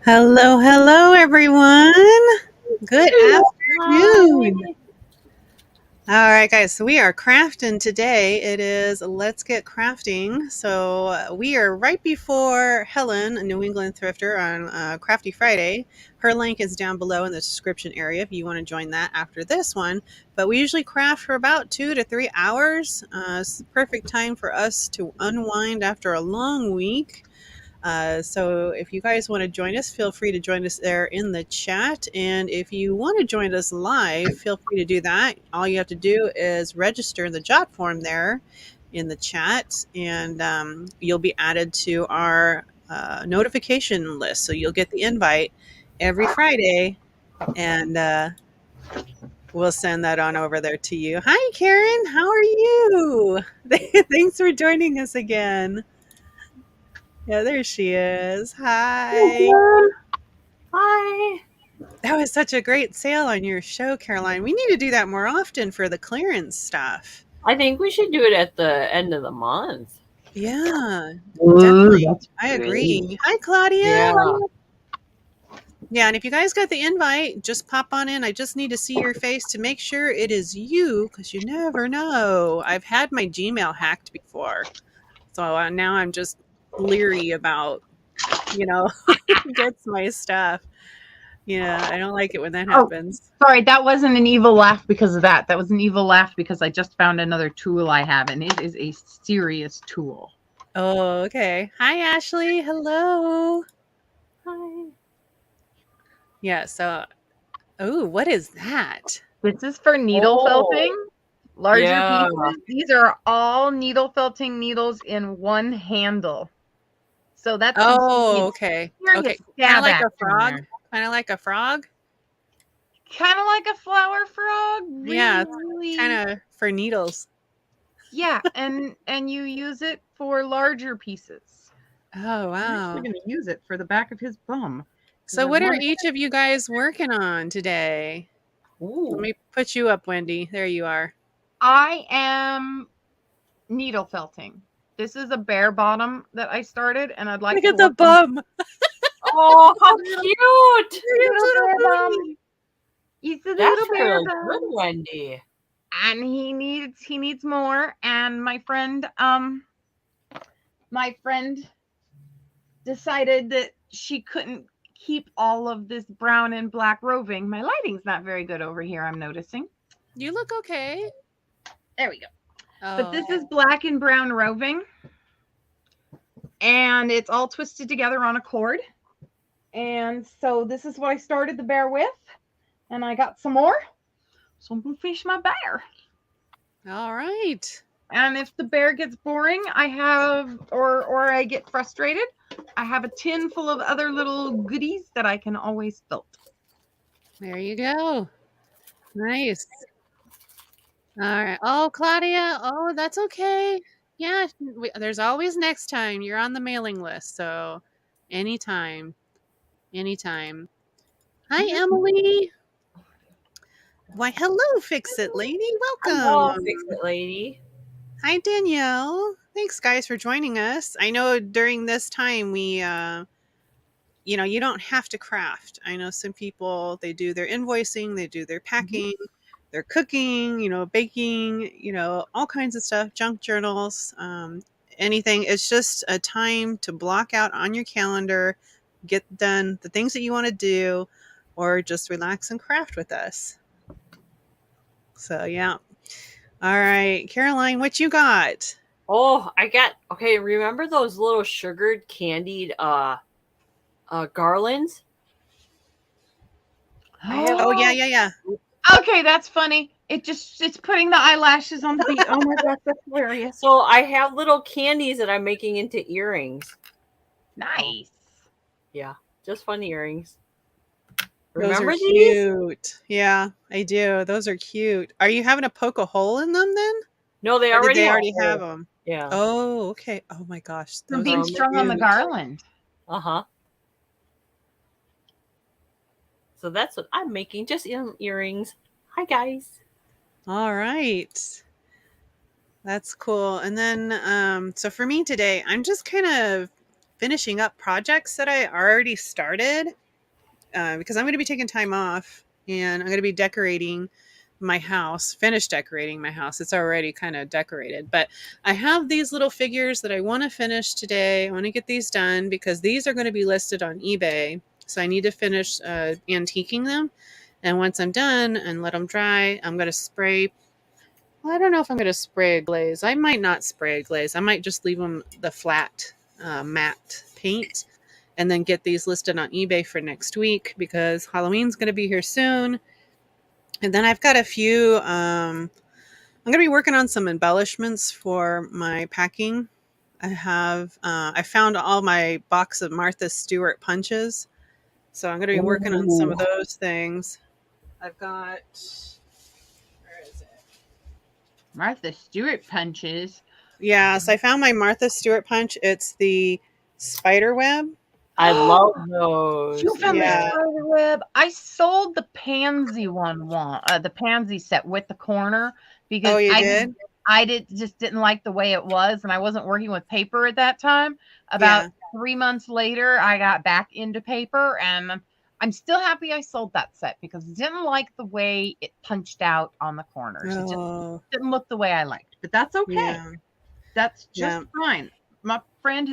Hello, hello, everyone. Good afternoon. Hi. All right, guys. So we are crafting today. It is Let's Get Crafting. So we are right before Helen, a New England thrifter, on Crafty Friday. Her link is down below in the description area if you want to join that after this one. But we usually craft for about 2 to 3 hours. It's the perfect time for us to unwind after a long week. So if you guys want to join us, feel free to join us there in the chat. And if you want to join us live, feel free to do that. All you have to do is register in the jot form there in the chat, and you'll be added to our notification list. So you'll get the invite every Friday, and we'll send that on over there to you. Hi, Karen. How are you? Thanks for joining us again. Yeah, there she is. Hi. Hi. That was such a great sale on your show, Caroline. We need to do that more often for the clearance stuff. I think we should do it at the end of the month. Yeah, Ooh, definitely. that's I great. agree. Hi, Claudia. Yeah. Yeah, and if you guys got the invite, just pop on in. I just need to see your face to make sure it is you because you never know. I've had my Gmail hacked before. So now I'm just leery about, you know, who gets my stuff. Yeah, I don't like it when that Oh, happens. sorry, that wasn't an evil laugh because of that. That was an evil laugh because I just found another tool I have, and it is a serious tool. Oh, okay. Hi, Ashley. Hello. Hi. Yeah, so oh, what is that? This is for needle Oh, felting, larger yeah. pieces. These are all needle felting needles in one handle. So that's some Oh, serious, okay. serious Okay. Kind of stab like a action frog. there. Kind of like a frog. Kind of like a flower frog, Yeah, really, it's really. kind of for needles. Yeah, and you use it for larger pieces. Oh, I'm actually wow. going to use it for the back of his bum because So I what are want each of you guys working on today? Let Ooh. me put you up, Wendy. There you are. I am needle felting. This is a bare bottom that I started, and I'd like Look to at the work on bum. Oh, how little, cute. His little little bear bum. booty. He's a That's little bear really good, bum, Wendy. and he needs more. And my friend decided that she couldn't keep all of this brown and black roving. My lighting's not very good over here, I'm noticing. You look okay. There we go. But Oh, this okay. is black and brown roving, and it's all twisted together on a cord. And so this is what I started the bear with, and I got some more. So I'm gonna finish my bear. All right. And if the bear gets boring, I have or I get frustrated, I have a tin full of other little goodies that I can always felt. There you go. Nice. All right. Oh, Claudia. Oh, that's okay. Yeah, there's always next time. You're on the mailing list, so anytime, anytime. Hi, Emily. Why, hello, Fix It Lady. Hello, Welcome. Fix It Lady. Hi, Danielle. Thanks, guys, for joining us. I know during this time you don't have to craft. I know some people, they do their invoicing, they do their packing, they're cooking, baking, all kinds of stuff, junk journals, anything. It's just a time to block out on your calendar, get done the things that you want to do, or just relax and craft with us. So, yeah. All right, Caroline, what you got? Oh, okay, remember those little sugared candied garlands? I have Oh, yeah, Oh, yeah, yeah. okay, that's funny. It's putting the eyelashes on the beat. Oh my gosh, that's hilarious. So I have little candies that I'm making into earrings. Nice. Yeah, just fun earrings. Those are Remember these? cute. Yeah, I do. Those are cute. Are you having to poke a hole in them then? No, they Or did already they have already have holes. them? Yeah. Oh, okay. Oh my gosh, From those are being Um, strung on the cute. garland. uh-huh. So that's what I'm making, just earrings. Hi guys. All right. That's cool. And then so for me today, I'm just kind of finishing up projects that I already started because I'm going to be taking time off and I'm going to be decorating my house, finish decorating my house. It's already kind of decorated, but I have these little figures that I want to finish today. I want to get these done because these are going to be listed on eBay. So I need to finish antiquing them. And once I'm done and let them dry, I'm going to spray. Well, I don't know if I'm going to spray a glaze. I might not spray a glaze. I might just leave them the flat matte paint and then get these listed on eBay for next week because Halloween's going to be here soon. And then I've got a few, I'm going to be working on some embellishments for my packing. I found all my box of Martha Stewart punches. So I'm going to be working on some of those things. I've got, where is it? Martha Stewart punches. Yeah, so I found my Martha Stewart punch. It's the spider web. I love those. You found Yeah. the spider web. I sold the pansy the pansy set with the corner because Oh, you did? I just didn't like the way it was, and I wasn't working with paper at that time. About 3 months later, I got back into paper, and I'm still happy I sold that set because I didn't like the way it punched out on the corners. It just didn't look the way I liked, but that's okay. Yeah. That's just fine. My friend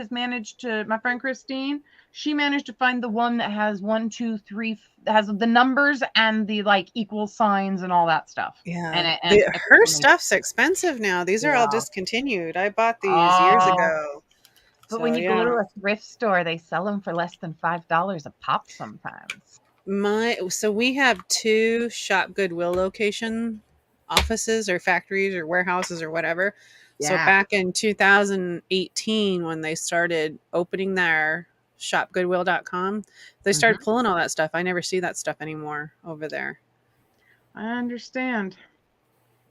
Christine, she managed to find the one that has 1, 2, 3, has the numbers and the like equal signs and all that stuff. Yeah. And her stuff's expensive now. These are all discontinued. I bought these years ago. But when you go to a thrift store, they sell them for less than $5 a pop sometimes. So we have 2 Shop Goodwill location offices or factories or warehouses or whatever. So back in 2018, when they started opening their shopgoodwill.com, they started pulling all that stuff. I never see that stuff anymore over there. I understand.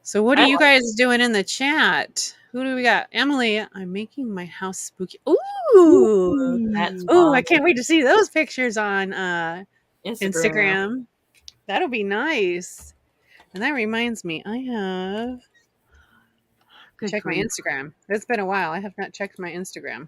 So what are you guys doing in the chat? Who do we got? Emily, I'm making my house spooky. Ooh, That's I can't wait to see those pictures on Instagram. That'll be nice. And that reminds me, I have check my Instagram. It's been a while. I have not checked my Instagram.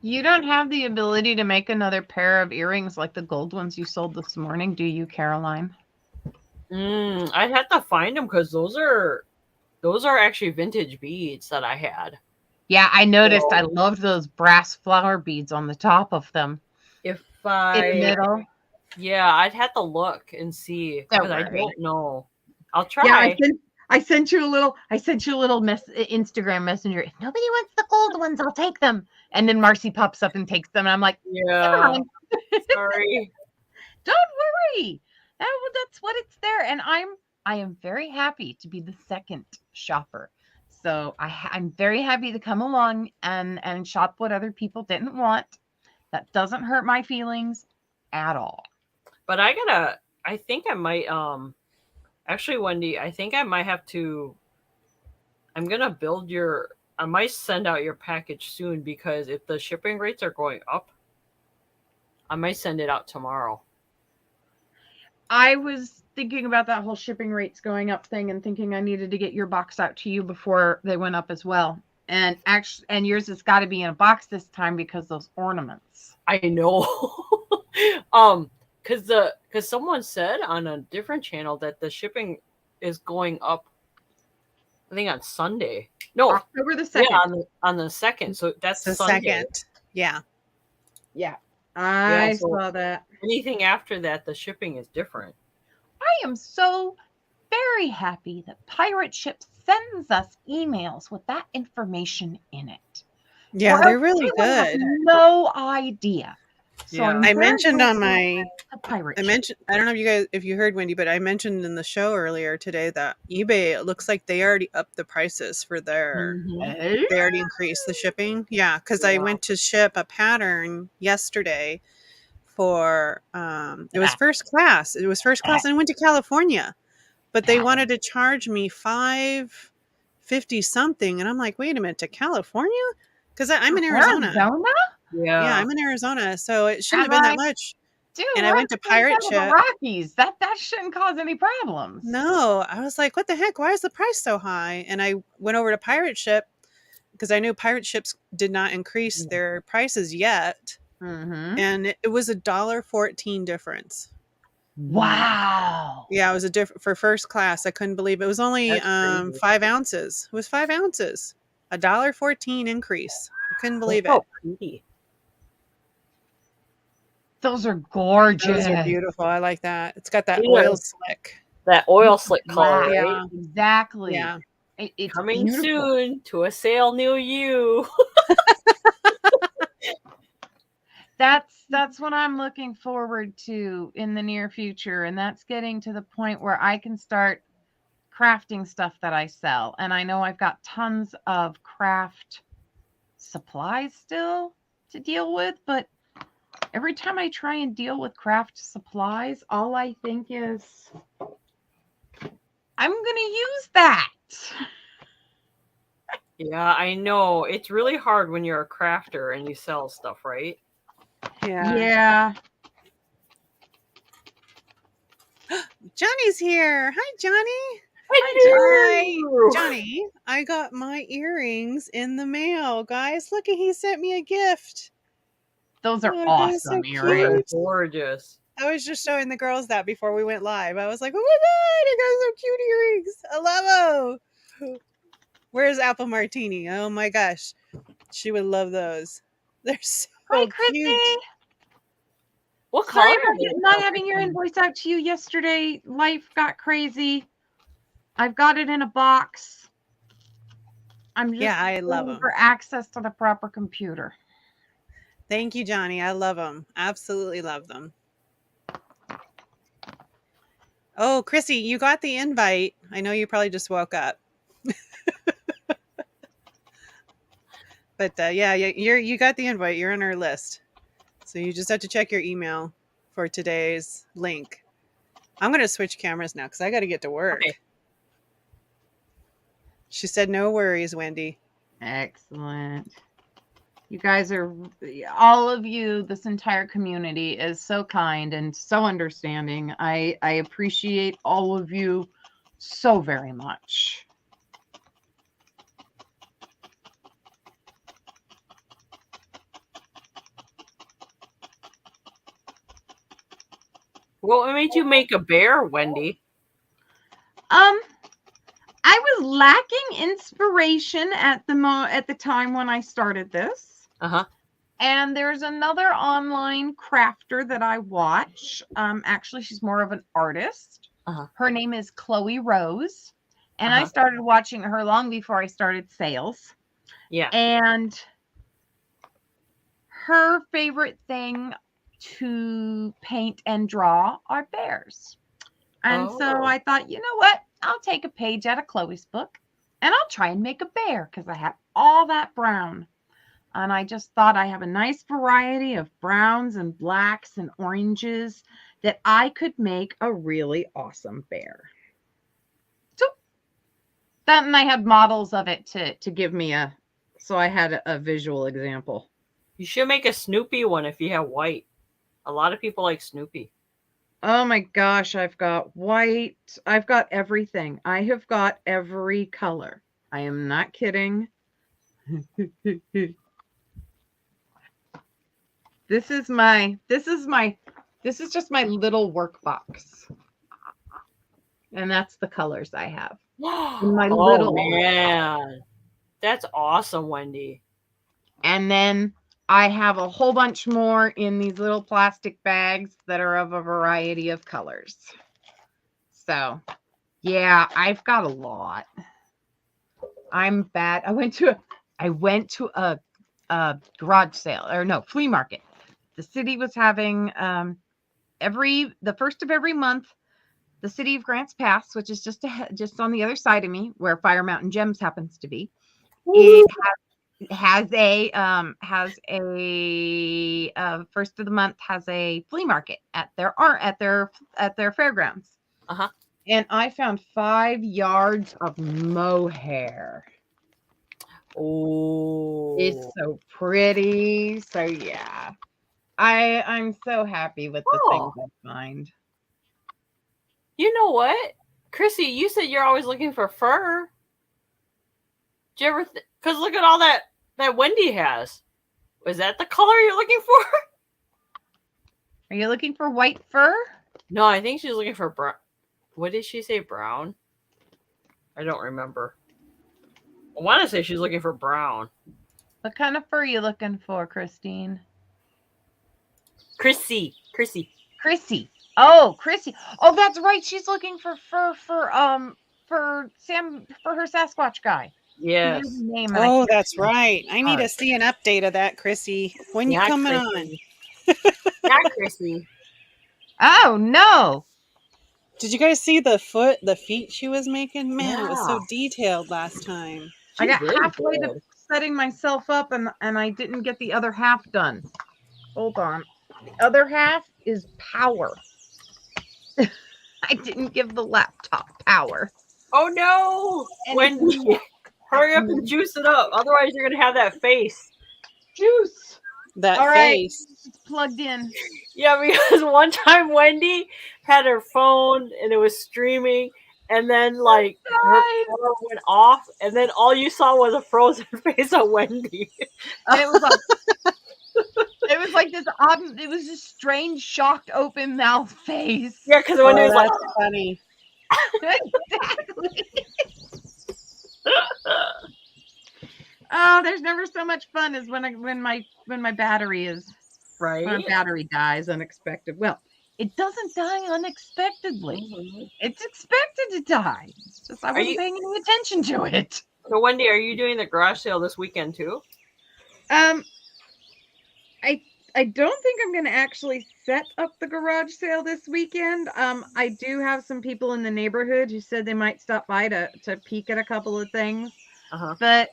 You don't have the ability to make another pair of earrings like the gold ones you sold this morning, do you, Caroline? I'd have to find them because those are actually vintage beads that I had. Yeah, I noticed. I loved those brass flower beads on the top of them. In the middle. Yeah, I'd have to look and see because I don't know. I'll try. Yeah, I sent you a little Instagram messenger. If nobody wants the gold ones, I'll take them. And then Marcy pops up and takes them, and I'm like, yeah, sorry. Don't worry. That's what it's there, and I am very happy to be the second shopper. So I'm very happy to come along and shop what other people didn't want. That doesn't hurt my feelings at all. But I think I might, actually, Wendy, I think I might have to, I'm going to I might send out your package soon because if the shipping rates are going up, I might send it out tomorrow. I was thinking about that whole shipping rates going up thing and thinking I needed to get your box out to you before they went up as well. And yours has got to be in a box this time because those ornaments. I know. Because someone said on a different channel that the shipping is going up, I think on Sunday. No, October the 2nd. Yeah, on the 2nd. So that's the Sunday. 2nd. Yeah. Yeah. I saw that. Anything after that, the shipping is different. I am so very happy that Pirate Ship sends us emails with that information in it. Yeah, they're really good. No idea. So Yeah. I mentioned on my Pirate Ship. I don't know if you heard, Wendy, but I mentioned in the show earlier today that eBay, it looks like they already upped the prices for their they already increased the shipping. Yeah, because I went to ship a pattern yesterday for it was first class. It was first class, and I went to California, but they wanted to charge me $550 something, and I'm like, wait a minute, to California? Because I'm in Arizona. Arizona? Yeah, I'm in Arizona, so it shouldn't have been that much. Dude, and I we're on went to the same pirate side of the ship. Rockies. That shouldn't cause any problems. No, I was like, what the heck? Why is the price so high? And I went over to pirate ship because I knew pirate ships did not increase their prices yet. Mm-hmm. And it was $1.14 difference. Wow. Yeah, it was a different for first class. I couldn't believe it was only That's crazy. 5 ounces. It was 5 ounces. $1.14 increase. I couldn't believe That's it. so pretty. Those are gorgeous. Those are beautiful. I like that. It's got that Yeah. oil slick. That oil slick color, Black. right? Yeah. Exactly. Yeah. It's Coming beautiful. soon to a sale near you. That's what I'm looking forward to in the near future, and that's getting to the point where I can start crafting stuff that I sell. And I know I've got tons of craft supplies still to deal with, but every time I try and deal with craft supplies, all I think is I'm going to use that. Yeah, I know. It's really hard when you're a crafter and you sell stuff, right? Yeah. Johnny's here. Hi, Johnny. Hi, Johnny, I got my earrings in the mail, guys. Look, he sent me a gift. Those are Oh, they're so awesome cute. earrings. Gorgeous. I was just showing the girls that before we went live. I was like, oh my God, I got some cute earrings. I love them. Where's Apple Martini? Oh my gosh. She would love those. They're so Hi, Chrissy. cute. What Sorry color? about not having your invoice out to you yesterday. Life got crazy. I've got it in a box. I'm just Yeah, I love waiting them. for access to the proper computer. Thank you, Johnny. I love them. Absolutely love them. Oh, Chrissy, you got the invite. I know you probably just woke up. But yeah, you got the invite. You're on our list. So you just have to check your email for today's link. I'm going to switch cameras now because I got to get to work. Okay. She said, no worries, Wendy. Excellent. You guys are, all of you, this entire community is so kind and so understanding. I appreciate all of you so very much. What made you make a bear, Wendy? I was lacking inspiration at the time when I started this. Uh-huh. And there's another online crafter that I watch. Actually, she's more of an artist. Uh-huh. Her name is Chloe Rose. And I started watching her long before I started sales. Yeah. And her favorite thing to paint and draw are bears. And so I thought, you know what? I'll take a page out of Chloe's book and I'll try and make a bear because I have all that brown. And I just thought I have a nice variety of browns and blacks and oranges that I could make a really awesome bear. So that, and I had models of it to give me so I had a visual example. You should make a Snoopy one if you have white. A lot of people like Snoopy. Oh my gosh, I've got white. I've got everything. I have got every color. I am not kidding. This is just my little workbox. And that's the colors I have. Man. That's awesome, Wendy. And then I have a whole bunch more in these little plastic bags that are of a variety of colors. So, yeah, I've got a lot. I'm bad. I went to a garage sale, or no, flea market. The city was having the first of every month, the city of Grants Pass, which is just on the other side of me, where Fire Mountain Gems happens to be. It has a first of the month has a flea market at their fairgrounds. Uh-huh. And I found 5 yards of mohair. Oh, It's so pretty. So yeah. I'm so happy with the things I find. You know what? Chrissy, you said you're always looking for fur. Did you ever? Because look at all that Wendy has. Is that the color you're looking for? Are you looking for white fur? No, I think she's looking for brown. What did she say? Brown? I don't remember. I want to say she's looking for brown. What kind of fur are you looking for, Christine? Chrissy. Chrissy. Oh, Chrissy. Oh, that's right. She's looking for fur for her Sasquatch guy. Yes. Oh, that's right. I need to see an update of that, Chrissy. When you coming on? Not Chrissy. Oh no. Did you guys see the feet she was making? Man, it was so detailed last time. I got halfway to setting myself up and I didn't get the other half done. Hold on. The other half is power. I didn't give the laptop power. Oh no! Wendy, hurry up and juice it up. Otherwise, you're going to have that face. Juice. That all face. Right. It's plugged in. Yeah, because one time Wendy had her phone and it was streaming, and then like her phone went off, and then all you saw was a frozen face of Wendy. And it was like this it was this strange, shocked, open mouth face. Yeah, because Wendy was like, funny. Exactly. Oh, there's never so much fun as when my battery is right. When my battery dies unexpected. Well, it doesn't die unexpectedly. Mm-hmm. It's expected to die. It's just I wasn't paying any attention to it. So Wendy, are you doing the garage sale this weekend too? I don't think I'm going to actually set up the garage sale this weekend. I do have some people in the neighborhood who said they might stop by to peek at a couple of things. But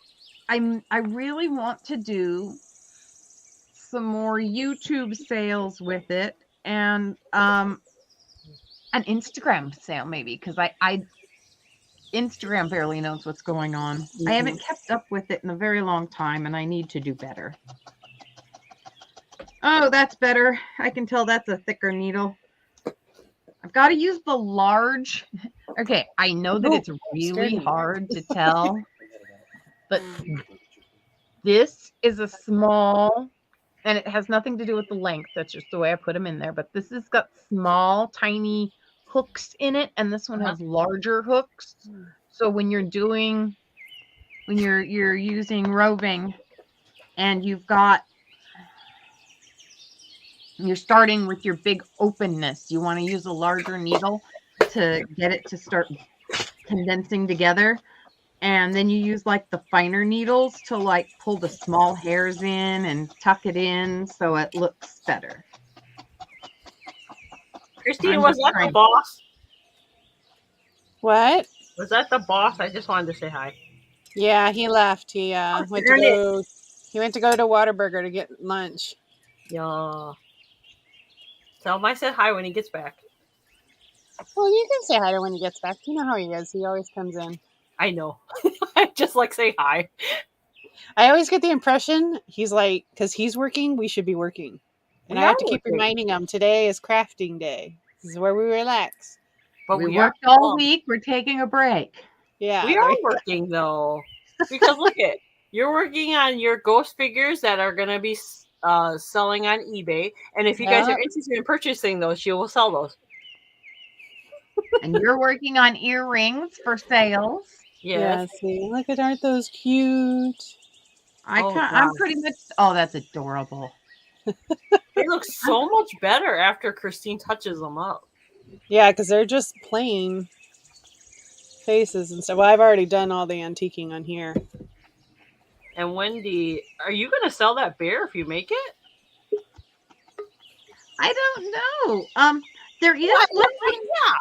I really want to do some more YouTube sales with it and an Instagram sale maybe, because I Instagram barely knows what's going on. Mm-hmm. I haven't kept up with it in a very long time and I need to do better. Oh, that's better. I can tell that's a thicker needle. I've got to use the large. Okay, I know that it's really hard to tell, but this is a small, and it has nothing to do with the length. That's just the way I put them in there. But this has got small, tiny hooks in it, and this one has larger hooks. So when you're using roving, and you're starting with your big openness. You want to use a larger needle to get it to start condensing together. And then you use like the finer needles to like pull the small hairs in and tuck it in so it looks better. Christine, was that the boss? What? Was that the boss? I just wanted to say hi. Yeah, he left. He went to go to Whataburger to get lunch. Yeah. Tell him I said hi when he gets back. Well, you can say hi to when he gets back. You know how he is. He always comes in. I know. I just like say hi. I always get the impression he's like, because he's working, we should be working. And I have to keep reminding him, today is crafting day. This is where we relax. But we worked all week. We're taking a break. Yeah. We are working, though. Because look at, you're working on your ghost figures that are going to be selling on eBay. And if you guys are interested in purchasing those, she will sell those. And you're working on earrings for sales. Yes. Yeah, see, look at, aren't those cute? I'm pretty much, that's adorable. They look so much better after Christine touches them up. Yeah, because they're just plain faces and stuff. Well, I've already done all the antiquing on here. And Wendy, are you going to sell that bear if you make it? I don't know. There is one. Yeah.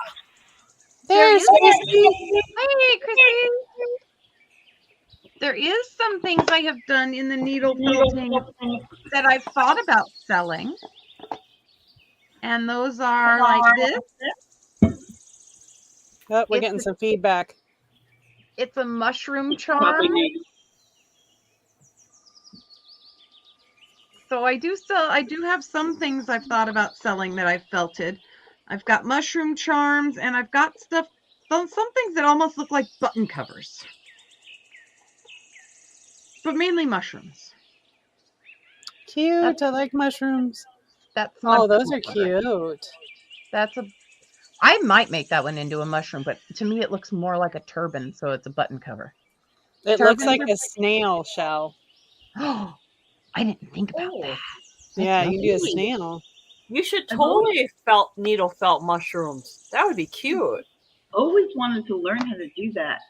There's Christine. Hey, Christine. There is some things I have done in the needle quilting that I've thought about selling. And those are like this. Oh, we're getting some feedback. It's a mushroom charm. So I do have some things I've thought about selling that I've felted. I've got mushroom charms, and I've got some things that almost look like button covers, but mainly mushrooms. Cute. I like mushrooms. That's my Oh, those button are cover. cute. I might make that one into a mushroom, but to me it looks more like a turban, so it's a button cover. It looks Turbans like a snail shell. are. I didn't think about Oh, that. Yeah, That's you can do a neat. snail. You should I've always- totally needle felt mushrooms. That would be cute. Always wanted to learn how to do that.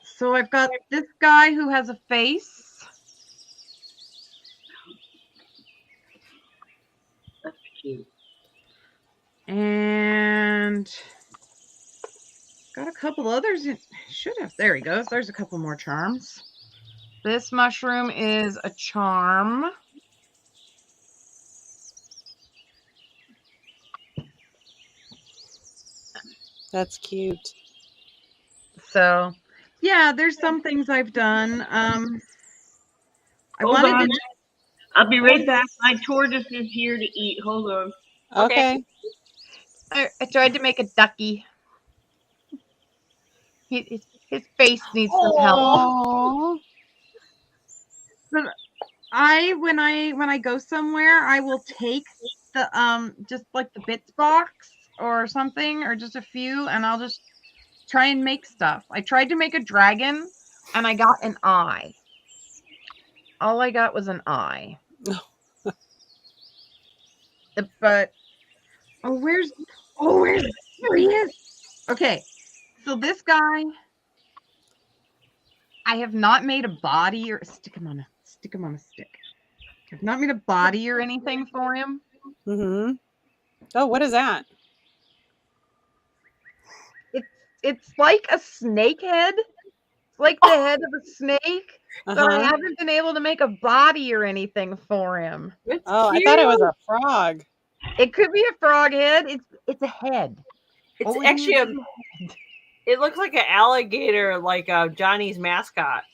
So I've got this guy who has a face. That's cute. And got a couple others. Should have. There he goes. There's a couple more charms. This mushroom is a charm. That's cute. So, yeah, there's some things I've done. I Hold wanted on. to. I'll be right back. My tortoise is here to eat. Hold on. Okay. I tried to make a ducky. His face needs some help. Oh. When I go somewhere, I will take the just like the bits box or something, or just a few, and I'll just try and make stuff. I tried to make a dragon, and I got an eye. All I got was an eye. But there he is. Okay, so this guy, I have not made a body or stick him on a stick. I've not made a body or anything for him. Mm-hmm. Oh, what is that? It's like a snake head. It's like the head of a snake, but I Uh-huh. haven't been able to make a body or anything for him. It's Oh, cute. I thought it was a frog. It could be a frog head. It's a head. It's All it actually needs a. is a head. It looks like an alligator, like Johnny's mascot.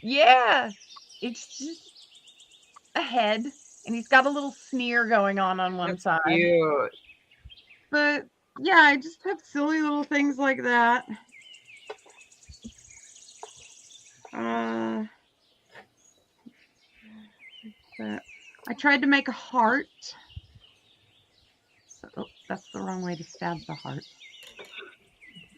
Yeah, it's just a head, and he's got a little sneer going on one That's side. cute. But yeah, I just have silly little things like that. I tried to make a heart. Oh, that's the wrong way to stab the heart.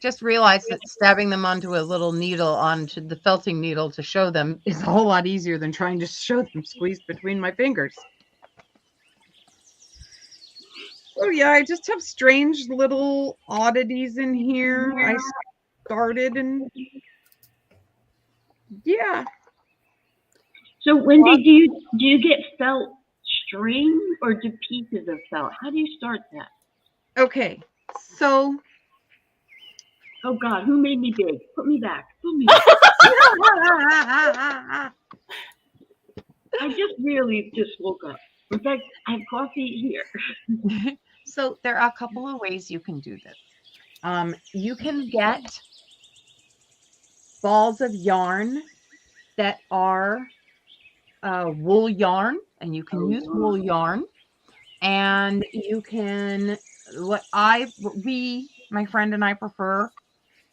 Just realized that stabbing them onto a little needle, onto the felting needle to show them is a whole lot easier than trying to show them squeezed between my fingers. Oh yeah, I just have strange little oddities in here. I started and yeah. So Wendy, do you get felt string or do pieces of felt? How do you start that? Okay, so Oh God, who made me big? Put me back. Put me back. I really just woke up. In fact, I have coffee here. So there are a couple of ways you can do this. You can get balls of yarn that are wool yarn, and you can use wool yarn. And you can, my friend and I prefer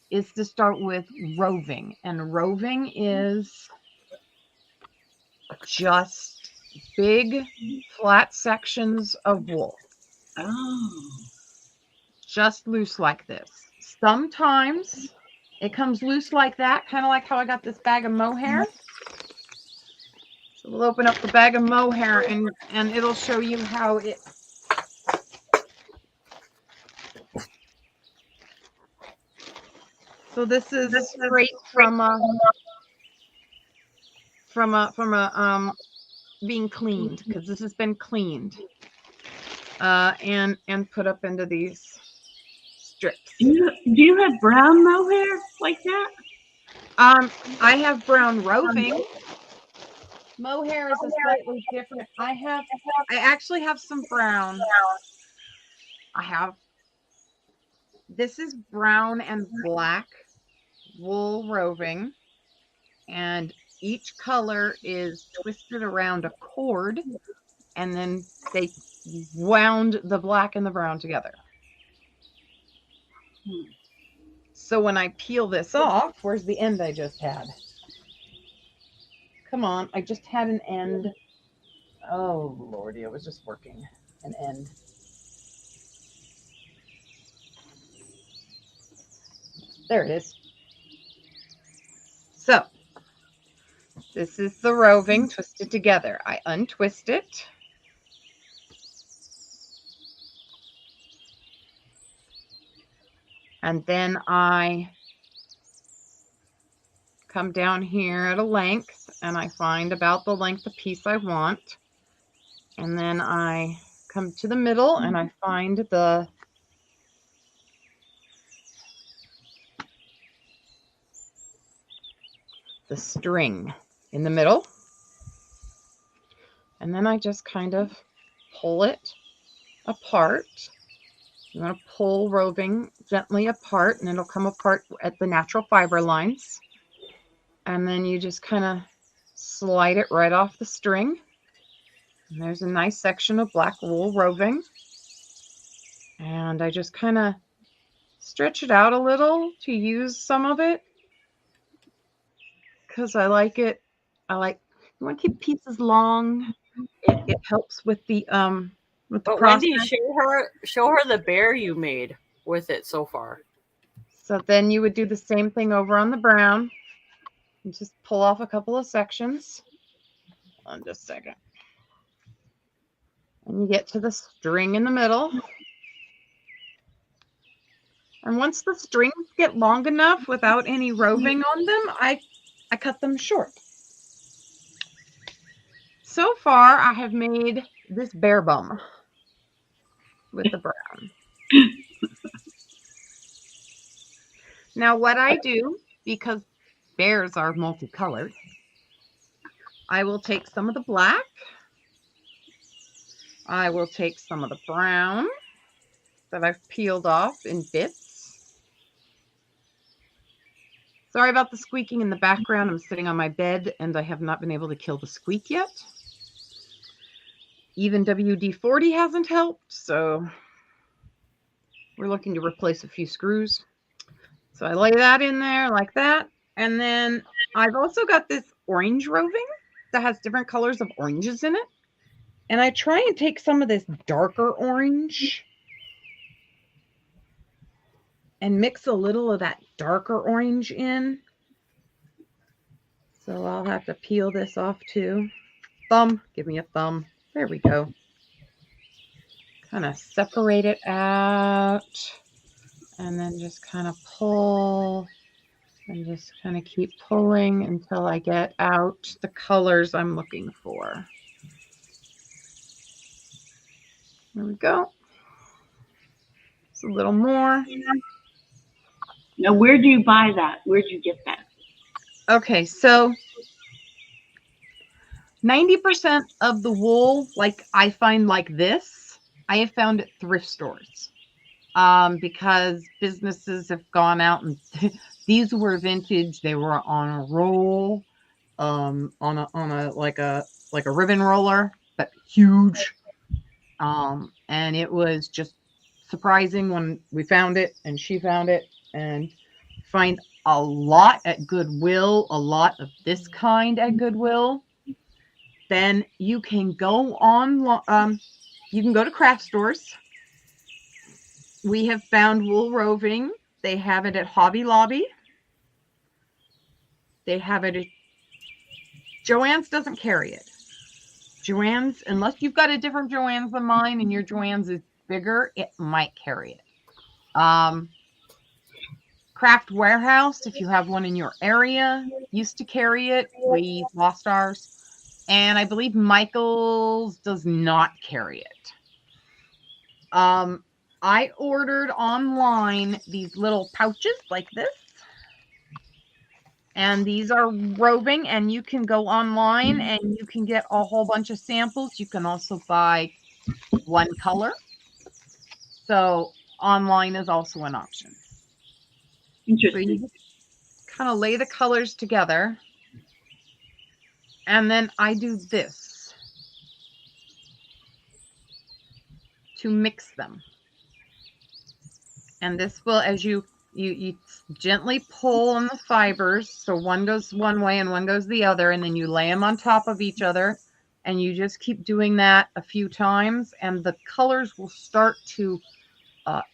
is to start with roving. And roving is just big flat sections of wool. Oh. Just loose like this. Sometimes it comes loose like that, kind of like how I got this bag of mohair. So we'll open up the bag of mohair and it'll show you how it. So this is straight from being cleaned, because this has been cleaned and put up into these strips. Do you have brown mohair like that? I have brown roving. Mohair is a slightly different. I actually have some brown. This is brown and black wool roving, and each color is twisted around a cord, and then they wound the black and the brown together. So when I peel this off, where's the end I just had? Come on, I just had an end. Oh, Lordy, it was just working. An end. There it is. So this is the roving twisted together. I untwist it. And then I come down here at a length, and I find about the length of piece I want. And then I come to the middle and I find the string in the middle. And then I just kind of pull it apart. You want to pull roving gently apart, and it'll come apart at the natural fiber lines. And then you just kind of slide it right off the string. And there's a nice section of black wool roving. And I just kind of stretch it out a little to use some of it, because I like it. You want to keep pieces long. It helps with the But process. Wendy, show her the bear you made with it so far. So then you would do the same thing over on the brown. And just pull off a couple of sections. Hold on just a second. And you get to the string in the middle. And once the strings get long enough without any roving on them, I cut them short. So far, I have made this bear bum with the brown. Now, what I do, because bears are multicolored, I will take some of the black. I will take some of the brown that I've peeled off in bits. Sorry about the squeaking in the background. I'm sitting on my bed and I have not been able to kill the squeak yet. Even WD-40 hasn't helped, so we're looking to replace a few screws. So I lay that in there like that. And then I've also got this orange roving that has different colors of oranges in it. And I try and take some of this darker orange and mix a little of that darker orange in. So I'll have to peel this off too. Thumb, give me a thumb. There we go. Kind of separate it out and then just kind of pull and just kind of keep pulling until I get out the colors I'm looking for. There we go. Just a little more. Now, where do you buy that? Where do you get that? Okay, so 90% of the wool, like I find like this, I have found at thrift stores, because businesses have gone out and these were vintage. They were on a roll, on a like a ribbon roller, but huge. And it was just surprising when we found it and she found it, and find a lot at Goodwill, a lot of this kind at Goodwill. Then you can go on, you can go to craft stores. We have found wool roving. They have it at Hobby Lobby. They have it at Joann's. Doesn't carry it. Joann's, unless you've got a different Joann's than mine and your Joann's is bigger, it might carry it. Craft Warehouse, if you have one in your area, used to carry it. We lost ours. And I believe Michael's does not carry it. I ordered online these little pouches like this. And these are roving, and you can go online and you can get a whole bunch of samples. You can also buy one color. So online is also an option. Interesting. So you kind of lay the colors together. And then I do this to mix them. And this will, as you gently pull on the fibers, so one goes one way and one goes the other, and then you lay them on top of each other, and you just keep doing that a few times, and the colors will start to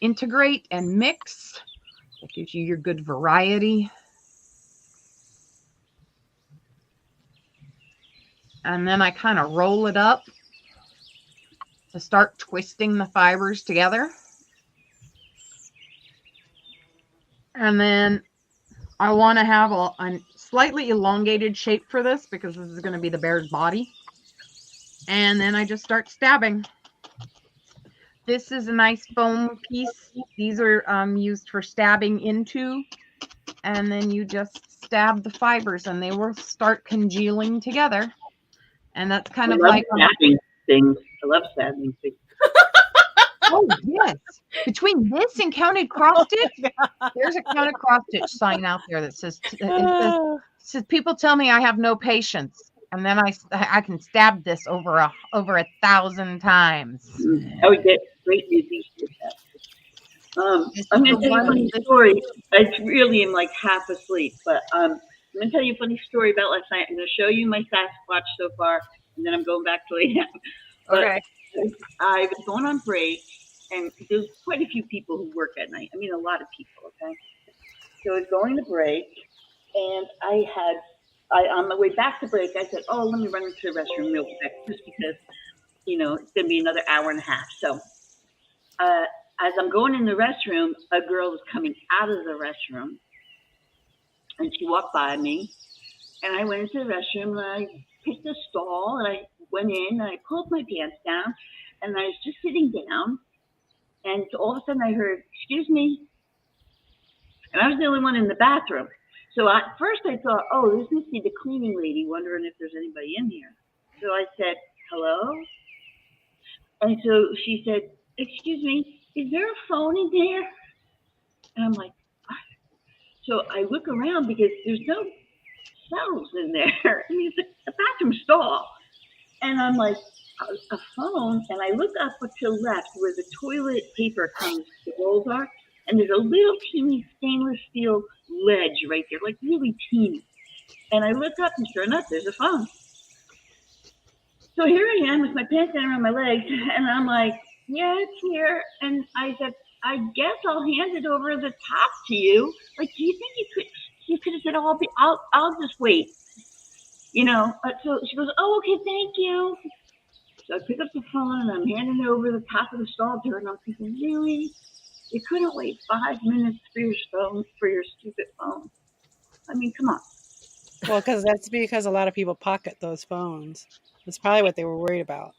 integrate and mix. That gives you your good variety. And then I kind of roll it up to start twisting the fibers together. And then I want to have a slightly elongated shape for this because this is going to be the bear's body. And then I just start stabbing. This is a nice foam piece. These are used for stabbing into. And then you just stab the fibers and they will start congealing together. And that's kind of like stabbing things. I love stabbing things. Oh, yes. Between this and counted cross stitch, there's a counted cross stitch sign out there that says, people tell me I have no patience. And then I can stab this over 1,000 times. I would get great music with that. I'm going to tell you a funny story. I really am like half asleep, but I'm going to tell you a funny story about last night. I'm going to show you my Sasquatch so far, and then I'm going back to lay down. Okay. I was going on break, and there's quite a few people who work at night. I mean, a lot of people, okay? So I was going to break, and on the way back to break, I said, oh, let me run into the restroom real quick, just because, it's going to be another hour and a half. So as I'm going in the restroom, a girl was coming out of the restroom, and she walked by me, and I went into the restroom, and I picked a stall, and I went in, and I pulled my pants down, and I was just sitting down, and all of a sudden I heard, excuse me, and I was the only one in the bathroom. So at first I thought, oh, this must be the cleaning lady wondering if there's anybody in here. So I said, hello? And so she said, excuse me, is there a phone in there? And I'm like, what? So I look around because there's no cells in there. I mean, it's a bathroom stall. And I'm like, a phone? And I look up to the left where the toilet paper comes, the rolls are, and there's a little teeny stainless steel ledge right there, like really teeny. And I look up, and sure enough, there's a phone. So here I am with my pants down around my legs, and I'm like, yeah, it's here. And I said, I guess I'll hand it over the top to you. Like, do you think you could have said, I'll just wait. So she goes, oh, okay, thank you. So I pick up the phone, and I'm handing it over the top of the stall to her, and I'm thinking, really? You couldn't wait 5 minutes for your stupid phone. I mean, come on. Well, that's because a lot of people pocket those phones. That's probably what they were worried about.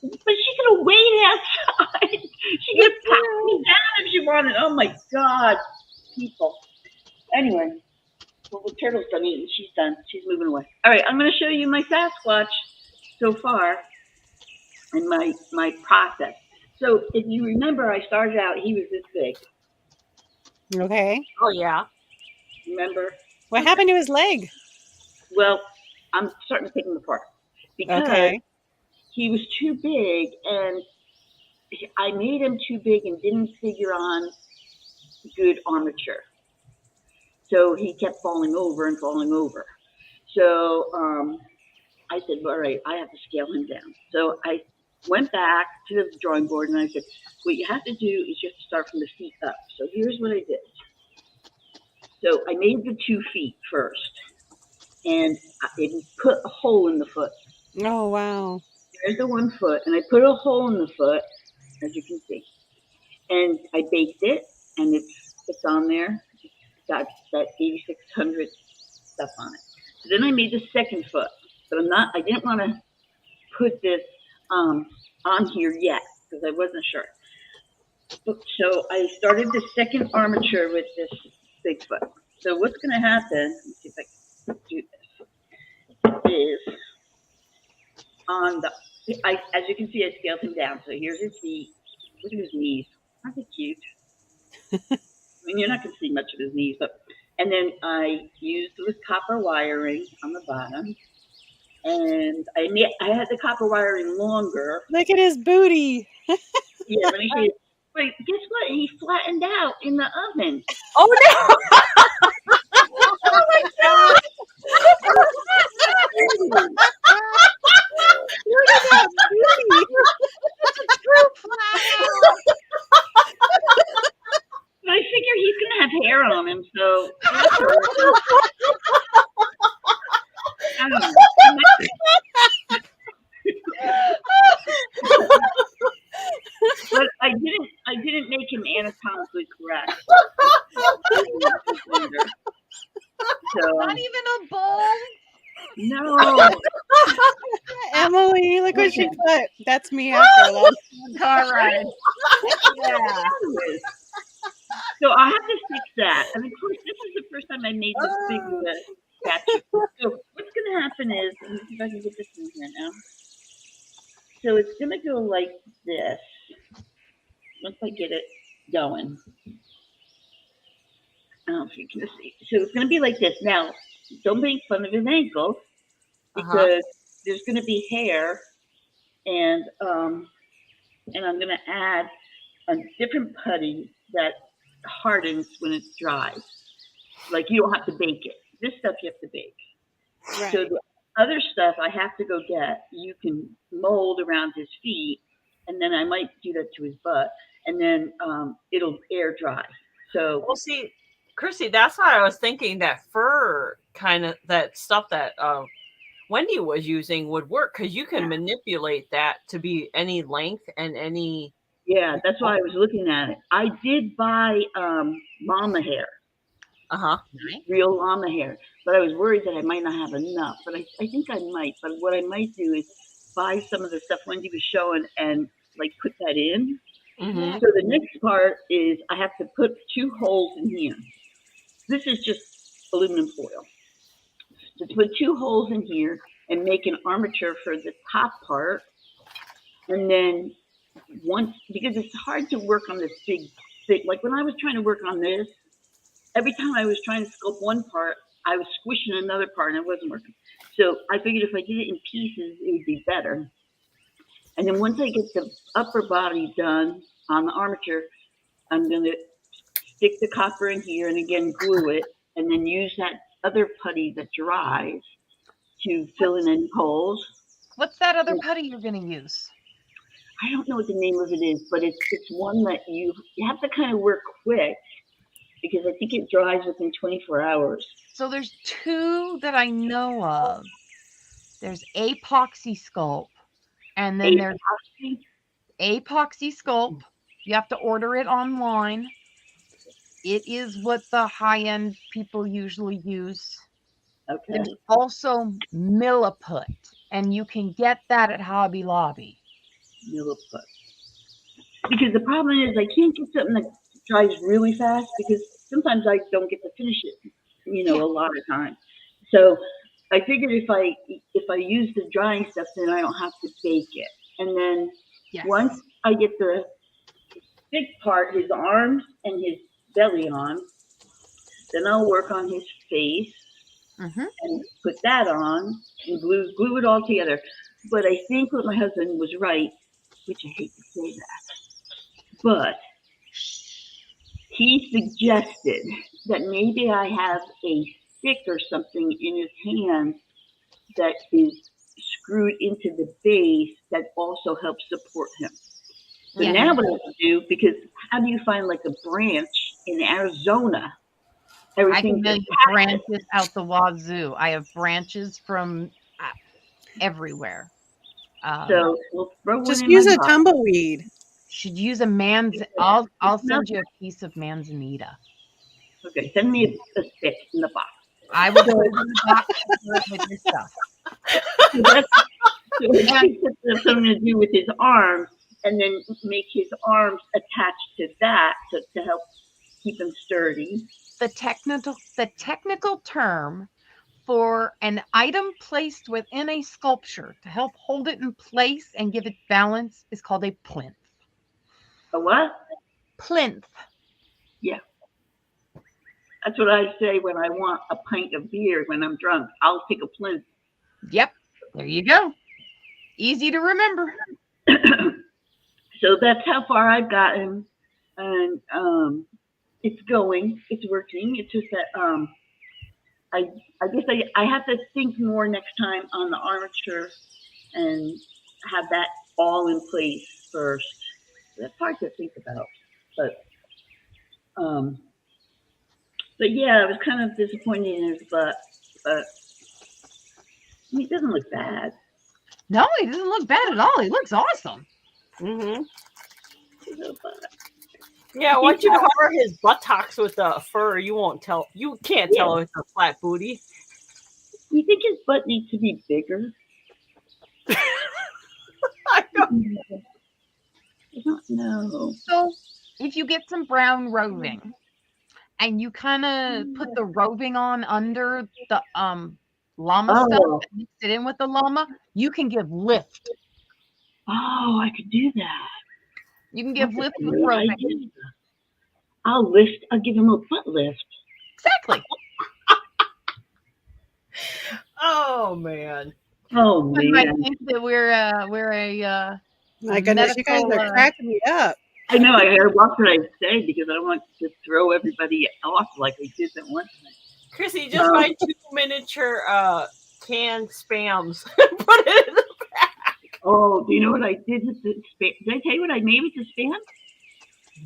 But she could have waited outside. She could have popped me down if she wanted. Oh my God, people. Anyway, well, the turtle's done eating. She's done. She's moving away. All right, I'm going to show you my Sasquatch so far and my process. So if you remember, I started out, he was this big. Okay. Oh, yeah. Remember? What happened to his leg? Well, I'm starting to take him apart because he was too big, and I made him too big and didn't figure on good armature. So he kept falling over and falling over. So I said, all right, I have to scale him down. So I went back to the drawing board, and I said, what you have to do is you have to start from the feet up. So here's what I did. So I made the 2 feet first, and I put a hole in the foot. Oh, wow. There's the 1 foot, and I put a hole in the foot, as you can see. And I baked it, and it's on there. It's got that 8600 stuff on it. So then I made the 2nd foot, but I didn't want to put this on here yet because I wasn't sure. So I started the 2nd armature with this Bigfoot. So what's going to happen, let me see if I can do this, is on as you can see, I scaled him down. So here's his feet. Look at his knees. Aren't they cute? I mean, you're not going to see much of his knees, and then I used with copper wiring on the bottom. and I had the copper wiring longer. Look at his booty. Yeah, let me show you. But guess what? He flattened out in the oven. Oh no! Oh my god! Look at that booty. It's a true flat out. But I figure he's gonna have hair on him, so I don't know. But I didn't make him anatomically correct. So Not even a bowl. no. Emily, look what she put. That's me after a long All right. Yeah. So I have to fix that. And of course, this is the first time I made this big statue. So what's going to happen is, let me see if I can get this in here now. So it's going to go like this. Once I get it going. I don't know if you can see. So it's going to be like this. Now, don't make fun of his ankle because there's going to be hair, and I'm going to add a different putty that hardens when it dries. Like you don't have to bake it. This stuff you have to bake. Right. So the other stuff I have to go get. You can mold around his feet, and then I might do that to his butt, and then it'll air dry. So Well, see, Chrissy, that's why I was thinking that fur kind of that stuff that Wendy was using would work because you can manipulate that to be any length and any. yeah, that's why I was looking at it. I did buy llama hair. Real llama hair. But I was worried that I might not have enough. But I think I might. But what I might do is buy some of the stuff Wendy was showing and like put that in. Mm-hmm. So the next part is I have to put 2 holes in here. This is just aluminum foil. So to put 2 holes in here and make an armature for the top part. And then because it's hard to work on this big, like when I was trying to work on this, every time I was trying to sculpt one part, I was squishing another part and it wasn't working. So I figured if I did it in pieces, it would be better. And then once I get the upper body done on the armature, I'm going to stick the copper in here and again glue it, and then use that other putty that dries to fill in any holes. What's that other putty you're going to use? I don't know what the name of it is, but it's one that you have to kind of work quick because I think it dries within 24 hours. So there's 2 that I know of. There's Epoxy Sculpt, and then there's Epoxy Sculpt. You have to order it online. It is what the high-end people usually use. Okay. There's also Milliput, and you can get that at Hobby Lobby. Milliput. Because the problem is I can't get something that dries really fast because sometimes I don't get to finish it, a lot of times. So I figured if I use the drying stuff, then I don't have to bake it. And then once I get the big part, his arms and his belly on, then I'll work on his face and put that on and glue it all together. But I think what my husband was right, which I hate to say that, but he suggested that maybe I have a stick or something in his hand that is screwed into the base that also helps support him. So now what I have to do, because how do you find like a branch in Arizona? I can tell you branches out the wazoo. I have branches from everywhere. So we'll throw just one use in a tumbleweed. Should use a I'll send you a piece of manzanita. Okay, send me a stick in the box. I will go to the box with your stuff. So that's something to do with his arms, and then make his arms attached to that to help keep him sturdy. The technical term for an item placed within a sculpture to help hold it in place and give it balance is called a plinth. A what? Plinth. Yeah. That's what I say when I want a pint of beer when I'm drunk. I'll take a plinth. Yep. There you go. Easy to remember. So that's how far I've gotten, and it's going, it's working. It's just that I I guess I have to think more next time on the armature and have that all in place first. That's hard to think about, but um, but yeah, I was kind of disappointed in his butt, but I mean, it doesn't look bad. No, he doesn't look bad at all. He looks awesome. Mm-hmm. So, but, Yeah, once you cover his buttocks with the fur, you won't tell. You can't yeah, tell it's a flat booty. you think his butt needs to be bigger? I don't- I don't know. So if you get some brown roving and you kind of put the roving on under the llama stuff Oh, and mix it in with the llama, you can give lift. oh, I could do that. You can give That's a lift with great roving. idea. I'll lift. I'll give him a butt lift. Exactly. Oh man. Oh One might man, think that we're a My goodness, you guys medical. are cracking me up. I know. I gotta watch what I say because I don't want to throw everybody off like I did that one time. Chrissy, just buy 2 miniature canned spams. Put it in the Oh, do you know what I did with the spam? Did I tell you what I made with the spam?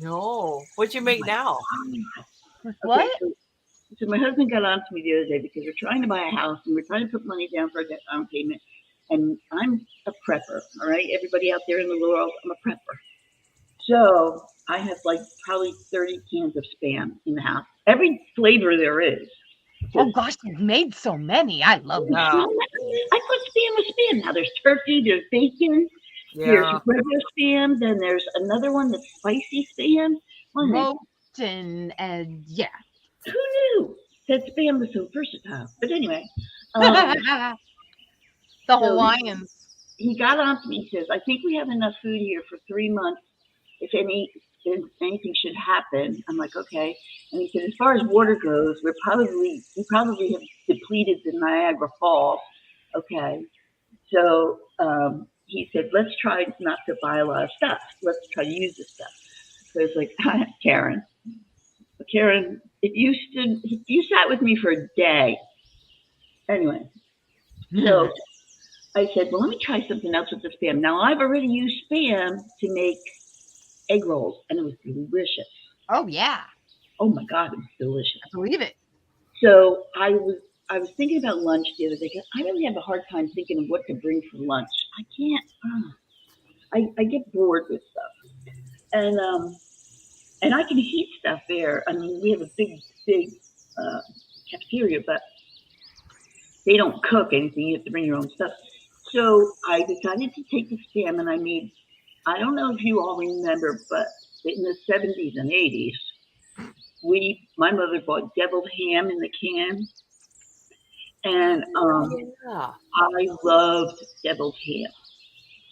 No. What you make now? What? So my husband got on to me the other day because we're trying to buy a house and we're trying to put money down for a down payment. And I'm a prepper, all right? Everybody out there in the world, I'm a prepper. So I have like probably 30 cans of spam in the house. Every flavor there is. Oh gosh, you've made so many. I love that. Yeah. I put spam with spam. Now there's turkey, there's bacon, there's Yeah. regular spam, then there's another one that's spicy spam. Smoked and yeah. Who knew that spam was so versatile? But anyway, The so Hawaiians. he got on to me. He says, "I think we have enough food here for 3 months. If anything should happen." I'm like, "Okay." And he said, "As far as water goes, we probably have depleted the Niagara Falls." Okay, so he said, "Let's try not to buy a lot of stuff. Let's try to use the stuff." So it's like, Karen, if you sat with me for a day, anyway. So I said, "Well, let me try something else with the spam." Now I've already used spam to make egg rolls, and it was delicious. Oh yeah, Oh my God, it was delicious. I believe it. So I was thinking about lunch the other day because I really have a hard time thinking of what to bring for lunch. I can't. I get bored with stuff, and I can heat stuff there. I mean, we have a big cafeteria, but they don't cook anything. You have to bring your own stuff. So I decided to take the spam and I made. I don't know if you all remember, but in the 70s and 80s, my mother bought deviled ham in the can, and Yeah. I loved deviled ham.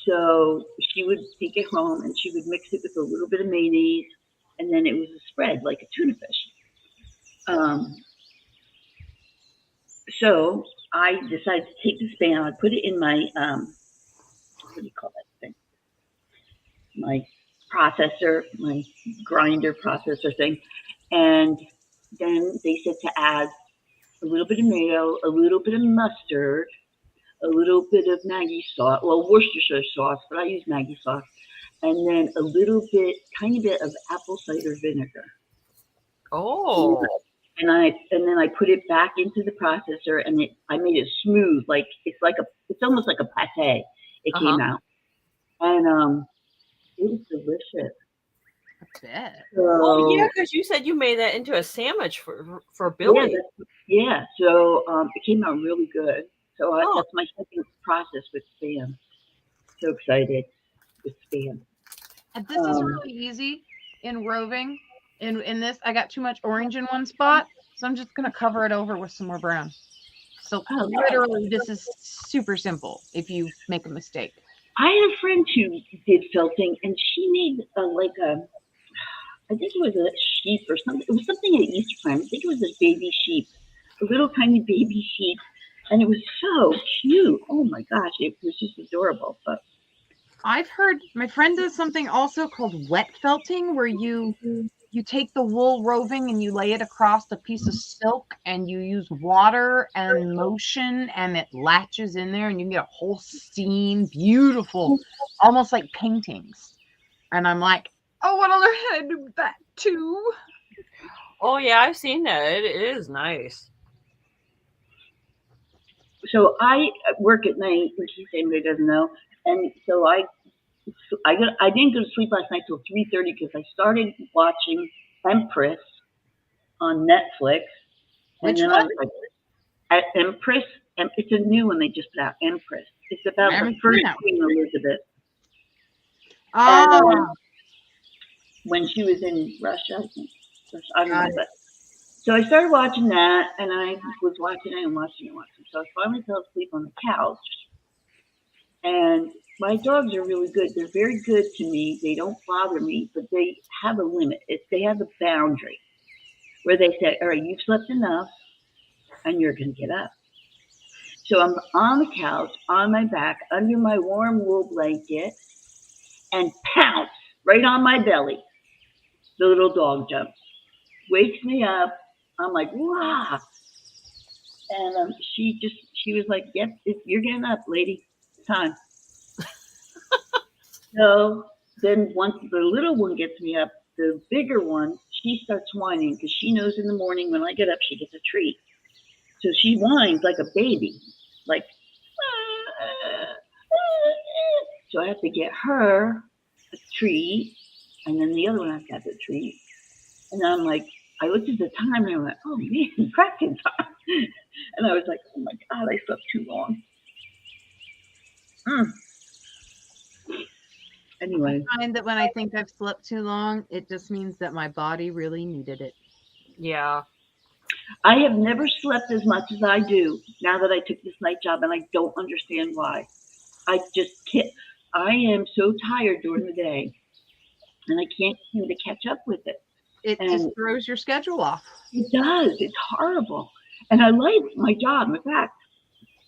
So she would take it home and she would mix it with a little bit of mayonnaise, and then it was a spread like a tuna fish. So I decided to take the spam. I put it in my what do you call that thing? My processor, my grinder processor thing, and then they said to add a little bit of mayo, a little bit of mustard, a little bit of Maggi sauce, well, Worcestershire sauce, but I use Maggi sauce, and then a little bit, tiny bit of apple cider vinegar. Oh. And then I put it back into the processor, and I made it smooth, like it's almost like a pate. It came out, and it was delicious. I bet. Oh yeah, So because you said you made that into a sandwich for Billy. yeah, so it came out really good. So Oh. that's my second process with spam. So excited with spam. And this is really easy in roving. In this, I got too much orange in one spot, so I'm just gonna cover it over with some more brown. So Oh. literally, this is super simple if you make a mistake. I had a friend who did felting, and she made I think it was a sheep or something. It was something at Easter time. I think it was a baby sheep, a little tiny baby sheep. and it was so cute. Oh my gosh, it was just adorable. But I've heard my friend does something also called wet felting, where you take the wool roving and you lay it across a piece of silk and you use water and motion and it latches in there and you get a whole scene, beautiful, almost like paintings. And I'm like, I want to learn how to do that too. Oh yeah, I've seen that. It is nice. so I work at night, in case anybody doesn't know, and so I didn't go to sleep last night till 3:30 because I started watching Empress on Netflix, and Which then I one? was like, at Empress, it's a new one they just put out. Empress. It's I about the haven't first seen that. Queen Elizabeth, and Oh, when she was in Russia, I think. I don't got know, it. but so I started watching that, and I was watching it and watching it and watching it. So I finally fell asleep on the couch, and my dogs are really good. They're very good to me. They don't bother me, but they have a limit. They have a boundary where they say, "All right, you've slept enough, and you're going to get up." So I'm on the couch, on my back, under my warm wool blanket, and pounce right on my belly. The little dog jumps, wakes me up. I'm like, "Wow!" And she was like, "Yep, you're getting up, lady. It's time." So then once the little one gets me up, the bigger one, she starts whining because she knows in the morning when I get up, she gets a treat. So she whines like a baby, like, so I have to get her a treat, and then the other one has to have a treat. And I'm like, I looked at the time and I went, oh man, practice time. And I was like, oh my God, I slept too long. Mm. Anyway, I find that when I think I've slept too long, it just means that my body really needed it. Yeah. I have never slept as much as I do now that I took this night job, and I don't understand why. I just can't. I am so tired during the day, and I can't seem to catch up with it. It just And throws your schedule off. it does. It's horrible. And I like my job. In fact,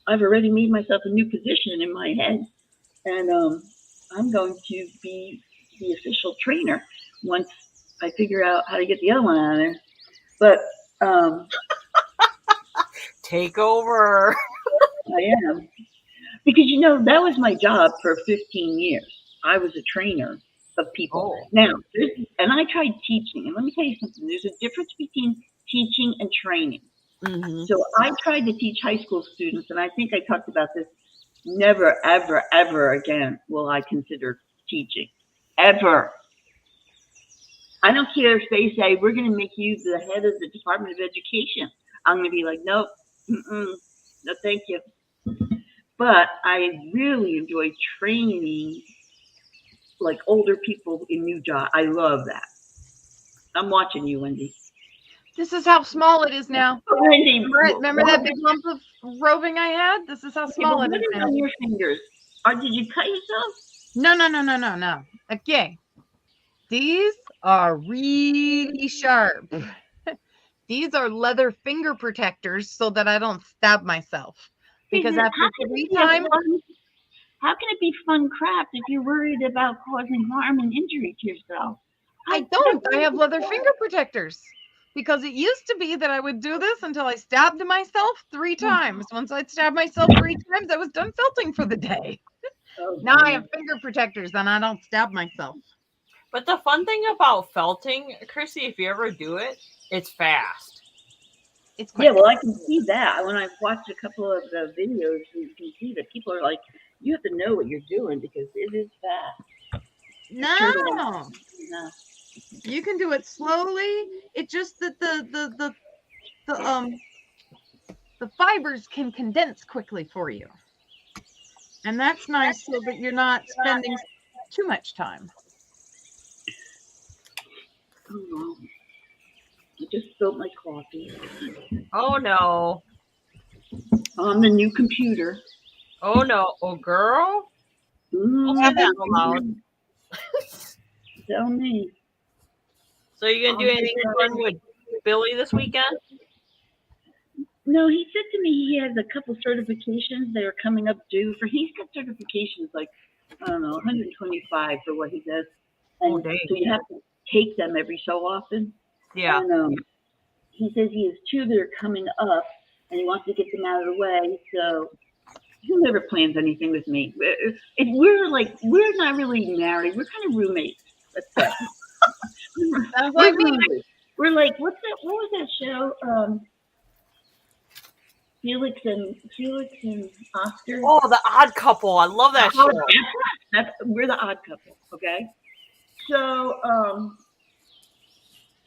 I've already made myself a new position in my head, and I'm going to be the official trainer once I figure out how to get the other one out of there. But Take over. I am. Because that was my job for 15 years. I was a trainer of people. Oh. Now, and I tried teaching, and let me tell you something. There's a difference between teaching and training. Mm-hmm. So I tried to teach high school students, and I think I talked about this. Never, ever, ever again will I consider teaching, ever. I don't care if they say we're going to make you the head of the Department of Education. I'm going to be like, nope, no, thank you. But I really enjoy training like older people in new jobs. I love that. I'm watching you, Wendy. This is how small it is now. Wendy, Remember that big lump of roving I had? This is how small it what is is now. on your fingers? Did you cut yourself? No. Okay. These are really sharp. These are leather finger protectors so that I don't stab myself. Because after 3 times, how can it be fun craft if you're worried about causing harm and injury to yourself? I don't. I have leather finger protectors. Because it used to be that I would do this until I stabbed myself 3 times. Once I'd stabbed myself 3 times, I was done felting for the day. Oh, Now I have finger protectors and I don't stab myself. But the fun thing about felting, Chrissy, if you ever do it, it's fast. It's quick. Yeah, well, I can see that. When I've watched a couple of the videos, you can see that people are like, you have to know what you're doing because it is fast. No. You can do it slowly. It's just that the fibers can condense quickly for you. And that's nice so that you're not spending too much time. Oh, I just spilled my coffee Oh no. on the new computer. Oh no. Oh girl. Don't say that loud. Tell me. So you gonna do anything fun with Billy this weekend? No, he said to me he has a couple certifications that are coming up due for. He's got certifications like I don't know, 125 for what he does, Oh, and dang. so you have to take them every so often. Yeah. And he says he has two that are coming up, and he wants to get them out of the way. So he never plans anything with me. We're not really married. We're kind of roommates. Let's say. Sounds We're like me. roommates. We're like what's that? What was that show? Felix and Oscar. Oh, The Odd Couple. I love that show. We're the odd couple, okay? So,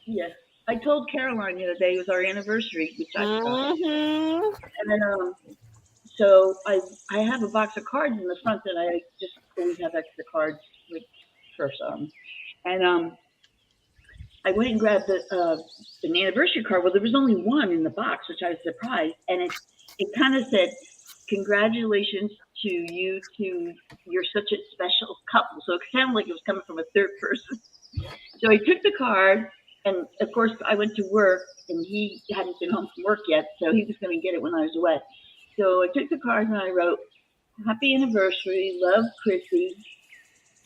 yeah. I told Caroline the other day it was our anniversary, which I forgot. And then, so I have a box of cards in the front that I just always have extra cards for some. And I went and grabbed an anniversary card. Well, there was only one in the box, which I was surprised. And it kind of said, congratulations to you two. You're such a special couple. So it sounded like it was coming from a third person. So I took the card, and of course I went to work, and he hadn't been home from work yet, so he was going to get it when I was away. So I took the card and I wrote, "Happy anniversary, love, Chrissy,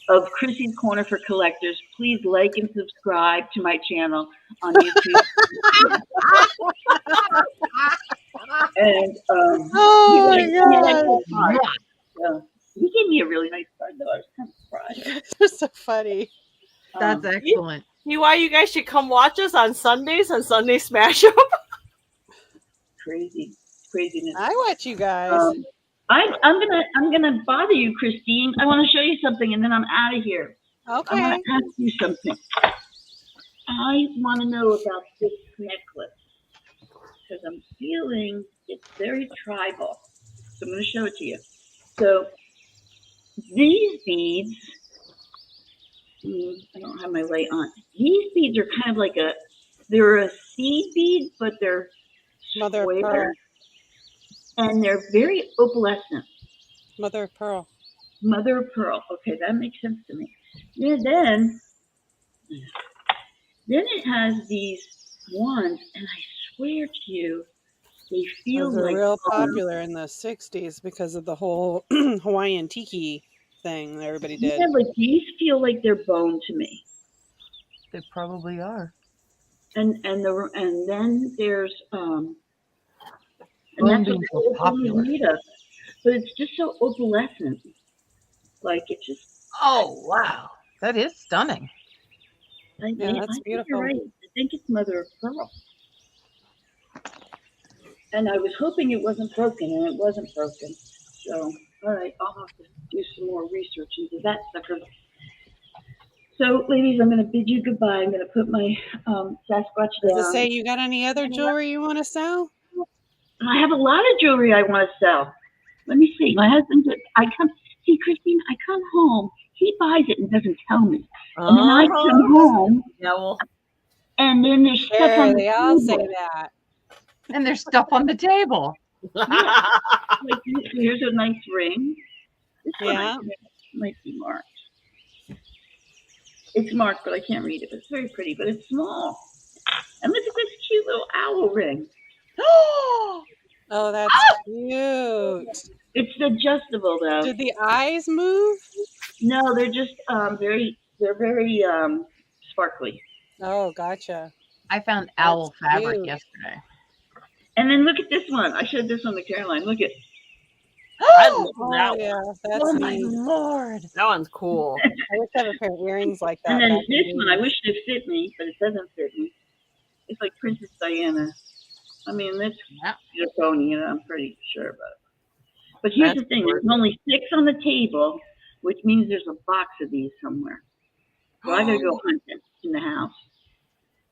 of Chrissy's Corner for Collectors. Please like and subscribe to my channel on YouTube." And Oh my god! He gave me a really nice card, though. I was kind of surprised. You're so funny. That's excellent. Why you guys should come watch us on Sundays and Sunday Smash Up. Craziness. I watch you guys. I'm gonna bother you, Christine. I want to show you something, and then I'm out of here. Okay. I want to ask you something. I want to know about this necklace because I'm feeling it's very tribal. So I'm going to show it to you. So these beads, I don't have my light on. These beads are kind of like they're a seed bead, but they're Mother of Pearl. square, and they're very opalescent. Mother of Pearl. Mother of Pearl. Okay, that makes sense to me. Yeah, then it has these ones, and I swear to you, they feel Those are like real popular in the 60s because of the whole Hawaiian tiki thing that everybody did. Yeah, like these feel like they're bone to me. They probably are. And then there's and Bone that's being what so the popular. made of. But it's just so opalescent. Like it just Oh wow, that is stunning. Yeah, that's think beautiful. you're right. I think it's Mother of Pearl. And I was hoping it wasn't broken, and it wasn't broken. So, all right, I'll have to do some more research into that sucker. So, ladies, I'm going to bid you goodbye. I'm going to put my Sasquatch down. Does it say you got any other jewelry you want to sell? I have a lot of jewelry I want to sell. Let me see. My husband, Christine, I come home. He buys it and doesn't tell me. And then I come home. Yeah, well, And then there's stuff on Sure, the they all say table. that. And there's stuff on the table. Yeah. Like, here's a nice ring. This Yeah. one might be marked. It's marked, but I can't read it. It's very pretty, but it's small. And look at this cute little owl ring. Oh, that's cute. It's adjustable, though. Did the eyes move? No, they're just very sparkly. Oh, gotcha. I found owl fabric cute. yesterday. And then look at this one. I showed this one to Caroline. Look at. I love Oh, that one. yeah, that's Oh my neat. lord. That one's cool. I wish I had a pair of earrings like that. And then back in this the one, I wish it fit me, but it doesn't fit me. It's like Princess Diana. I mean, that's zirconia, I'm pretty sure about it. But here's the thing, there's only 6 on the table, which means there's a box of these somewhere. So I gotta go hunting in the house.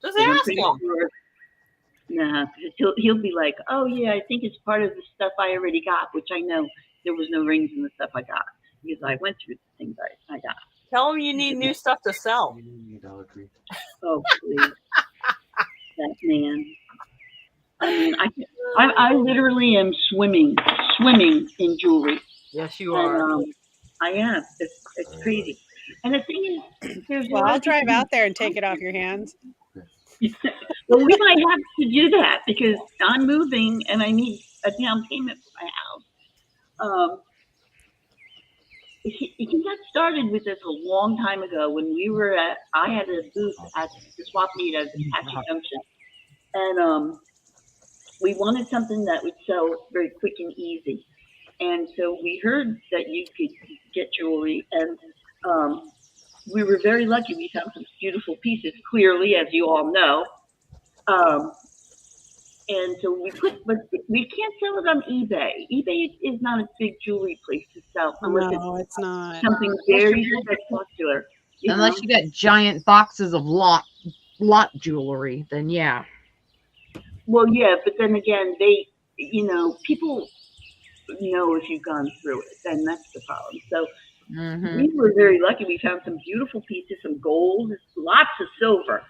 Just I'm ask pretty him. sure. Nah, 'cause he'll be like, oh yeah, I think it's part of the stuff I already got, which I know there was no rings in the stuff I got. Because I went through the things I got. Tell him you need new stuff to sell. Oh, please. That man. I mean, I literally am swimming in jewelry. Yes, you are. And, I am. It's crazy. And the thing is, there's Well, I'll drive out there and take it off your hands. Well, we might have to do that because I'm moving and I need a down payment for my house. Um, he got started with this a long time ago when we were at. I had a booth at the swap meet at Apache Junction, and we wanted something that would sell very quick and easy. And so we heard that you could get jewelry, and we were very lucky. We found some beautiful pieces, clearly, as you all know. Um, and so but we can't sell it on eBay. eBay is not a big jewelry place to sell unless No, it's not. something very spectacular. Unless you got giant boxes of lot jewelry, then yeah. Well, yeah, but then again, people know if you've gone through it, then that's the problem. So we were very lucky. We found some beautiful pieces, some gold, lots of silver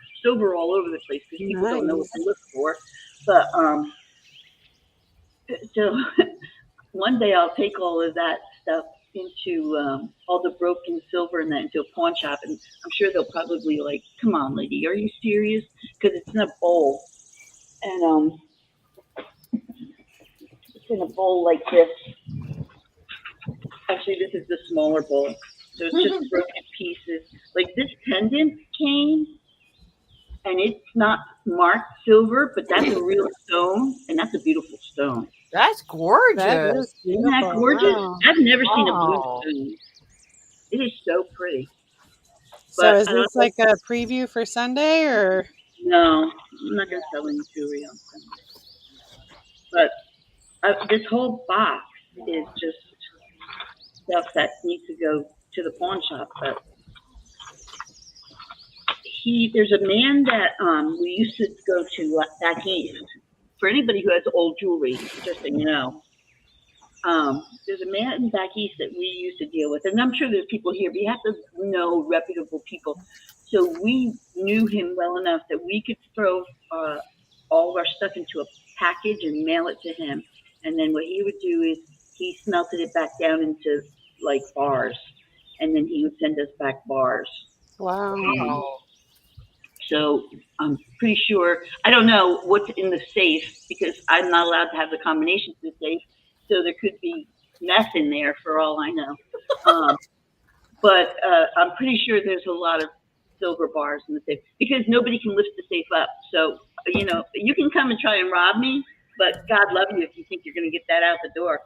all over the place because people don't know what to look for. But so one day I'll take all of that stuff into all the broken silver and that into a pawn shop, and I'm sure they'll probably like, "Come on, lady, are you serious?" Because it's in a bowl, and it's in a bowl like this. Actually, this is the smaller bowl. So it's just broken pieces. Like this pendant came, and it's not marked silver, but that's a real stone, and that's a beautiful stone. That's gorgeous. That is Isn't that gorgeous? Wow. I've never seen a blue Wow. stone. It is so pretty. So But is this like a preview for Sunday, or? No, I'm not going to sell any jewelry on Sunday. But this whole box is just stuff that needs to go to the pawn shop. But there's a man that we used to go to back east. For anybody who has old jewelry, just so you know, there's a man back east that we used to deal with, and I'm sure there's people here, but you have to know reputable people. So we knew him well enough that we could throw all of our stuff into a package and mail it to him. And then what he would do is he smelted it back down into like bars, and then he would send us back bars. Wow. So I'm pretty sure, I don't know what's in the safe because I'm not allowed to have the combination to the safe. So there could be meth in there for all I know. But I'm pretty sure there's a lot of silver bars in the safe because nobody can lift the safe up. So, you can come and try and rob me, but God love you if you think you're going to get that out the door.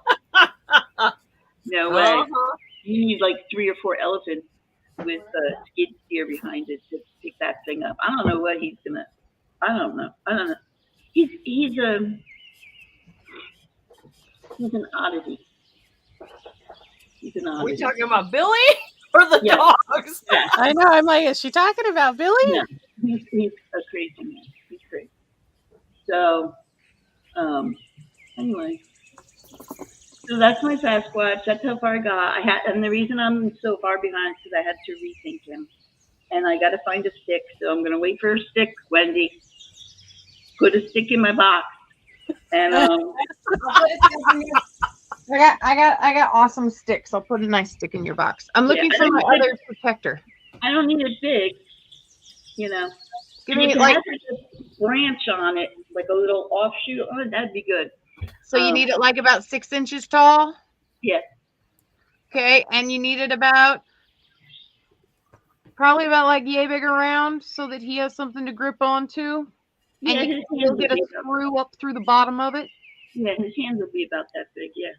No way. You need like 3 or 4 elephants with a skid steer behind it to pick that thing up. I don't know what he's gonna. I don't know. He's an oddity. He's an Are oddity. we talking about Billy or the dogs? Yeah. I know. I'm like, is she talking about Billy? Yeah. He's a crazy man. He's crazy. So, anyway. So that's my Sasquatch. That's how far I got. And the reason I'm so far behind is because I had to rethink him, and I got to find a stick. So I'm gonna wait for a stick, Wendy. Put a stick in my box, and I got awesome sticks. I'll put a nice stick in your box. I'm looking for my other protector. I don't need it big, Give me if it like has a branch on it, like a little offshoot on it, that'd be good. so you need it like about 6 inches tall. Yeah. Okay, and you need it about probably about like yay big around so that he has something to grip onto. Yeah, And you his can hands still get would a be about, screw up through the bottom of it. yeah, his hands would be about that big, yeah.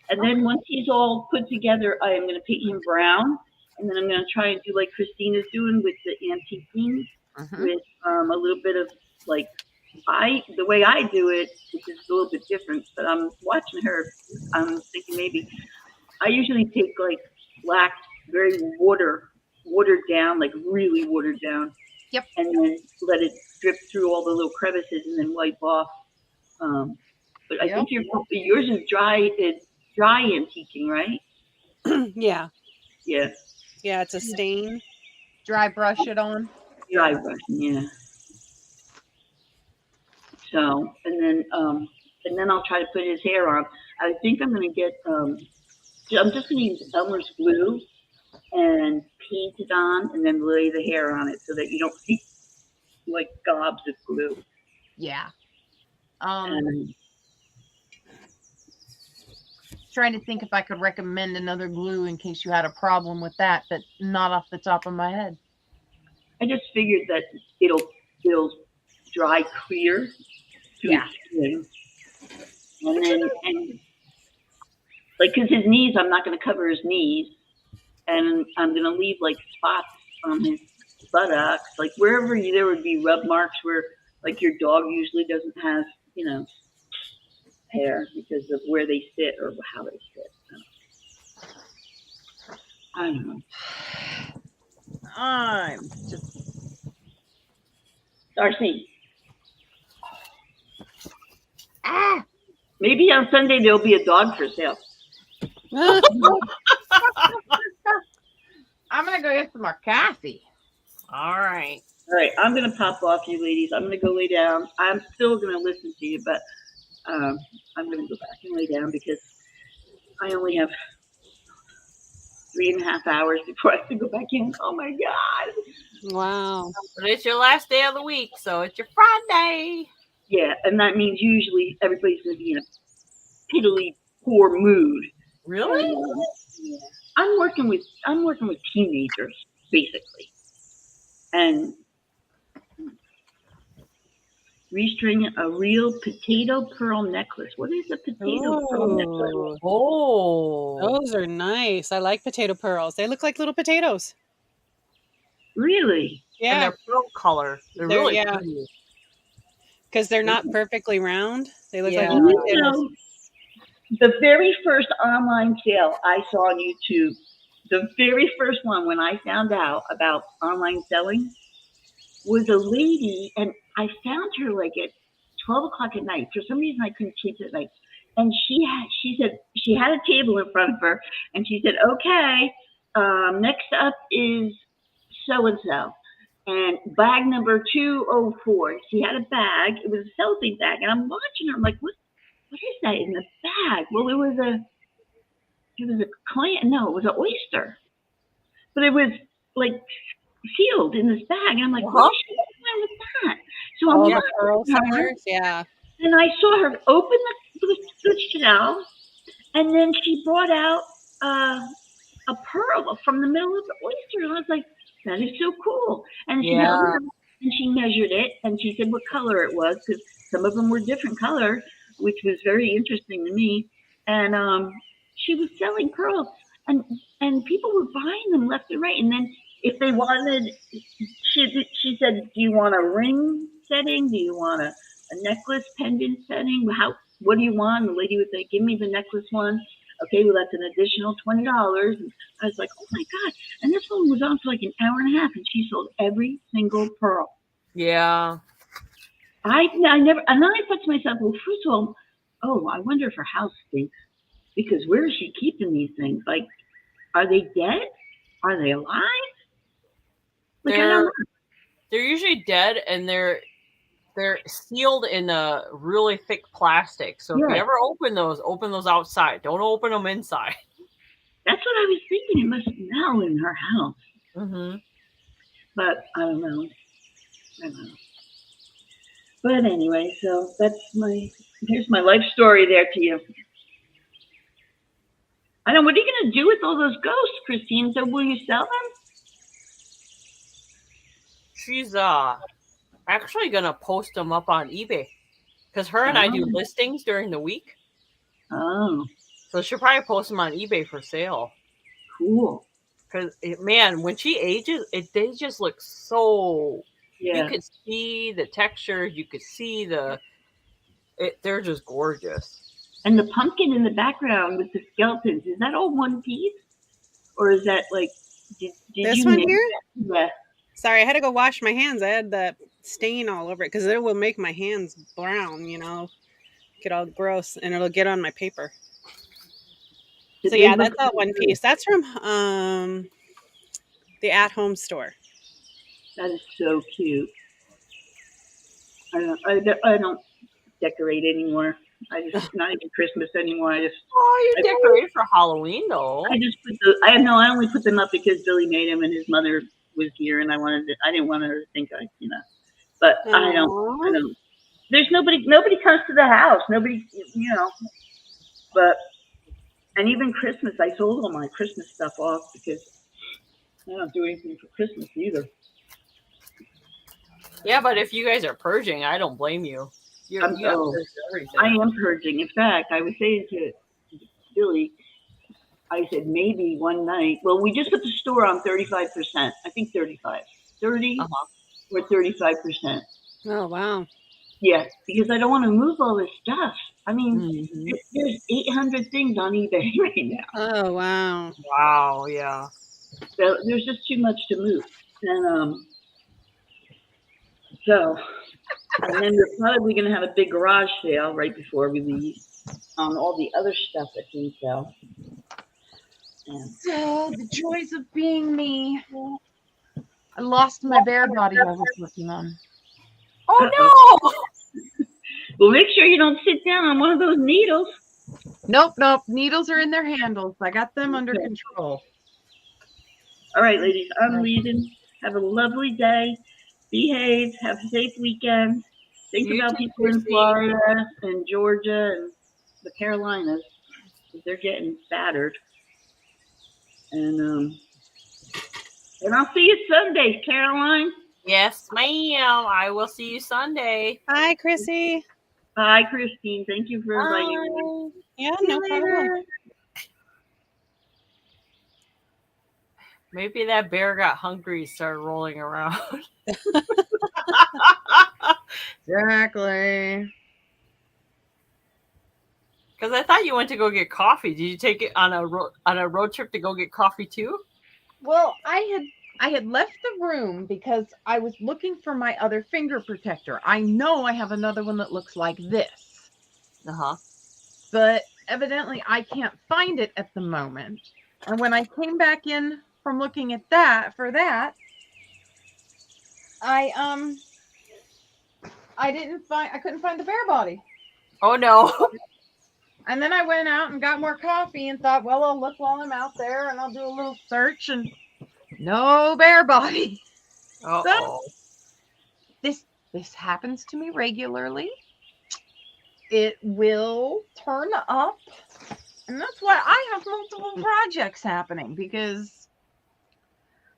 And then once he's all put together, I am going to paint him brown, and then I'm going to try and do like Christina's doing with the antiquing, with a little bit of like the way I do it, which is a little bit different. But I'm watching her. I'm thinking maybe I usually take like black, very watered down, like really watered down. Yep. And then let it drip through all the little crevices, and then wipe off. But I think yours is dry antiquing, right? Yeah. Yeah. Yeah, it's a stain. Dry brush it on. Dry brushing, yeah. So, and then I'll try to put his hair on. I think I'm going to get, I'm just going to use Elmer's glue and paint it on, and then lay the hair on it so that you don't see, like gobs of glue. Yeah. And Trying to think if I could recommend another glue in case you had a problem with that, but not off the top of my head. I just figured that it'll dry clear to Yeah. his skin. And like, because his knees, I'm not going to cover his knees. And I'm going to leave like spots on his buttocks, like wherever there would be rub marks where like your dog usually doesn't have, hair because of where they sit or how they sit. I don't know. I'm just Darcy. Maybe on Sunday there'll be a dog for sale. I'm gonna go get some more coffee. All right. All right, I'm gonna pop off, you ladies. I'm gonna go lay down. I'm still gonna listen to you, but I'm gonna go back and lay down because I only have 3.5 hours before I have to go back in. Oh my God! Wow. But it's your last day of the week, so it's your Friday. Yeah, and that means usually everybody's gonna be in a piddly poor mood. Really? Yeah. I'm working with teenagers basically, and restring a real potato pearl necklace. What is a potato pearl necklace? Oh, Those are nice. I like potato pearls. They look like little potatoes. Really? and Yeah. they're pearl color. They're They're- really yeah. pretty. Because they're not perfectly round. They look like Yeah. little You potatoes. know, the very first online sale I saw on YouTube, the very first one when I found out about online selling, was a lady, and I found her like at 12 o'clock at night. For some reason, I couldn't sleep at night. And she said she had a table in front of her, and she said, "Okay, next up is so and so, and bag number 204." She had a bag. It was a cellophane bag, and I'm watching her. I'm like, "What is that in the bag?" Well, it was a clam. No, it was an oyster, but it was like sealed in this bag, and I'm like, "What is she doing with that?" So I'm Yeah, pearl watching her, feathers. Yeah. and I saw her open the shell, and then she brought out a pearl from the middle of the oyster, and I was like, "That is so cool!" And she held it up, and she measured it, and she said what color it was because some of them were different color, which was very interesting to me. And she was selling pearls, and people were buying them left and right. And then if they wanted, she said, "Do you want a ring setting? Do you want a necklace pendant setting? What do you want?" And the lady would say, "Give me the necklace one." Okay, well, that's an additional $20. And I was like, "Oh my God." And this one was on for like an hour and a half, and she sold every single pearl. Yeah. I never, and then I thought to myself, well, first of all, I wonder if her house stinks, because where is she keeping these things? Like, are they dead? Are they alive? Like, I don't know. They're usually dead, and they're sealed in a really thick plastic. So if you Yeah. ever open those outside. Don't open them inside. That's what I was thinking. It must smell in her house. Mm-hmm. But I don't know. But anyway, so here's my life story there to you. I know. What are you going to do with all those ghosts, Christine? So will you sell them? She's actually gonna post them up on eBay because her and I do listings during the week. Oh, So she'll probably post them on eBay for sale. cool. Because man, when she ages, they just look so. Yeah. You could see the texture. You could see they're just gorgeous. And the pumpkin in the background with the skeletons, is that all one piece? Or is that like, did This you one make here? that? Yeah. Sorry, I had to go wash my hands. I had that stain all over it because it will make my hands brown, get all gross, and it'll get on my paper. So yeah, that's all one piece. That's from the at-home store. That is so cute. I don't decorate anymore. I just not even Christmas anymore. You decorated for Halloween though. I just put I only put them up because Billy made them and his mother was here, and I didn't want her to think But I Aw. don't. There's nobody comes to the house. Nobody, you know. But and even Christmas, I sold all my Christmas stuff off because I don't do anything for Christmas either. Yeah, but if you guys are purging, I don't blame you. You got Oh, purged I everything. am purging. In fact, I was saying to Billy, I said maybe one night. Well, we just put the store on 35%. I think 35, 30 Uh-huh. or 35%. Oh, wow. Yeah, because I don't want to move all this stuff. I mean, Mm-hmm. there's 800 things on eBay right now. Oh, wow. Wow, yeah. So there's just too much to move. And so, and then we're probably going to have a big garage sale right before we leave on all the other stuff that can sell. And So the joys of being me. I lost my bear body I was working on. Oh no! well, make sure you don't sit down on one of those needles. Nope. Needles are in their handles. I got them under Okay. control. All right, ladies, I'm leaving. Have a lovely day. Behave. Have a safe weekend. Think You about too, people in Chrissy. Florida and Georgia and the Carolinas. They're getting battered. And I'll see you Sunday, Caroline. Yes, ma'am. I will see you Sunday. Hi, Chrissy. Bye, Christine. Thank you for inviting me. Bye. Yeah, See you no problem. later. Maybe that bear got hungry and started rolling around. Exactly. Because I thought you went to go get coffee. Did you take it on a road trip to go get coffee too? Well, I had left the room because I was looking for my other finger protector. I know I have another one that looks like this, Uh-huh. but evidently I can't find it at the moment. And when I came back in from looking at that, I couldn't find the bear body. Oh no. And then I went out and got more coffee and thought, well, I'll look while I'm out there and I'll do a little search, and no bear body. Uh-oh. This happens to me regularly. It will turn up. And that's why I have multiple projects happening, because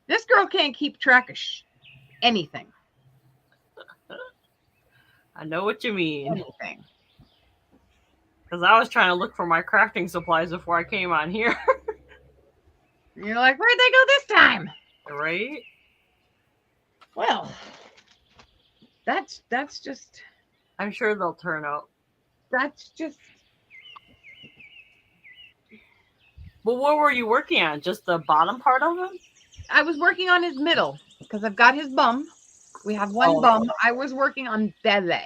this girl can't keep track of anything. I know what you mean. Anything. Because I was trying to look for my crafting supplies before I came on here. And you're like, where'd they go this time? Right? Well, that's just I'm sure they'll turn up. that's just But what were you working on? Just the bottom part of him? I was working on his middle because I've got his bum. We have one bum. I was working on belly.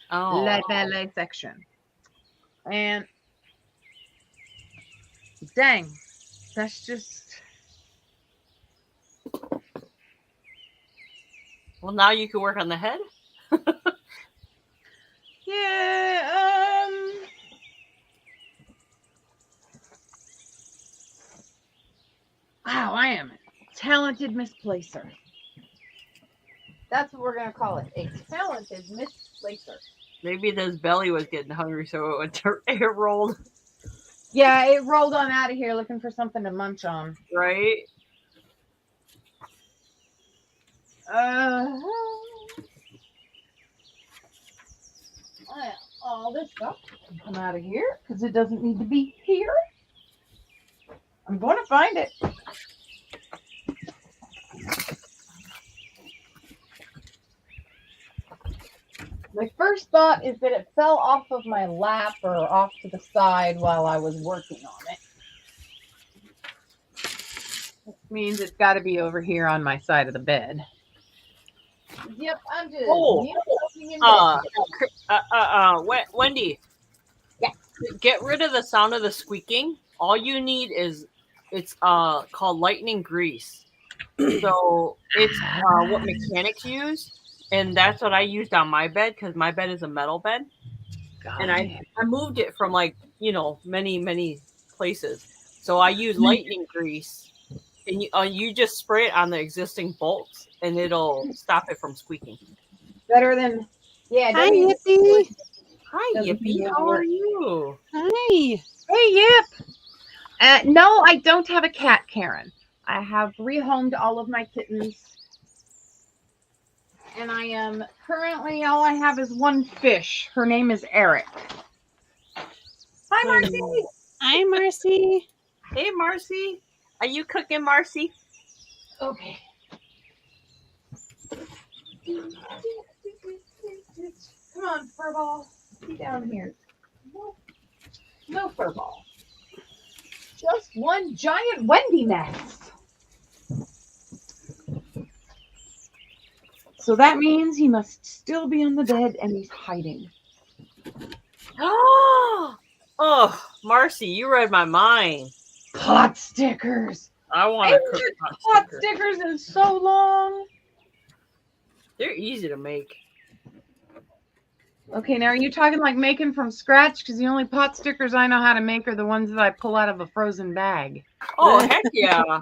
Oh. La belly section. And dang, that's just Well, now you can work on the head? yeah. Wow, I am a talented misplacer. That's what we're gonna call it. A talented misplacer. Maybe this belly was getting hungry, so it rolled. Yeah, it rolled on out of here looking for something to munch on. Right? Well, all this stuff can come out of here because it doesn't need to be here. I'm going to find it. My first thought is that it fell off of my lap or off to the side while I was working on it. Which means it's got to be over here on my side of the bed. Yep, I'm just Wendy. Yeah. Get rid of the sound of the squeaking. All you need is it's called lightning grease. So it's what mechanics use, and that's what I used on my bed because my bed is a metal bed, and I moved it from many places. So I use lightning grease, and you just spray it on the existing bolts, and it'll stop it from squeaking. Better than, yeah, Hi, Debbie Yippee. Hi, doesn't seem Yippee. to How work. are you? Hi. Hey, Yip. No, I don't have a cat, Karen. I have rehomed all of my kittens. And I am currently, all I have is one fish. Her name is Eric. Hi, Marcy. Hi, Marcy. Hey, Marcy. Are you cooking, Marcy? Okay. Come on, Furball. Be down here. No Furball. Just one giant Wendy mess. So that means he must still be on the bed and he's hiding. Oh, Marcy, you read my mind. Pot stickers. I want I to cook haven't pot pot stickers. stickers in so long. They're easy to make. Okay, now are you talking like making from scratch? Because the only pot stickers I know how to make are the ones that I pull out of a frozen bag. Oh, heck yeah.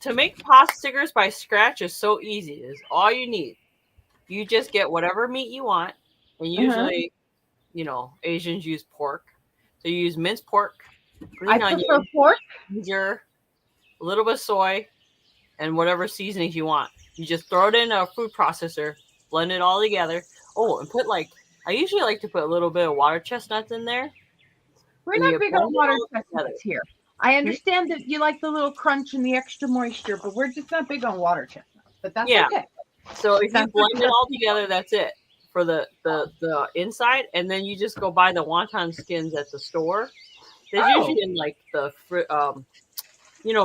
To make pot stickers by scratch is so easy. It's all you need. You just get whatever meat you want. And usually, Asians use pork. So you use minced pork, I green onion, prefer pork. ginger, a little bit of soy, and whatever seasonings you want. You just throw it in a food processor, blend it all together. Oh, and I usually like to put a little bit of water chestnuts in there. We're And not you big blend on it water all together. chestnuts here. I understand that you like the little crunch and the extra moisture, but we're just not big on water chestnuts. But that's Yeah. okay. So if you That's blend it okay. all together, that's it for the inside, and then you just go buy the wonton skins at the store. There's usually in like the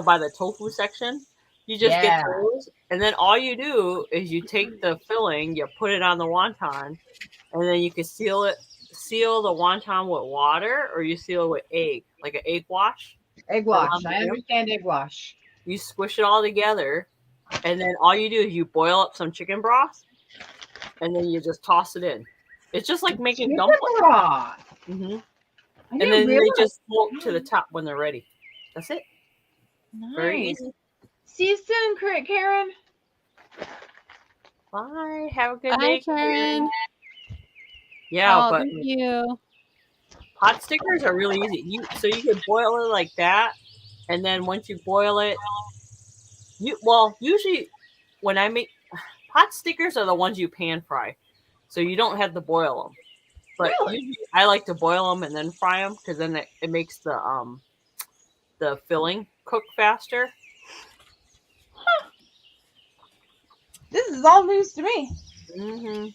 by the tofu section. You just get those, and then all you do is you take the filling, you put it on the wonton, and then you can seal the wonton with water, or you seal it with egg, like an egg wash. Egg wash. I understand egg wash. You squish it all together, and then all you do is you boil up some chicken broth, and then you just toss it in. It's just like making dumplings. Mm-hmm. And then they just float to the top when they're ready. That's it. Nice. Very easy. See you soon, Karen. Bye. Have a good Bye, day, Karen. Yeah, Oh, but thank you. pot stickers are really easy. You can boil it like that, and then once you boil it, usually when I make pot stickers are the ones you pan fry, so you don't have to boil them. But usually I like to boil them and then fry them because then it makes the filling cook faster. Huh. This is all news to me. Mm-hmm.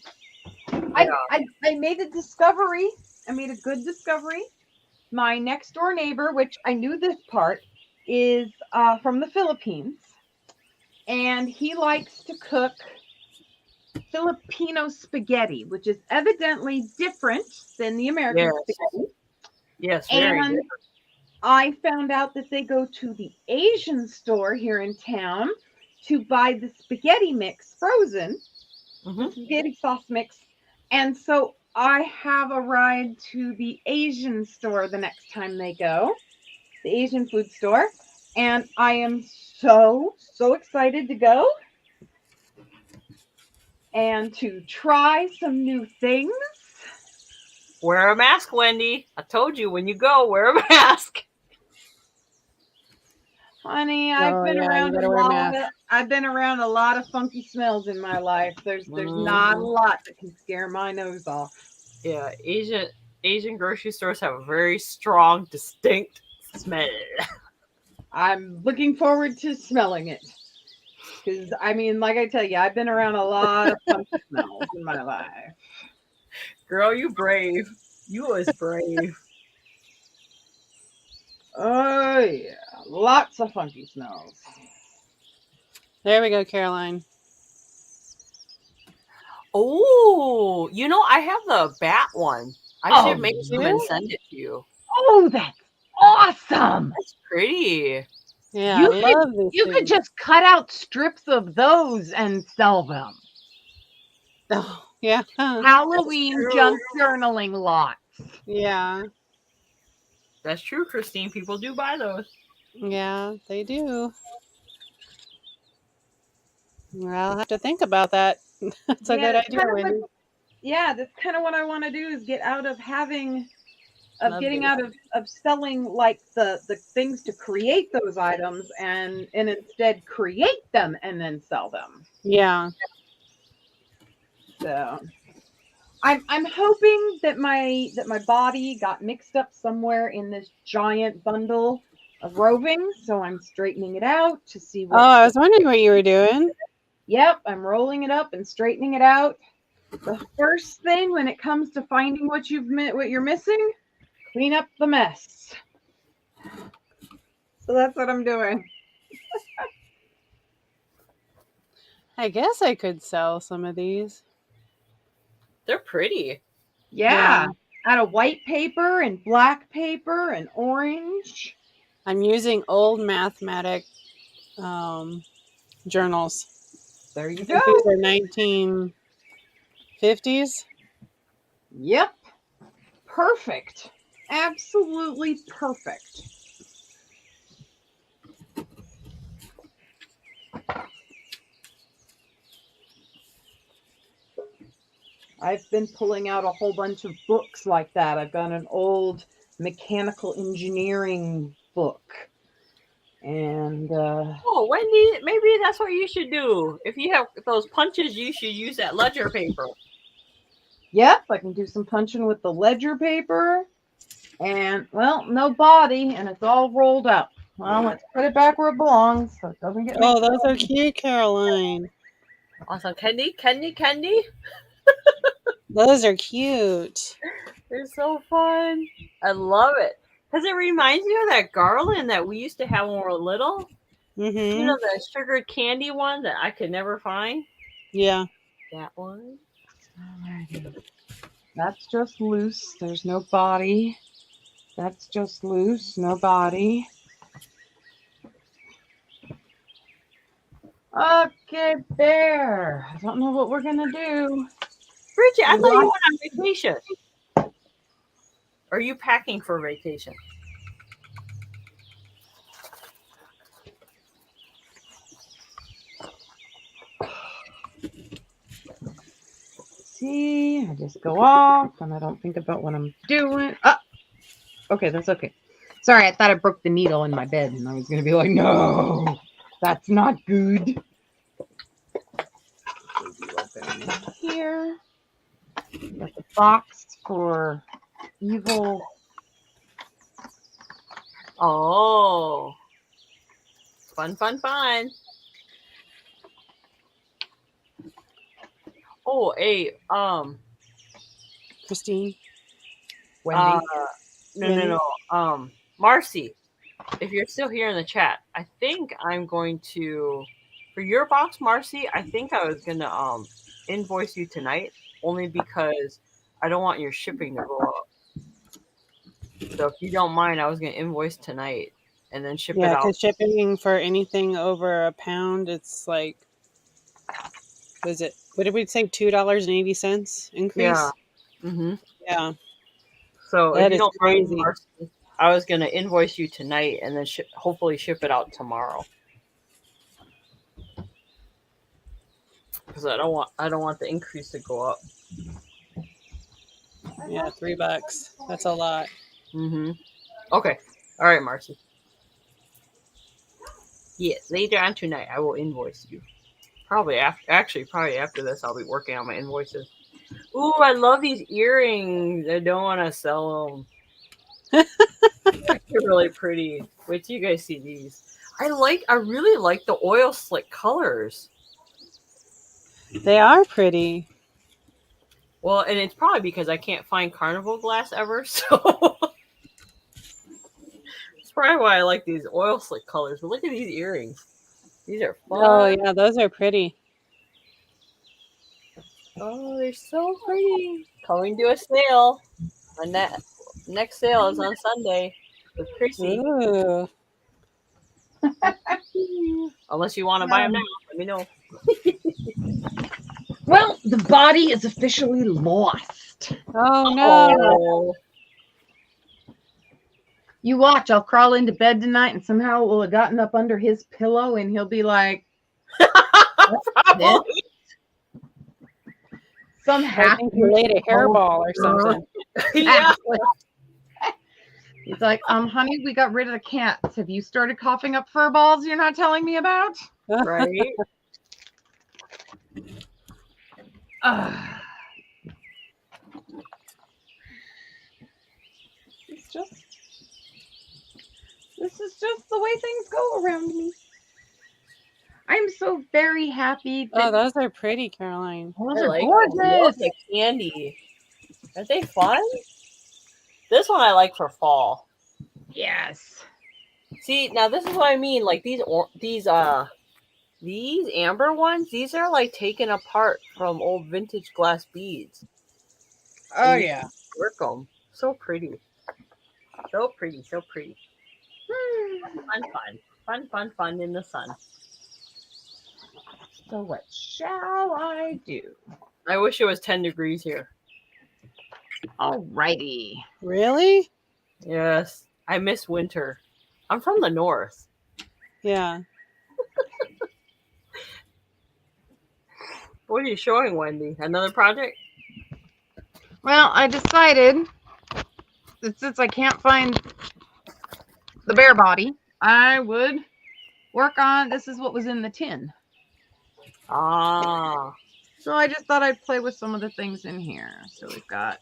I made a discovery. I made a good discovery. My next door neighbor, which I knew this part, is from the Philippines. And he likes to cook Filipino spaghetti, which is evidently different than the American spaghetti. Yes, very different. I found out that they go to the Asian store here in town to buy the spaghetti mix frozen, the spaghetti sauce mix. And so I have a ride to the Asian store the next time they go, the Asian food store. And I am so excited to go and to try some new things. Wear a mask, Wendy. I told you, when you go, wear a mask. Honey, I've been around a lot of funky smells in my life. There's not a lot that can scare my nose off. Yeah, Asian grocery stores have a very strong, distinct smell. I'm looking forward to smelling it. Because, I mean, like I tell you, I've been around a lot of funky smells in my life. Girl, you brave. You was brave. Oh, yeah. Lots of funky smells. There we go, Caroline. Oh, I have the bat one. I should make some and send it to you. Oh, that's awesome. That's pretty. Yeah, you could just cut out strips of those and sell them. Oh, yeah. Halloween junk journaling lots. Yeah. That's true, Christine. People do buy those. Yeah, they do. Well, I'll have to think about that. That's a good that's idea, kind of Wendy. that's kind of what I want to do is get out of Love getting it. out of selling like the things to create those items and instead create them and then sell them. Yeah. So I'm hoping that my body got mixed up somewhere in this giant bundle of roving, so I'm straightening it out to see Oh, I what's. was wondering what you were doing. Yep, I'm rolling it up and straightening it out. The first thing when it comes to finding what you're missing, clean up the mess. So that's what I'm doing. I guess I could sell some of these. They're pretty. Yeah, out of white paper and black paper and orange. I'm using old mathematic journals. There you I go. think these are 1950s. Yep. Perfect. Absolutely perfect. I've been pulling out a whole bunch of books like that. I've got an old mechanical engineering book. And Oh, Wendy, maybe that's what you should do. If you have those punches, you should use that ledger paper. yep, I can do some punching with the ledger paper. And well, no body, and it's all rolled up. Well, let's put it back where it belongs so it doesn't get Oh, mixed those up. are cute, Caroline. Awesome. Candy. Those are cute. They're so fun. I love it. Because it reminds me of that garland that we used to have when we were little. You Mm-hmm. know, the sugared candy one that I could never find? Yeah. That one. Alrighty. That's just loose. There's no body. That's just loose. No body. Okay, there. I don't know what we're gonna do. Bridget, I You thought you want- went on vacation. Are you packing for vacation? See, I just go off and I don't think about what I'm doing. Oh, okay, that's okay. Sorry, I thought I broke the needle in my bed and I was gonna be like, no, that's not good. Open here. Got the box for evil. Oh. Fun. Oh, hey, Christine. Wendy. no. Marcy, if you're still here in the chat, I think I'm going to, for your box, Marcy, I think I was gonna invoice you tonight, only because I don't want your shipping to go up. So if you don't mind, I was gonna invoice tonight and then ship it Yeah, out. because shipping for anything over a pound, it's like, what did we say, $2.80 increase? Yeah. Mm-hmm. Yeah. So That if you is don't mind, crazy. Marcy, I was gonna invoice you tonight and then hopefully ship it out tomorrow. Because I don't want the increase to go up. Yeah, $3. That's a lot. Mm-hmm. Okay. All right, Marcy. Yes, later on tonight I will invoice you. Probably after this I'll be working on my invoices. Ooh, I love these earrings. I don't want to sell them. They're really pretty. Wait till you guys see these. I really like the oil slick colors. They are pretty. Well, and it's probably because I can't find carnival glass ever, so that's probably why I like these oil slick colors. But look at these earrings. These are fun. Oh, yeah, those are pretty. Oh, they're so pretty. Coming to a sale. My next sale is on Sunday with Chrissy. Ooh. Unless you want to buy them now, let me know. Well, the body is officially lost. Oh, no. Oh, You watch, I'll crawl into bed tonight and somehow it will have gotten up under his pillow and he'll be like, probably. some I hack. think you laid a hairball or something. Yeah. He's like, honey, we got rid of the cats. Have you started coughing up fur balls you're not telling me about? Right. Ugh. This is just the way things go around me. I'm so very happy that Oh, those are pretty, Caroline. those I are like them. I love gorgeous. the candy. Are they fun? This one I like for fall. Yes. See, now this is what I mean. Like these amber ones, these are like taken apart from old vintage glass beads. Oh, And you yeah. can work them. So pretty. So pretty. So pretty. Fun in the sun. So what shall I do? I wish it was 10 degrees here. Alrighty. Really? Yes. I miss winter. I'm from the north. Yeah. What are you showing, Wendy? Another project? Well, I decided that since I can't find the bear body, I would work on this is what was in the tin. Ah. So I just thought I'd play with some of the things in here. So we've got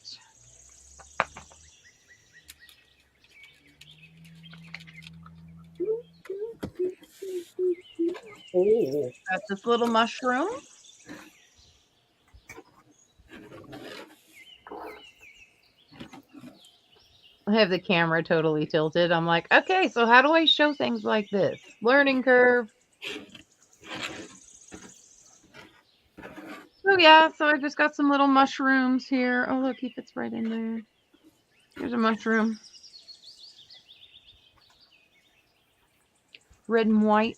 Oh. this little mushroom. I have the camera totally tilted. I'm like, okay, so how do I show things like this? Learning curve. So yeah, so I just got some little mushrooms here. Oh, look, he fits right in there. Here's a mushroom. Red and white.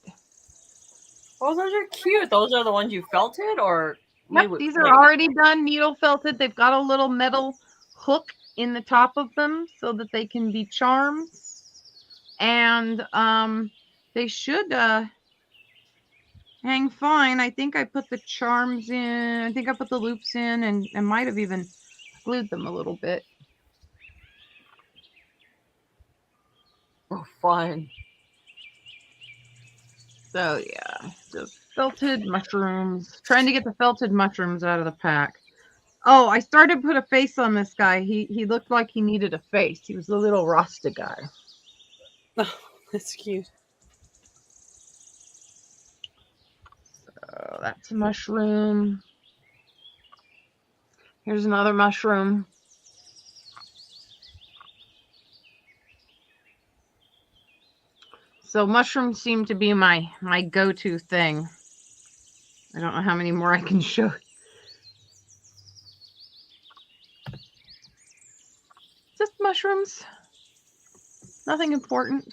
Oh, those are cute. Those are the ones you felted or made Yep, with these clay? are already done, needle felted. They've got a little metal hook in the top of them so that they can be charms. And they should hang fine. I think I put the charms in. I think I put the loops in and might have even glued them a little bit. Oh, fun. So yeah, just felted mushrooms. Trying to get the felted mushrooms out of the pack. Oh, I started to put a face on this guy. He looked like he needed a face. He was a little Rasta guy. Oh, that's cute. So that's a mushroom. Here's another mushroom. So mushrooms seem to be my go-to thing. I don't know how many more I can show. Just mushrooms. Nothing important.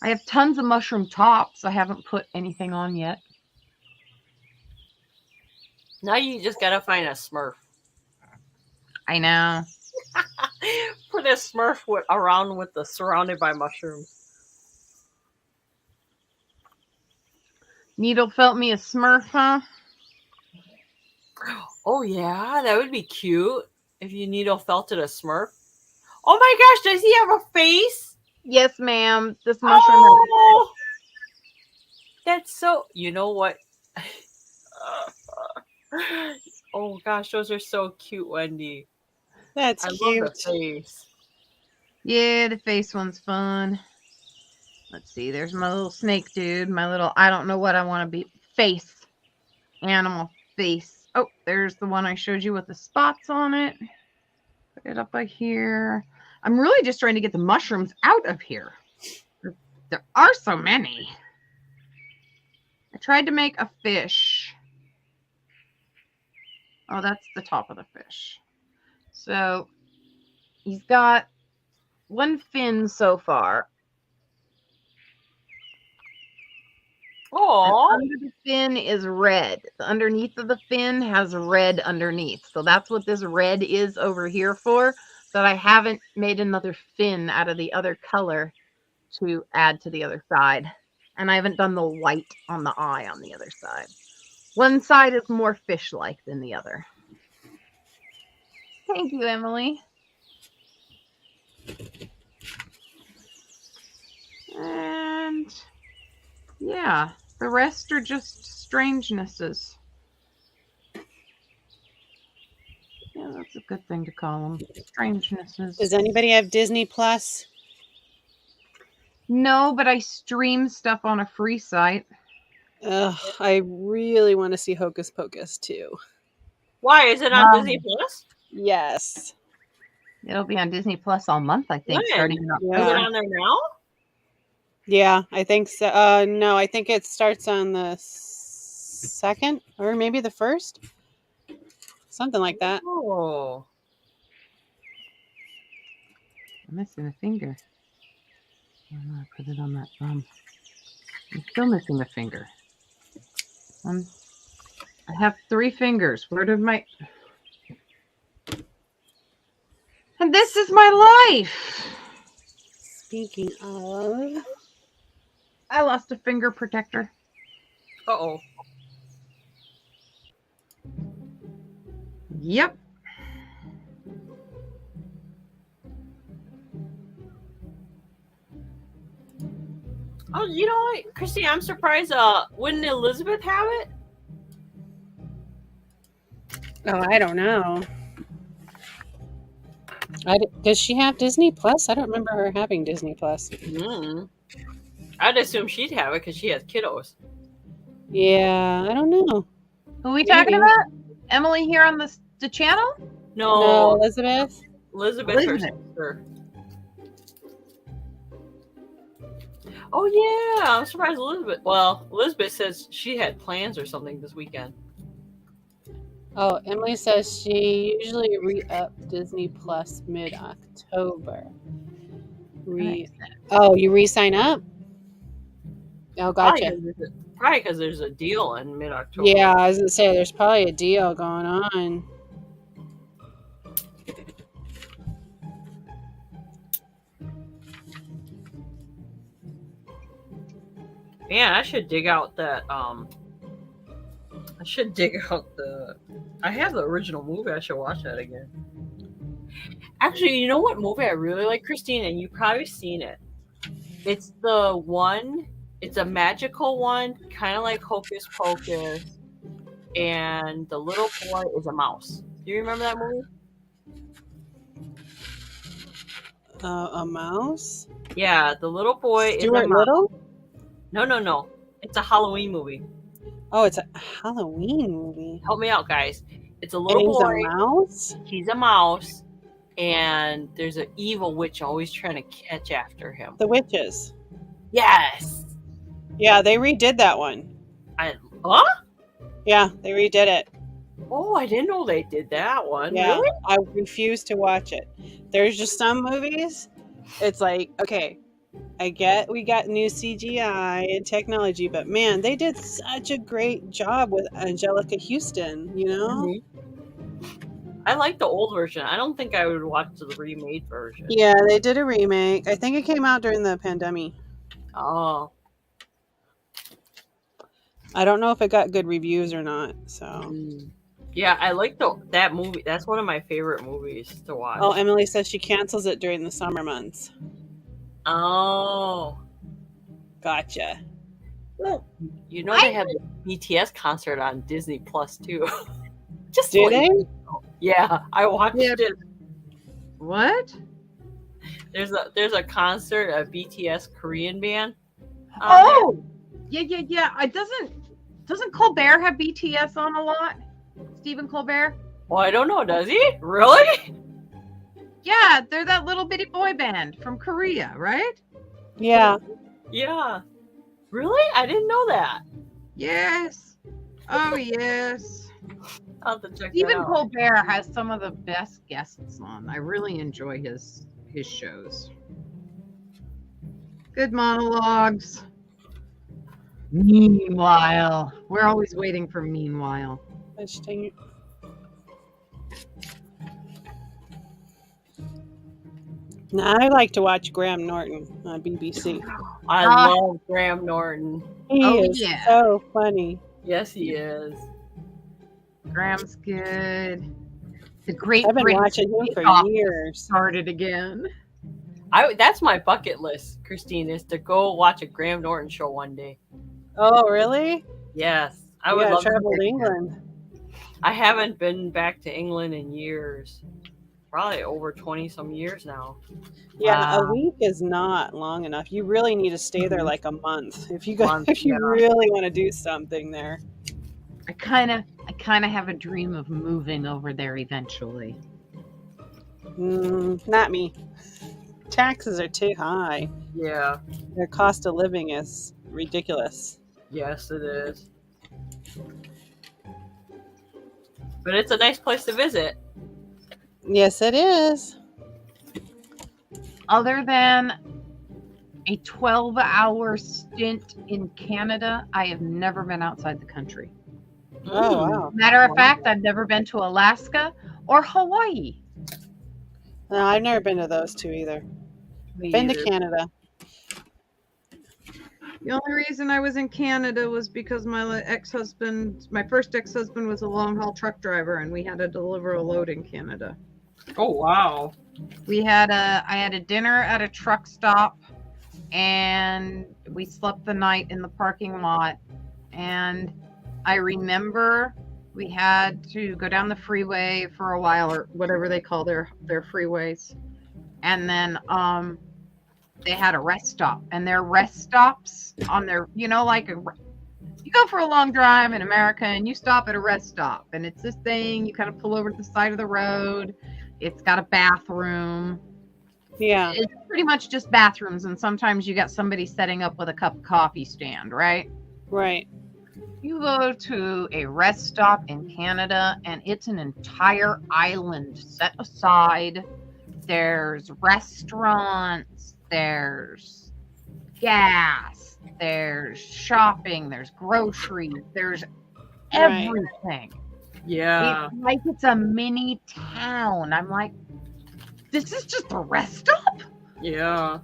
I have tons of mushroom tops I haven't put anything on yet. Now you just gotta find a Smurf. I know. Put a Smurf around with the surrounded by mushrooms. Needle felt me a Smurf, huh? Oh yeah, that would be cute if you needle felted a Smurf. Oh my gosh, does he have a face? Yes, ma'am. This mushroom. Oh, that's so. You know what? Oh gosh, those are so cute, Wendy. That's I cute. love the face. Yeah, the face one's fun. Let's see. There's my little snake dude. My little, I don't know what I want to be. Face. Animal face. Oh, there's the one I showed you with the spots on it. Put it up by here. I'm really just trying to get the mushrooms out of here. There are so many. I tried to make a fish. Oh, that's the top of the fish. So he's got one fin so far. Oh, Under the fin is red. The underneath of the fin has red underneath. So that's what this red is over here for. But I haven't made another fin out of the other color to add to the other side. And I haven't done the white on the eye on the other side. One side is more fish-like than the other. Thank you, Emily. And yeah, the rest are just strangenesses. Yeah, that's a good thing to call them. Strangenesses. Does anybody have Disney Plus? No, but I stream stuff on a free site. Ugh, I really want to see Hocus Pocus too. Why is it on Disney Plus? Yes. It'll be on Disney Plus all month, I think, When? starting in Is October. it on there now? Yeah, I think so. No, I think it starts on the 2nd or maybe the 1st. Something like that. Oh. I'm missing a finger. I'm gonna put it on that thumb. I'm still missing a finger. I have 3 fingers. Where did my... And this is my life! Speaking of... I lost a finger protector. Uh-oh. Yep. Oh, you know what, Christy, I'm surprised. Wouldn't Elizabeth have it? Oh, I don't know. Does she have Disney Plus? I don't remember her having Disney Plus. I'd assume she'd have it because she has kiddos. Yeah, I don't know. Who are we talking Maybe. about? Emily here on the channel? No, Elizabeth. Elizabeth, her sister. Oh yeah, I'm surprised Elizabeth. Well, Elizabeth says she had plans or something this weekend. Oh, Emily says she usually re-up Disney Plus mid-October. Oh, you re-sign up? Oh, gotcha. Probably because there's a deal in mid-October. Yeah, I was gonna say there's probably a deal going on. Man, I should dig out that. I should dig out the. I have the original movie. I should watch that again. Actually, you know what movie I really like, Christine, and you've probably seen it. It's the one. It's a magical one, kind of like Hocus Pocus, and the little boy is a mouse. Do you remember that movie? A mouse? Yeah, the little boy is a mouse. Little? No. It's a Halloween movie. Oh, it's a Halloween movie. Help me out, guys. It's a little boy. He's a mouse? He's a mouse, and there's an evil witch always trying to catch after him. The Witches. Yes. Yeah, they redid that one. Huh? Yeah, they redid it. Oh, I didn't know they did that one. Yeah, Really? I refuse to watch it. There's just some movies, it's like, okay, I get we got new CGI and technology, but man, they did such a great job with Angelica Houston, you know? Mm-hmm. I like the old version. I don't think I would watch the remade version. Yeah, they did a remake. I think it came out during the pandemic. Oh. I don't know if it got good reviews or not, so. Yeah, I like that movie. That's one of my favorite movies to watch. Oh, Emily says she cancels it during the summer months. Oh. Gotcha. Well, you know they have the BTS concert on Disney Plus too. Just do they? Yeah, I watched it. What? There's a concert, a BTS Korean band. Oh, yeah. Doesn't Colbert have BTS on a lot? Stephen Colbert? Well, I don't know. Does he really? Yeah, they're that little bitty boy band from Korea, right? Yeah. Yeah. Really? I didn't know that. Yes. Oh, yes. I'll have to check Stephen that out. Colbert has some of the best guests on. I really enjoy his shows. Good monologues. Meanwhile, we're always waiting for meanwhile. Now, I like to watch Graham Norton on BBC. I love Graham Norton. He is so funny. Yes, he is. Graham's good. The Great I've been British watching him Bake for Off years. started again. That's my bucket list, Christine, is to go watch a Graham Norton show one day. Oh, really? Yes, I You would gotta love travel to. to England. I haven't been back to England in years. Probably over 20 some years now. Yeah, a Wow. week is not long enough. You really need to stay there Mhm. like a month if you go, Month, if you yeah. really want to do something there. I kind of have a dream of moving over there eventually. Not me. Taxes are too high. Yeah. Their cost of living is ridiculous. Yes, it is. But it's a nice place to visit. Yes, it is. Other than a 12-hour stint in Canada, I have never been outside the country. Oh, wow. Matter of fact, I've never been to Alaska or Hawaii. No, I've never been to those two either. Me Been either. to Canada. The only reason I was in Canada was because my first ex-husband was a long-haul truck driver, and we had to deliver a load in Canada. Oh, wow. I had a dinner at a truck stop, and we slept the night in the parking lot. And I remember we had to go down the freeway for a while, or whatever they call their freeways. And then they had a rest stop, and their rest stops on their, you go for a long drive in America and you stop at a rest stop, and it's this thing, you kind of pull over to the side of the road. It's got a bathroom. Yeah. It's pretty much just bathrooms, and sometimes you got somebody setting up with a cup of coffee stand, right? Right. You go to a rest stop in Canada, and it's an entire island set aside. There's restaurants, there's gas, there's shopping, there's groceries, there's Right. everything. Yeah. It's like it's a mini town. I'm like, this is just a rest stop? Yeah.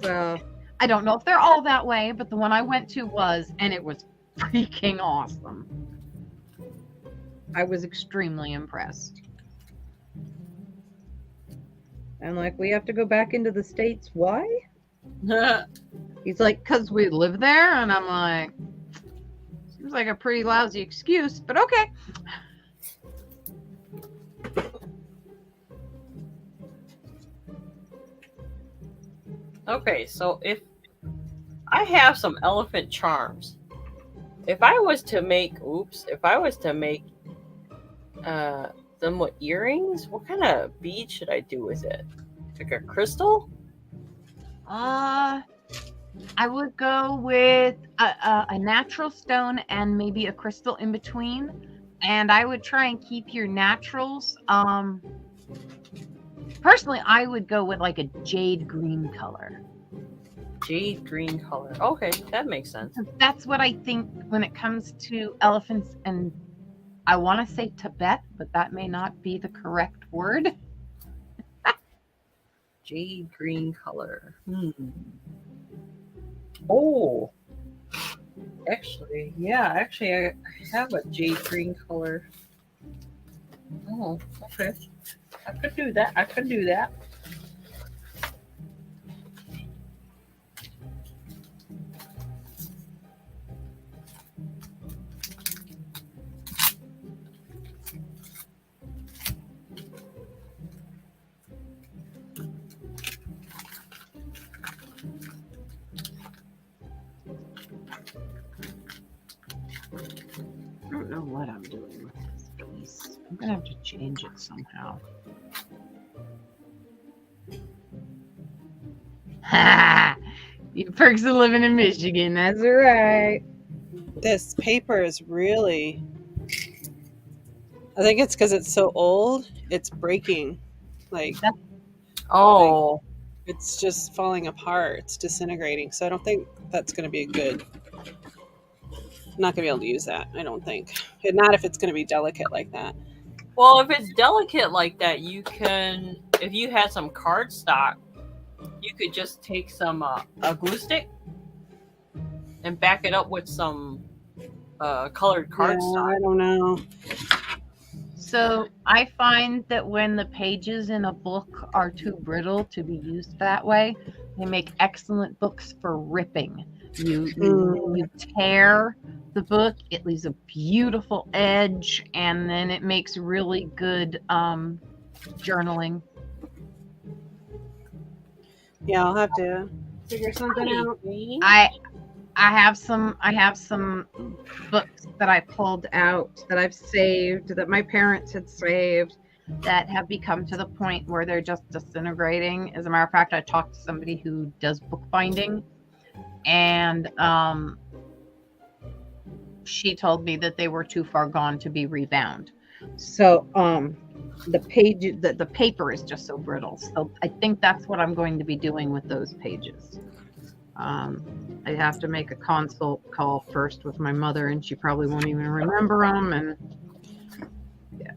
So I don't know if they're all that way, but the one I went to was, and it was freaking awesome. I was extremely impressed. And like, we have to go back into the States. Why? Yeah. He's like, because we live there. And I'm like, seems like a pretty lousy excuse, but okay. Okay, so if I have some elephant charms, if I was to make them with earrings, what kind of bead should I do with it? Like a crystal? I would go with a natural stone and maybe a crystal in between. And I would try and keep your naturals. Personally, I would go with like a jade green color. Jade green color. Okay, that makes sense. That's what I think when it comes to elephants, and I want to say Tibet, but that may not be the correct word. Jade green color. Oh. Actually, I have a jade green color. Oh, okay. I could do that. I don't know what I'm doing with this piece. I'm gonna have to change it somehow. Ha! You perks of living in Michigan. That's right. This paper is really, I think it's because it's so old, it's breaking. Like, Oh. it's just falling apart. It's disintegrating. So I don't think that's going to be good. I'm not going to be able to use that, I don't think. And not if it's going to be delicate like that. Well, if it's delicate like that, you can, if you had some cardstock, you could just take some a glue stick and back it up with some colored Yeah, cardstock. I don't know. So I find that when the pages in a book are too brittle to be used that way, they make excellent books for ripping. You tear the book, it leaves a beautiful edge, and then it makes really good journaling. Yeah, I'll have to figure something out. I have some books that I pulled out that I've saved that my parents had saved that have become to the point where they're just disintegrating. As a matter of fact, I talked to somebody who does bookbinding, and she told me that they were too far gone to be rebound. So the paper is just so brittle. So I think that's what I'm going to be doing with those pages. I have to make a consult call first with my mother, and she probably won't even remember them. And yeah,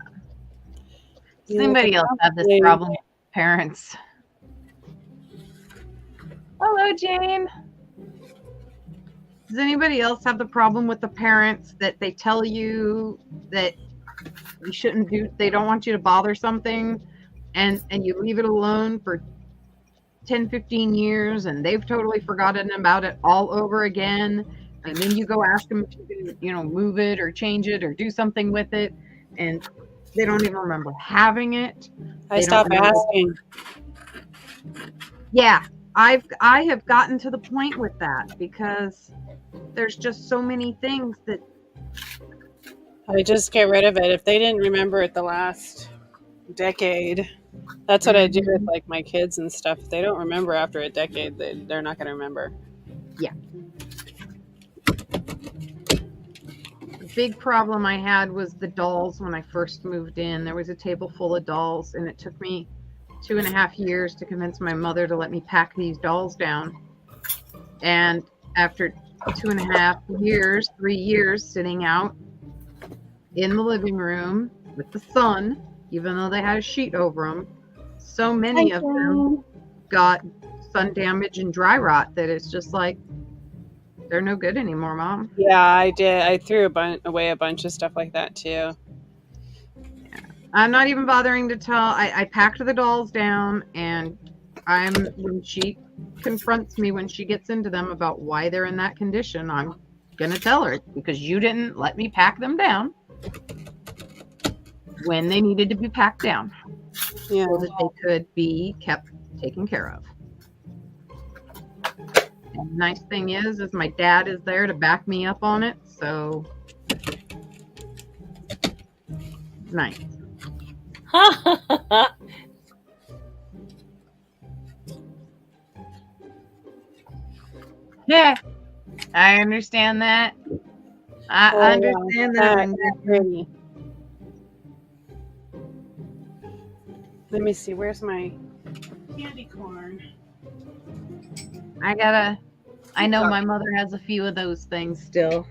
does anybody else have this problem with parents? Hello, Jane. Does anybody else have the problem with the parents that they tell you that you shouldn't do? They don't want you to bother something, and you leave it alone for 10, 15 years, and they've totally forgotten about it all over again. And then you go ask them if you can, move it or change it or do something with it, and they don't even remember having it. I stopped asking. Yeah, I have gotten to the point with that because there's just so many things that I just get rid of it. If they didn't remember it the last decade, that's what I do with like my kids and stuff. If they don't remember after a decade, they're not going to remember. Yeah. The big problem I had was the dolls when I first moved in. There was a table full of dolls, and it took me 2.5 years to convince my mother to let me pack these dolls down. And after 2.5 years, 3 years sitting out in the living room with the sun, even though they had a sheet over them, so many of them got sun damage and dry rot that it's just like, they're no good anymore, Mom. Yeah, I did. I threw away a bunch of stuff like that too. Yeah. I'm not even bothering to tell. I packed the dolls down, and when she confronts me when she gets into them about why they're in that condition, I'm gonna tell her, because you didn't let me pack them down when they needed to be packed down, Yeah. so that they could be kept taken care of. And the nice thing is my dad is there to back me up on it, so nice. Yeah, I understand that. I understand that. Pretty. Let me see. Where's my candy corn? I know my mother has a few of those things still.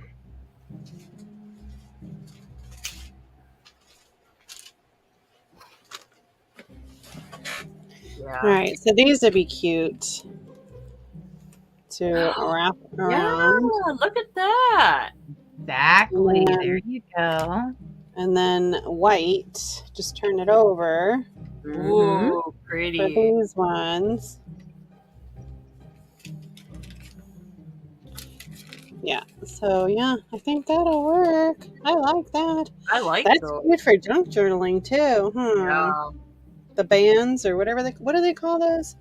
Yeah. All right, so these would be cute to wrap around. Yeah, look at that. Exactly. Yeah. There you go. And then white, just turn it over Ooh, for pretty. these ones. Yeah, so yeah, I think that'll work. I like that. I like That's those. good for junk journaling too. Yeah. The bands or whatever what do they call those?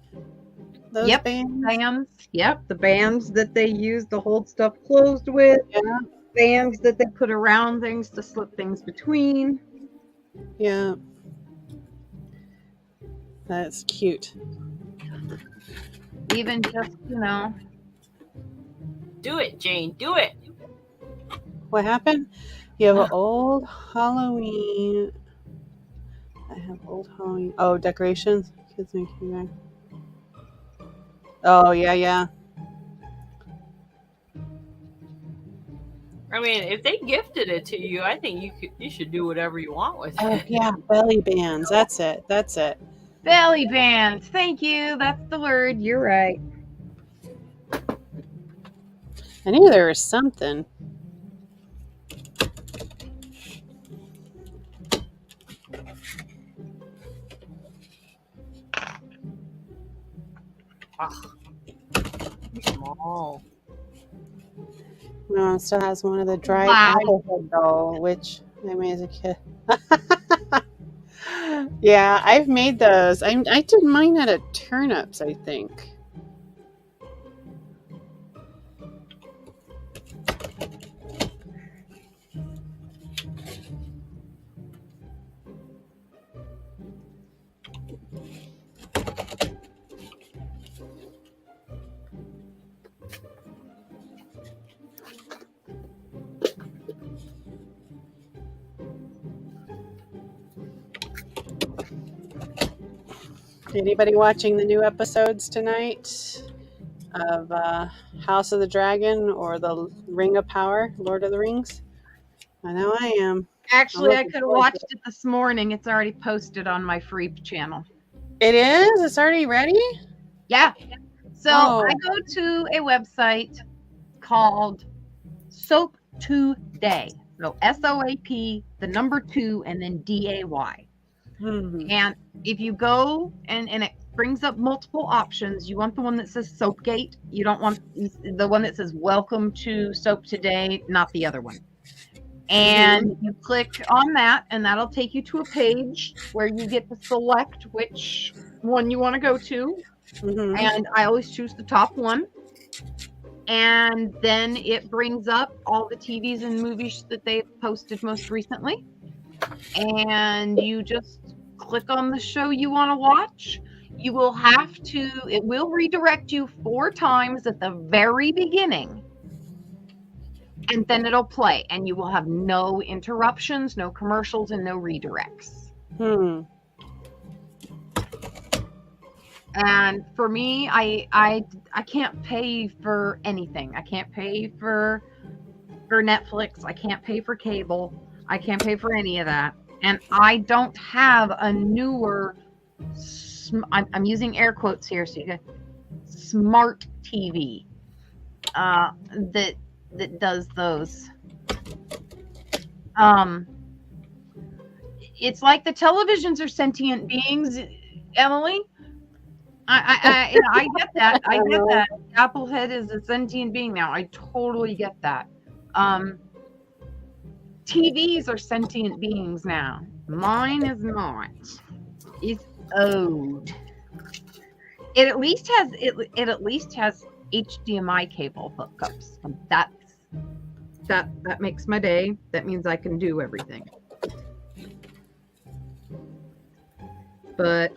Those Yep, bands? bands. Yep, the bands that they use to hold stuff closed with. Yeah. Bands that they put around things to slip things between. Yeah. That's cute. Even just, Do it, Jane. Do it. What happened? You have an old Halloween. I have old Halloween. Oh, decorations. Kids making that. Oh yeah. I mean, if they gifted it to you, I think you should do whatever you want with Oh it. yeah, belly bands. That's it. belly bands. Thank you. That's the word. You're right. I knew there was something. Ugh. Small. No, it still has one of the dried Wow. apple head though, which I made as a kid. Yeah, I've made those. I did mine out of turnips, I think. Anybody watching the new episodes tonight of House of the Dragon or the Ring of Power, Lord of the Rings? I know I am. Actually, I looking could have forward to watched it this morning. It's already posted on my free channel. It is? It's already ready? Yeah. So Oh. I go to a website called Soap Today. So SOAP, the number 2, and then DAY. Hmm. And if you go and it brings up multiple options, you want the one that says Soapgate. You don't want the one that says Welcome to Soap Today, not the other one. And you click on that, and that'll take you to a page where you get to select which one you want to go to. Mm-hmm. And I always choose the top one. And then it brings up all the TVs and movies that they've posted most recently. And you just click on the show you want to watch. You will have to, it will redirect you 4 times at the very beginning. And then it'll play, and you will have no interruptions, no commercials, and no redirects. And for me, I can't pay for anything. I can't pay for Netflix. I can't pay for cable. I can't pay for any of that. And I don't have a newer, I'm using air quotes here, so you can, smart TV that does those. It's like the televisions are sentient beings, Emily. I get that. I get that. Applehead is a sentient being now. I totally get that. TVs are sentient beings now. Mine is not. It's old. It at least has HDMI cable hookups. That makes my day. That means I can do everything. But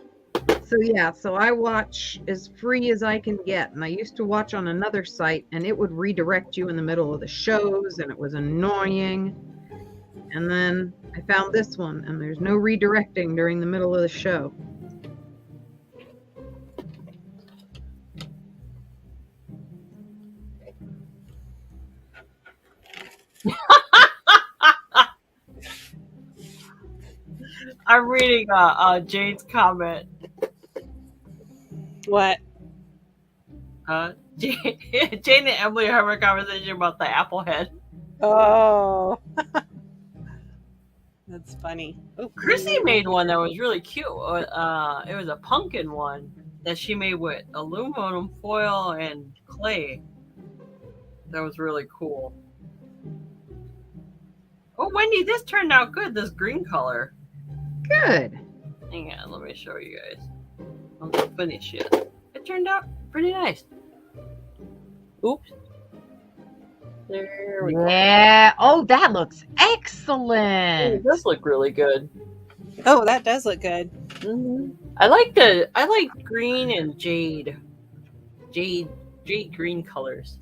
so I watch as free as I can get. And I used to watch on another site, and it would redirect you in the middle of the shows, and it was annoying. And then I found this one, and there's no redirecting during the middle of the show. I'm reading Jane's comment. What? Jane and Emily are having a conversation about the apple head. Oh. That's funny. Oh, Chrissy made one that was really cute. It was a pumpkin one that she made with aluminum foil and clay. That was really cool. Oh, Wendy, this turned out good, this green color. Good. Hang on, let me show you guys. I'm not finished yet. It turned out pretty nice. Oops. There we go. Yeah. Oh, that looks excellent. It does look really good. Oh, that does look good. Mm-hmm. I like green and jade green colors.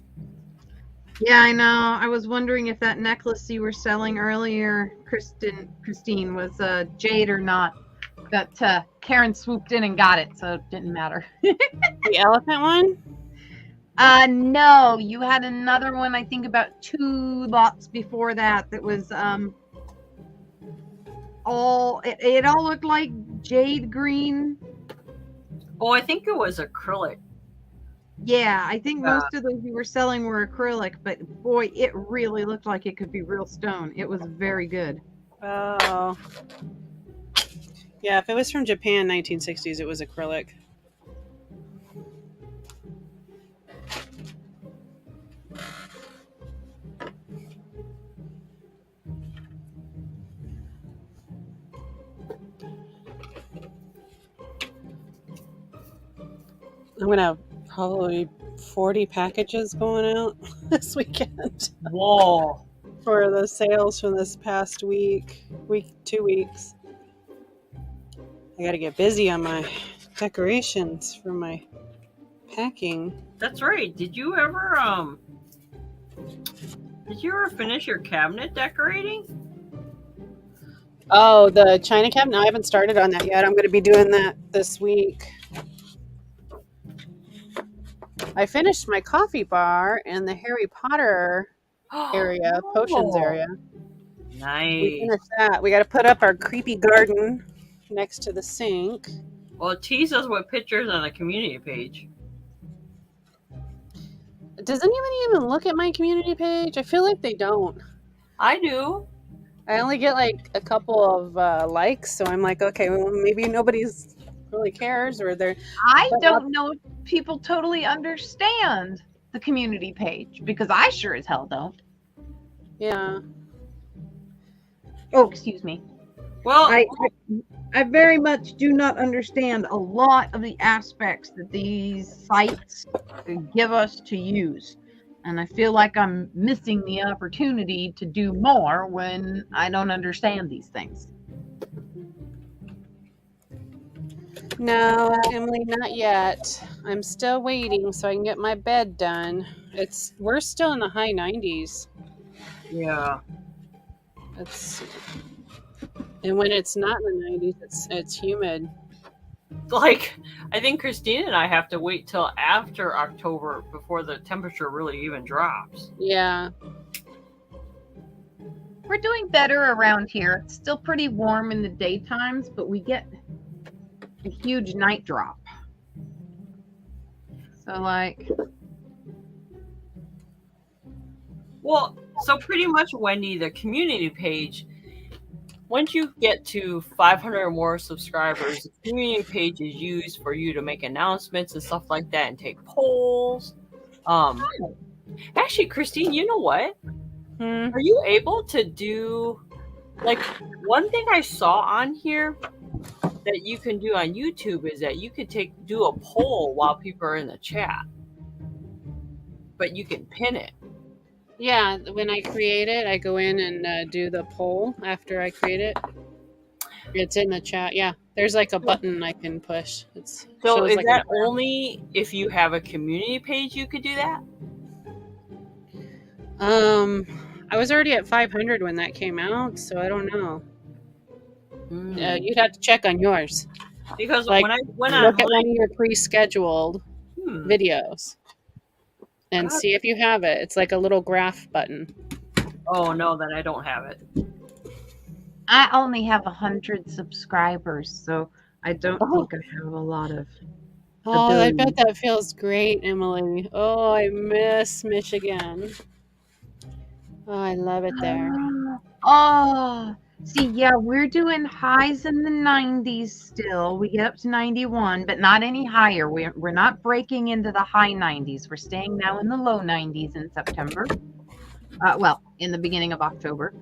Yeah, I know. I was wondering if that necklace you were selling earlier, Christine, was jade or not. But Karen swooped in and got it, so it didn't matter. The elephant one? No, you had another one, I think about 2 lots before that was it all looked like jade green. Oh, I think it was acrylic. Yeah, I think most of those you were selling were acrylic, but boy, it really looked like it could be real stone. It was very good. Oh. Yeah, if it was from Japan 1960s, it was acrylic. I'm gonna have probably 40 packages going out this weekend Whoa. for the sales from this past week, 2 weeks. I gotta get busy on my decorations for my packing. That's right. Did you ever finish your cabinet decorating? Oh, the China cabinet? No, I haven't started on that yet. I'm gonna be doing that this week. I finished my coffee bar and the Harry Potter area, potions area. We Nice. finished that. We got to put up our creepy garden next to the sink. Well, tease us with pictures on the community page. Does anybody even look at my community page? I feel like they don't. I do. I only get like a couple of likes, so I'm like, okay, well, maybe nobody's really cares, or they're. I don't know if people totally understand the community page because I sure as hell don't. Yeah. Oh, excuse me. Well, I very much do not understand a lot of the aspects that these sites give us to use. And I feel like I'm missing the opportunity to do more when I don't understand these things. No, Emily, not yet. I'm still waiting so I can get my bed done. We're still in the high 90s. yeah. And when it's not in the 90s, it's humid. Like, I think Christine and I have to wait till after October before the temperature really even drops. Yeah. We're doing better around here. It's still pretty warm in the daytimes, but we get a huge night drop. So, like, Well, so pretty much, Wendy, the community page, once you get to 500 or more subscribers, the community page is used for you to make announcements and stuff like that and take polls. Actually, Christine, you know what? Are you able to do, like, one thing I saw on here that you can do on YouTube is that you could do a poll while people are in the chat, but you can pin it. Yeah, when I create it, I go in and do the poll after I create it. It's in the chat. Yeah, there's like a button I can push. So is that only if you have a community page you could do that? I was already at 500 when that came out, so I don't know. You'd have to check on yours. Because like, when I went look at one of your pre-scheduled videos and see if you have it. It's like a little graph button. Oh no, then I don't have it. I only have 100 subscribers, so I don't think I have a lot of. Oh, I bet that feels great, Emily. Oh, I miss Michigan. Oh, I love it there. Oh, see, yeah, we're doing highs in the 90s still. We get up to 91, but not any higher. We're not breaking into the high 90s. We're staying now in the low 90s in September. Well, in the beginning of October.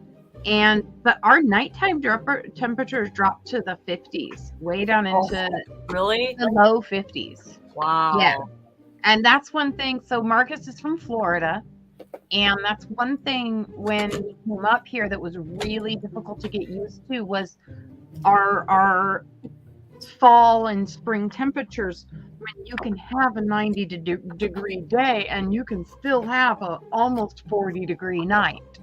But our nighttime temperatures dropped to the 50s, way down into really the low 50s. Wow. Yeah. And that's one thing. So Marcus is from Florida. And that's one thing when we came up here that was really difficult to get used to was our fall and spring temperatures when you can have a 90-degree day and you can still have a almost 40-degree night.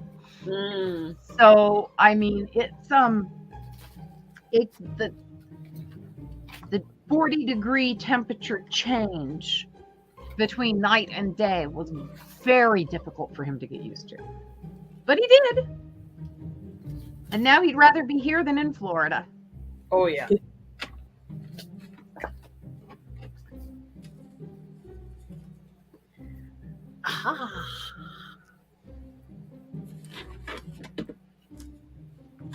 So I mean it's the 40-degree temperature change between night and day was very difficult for him to get used to. But he did. And now he'd rather be here than in Florida. Oh, yeah.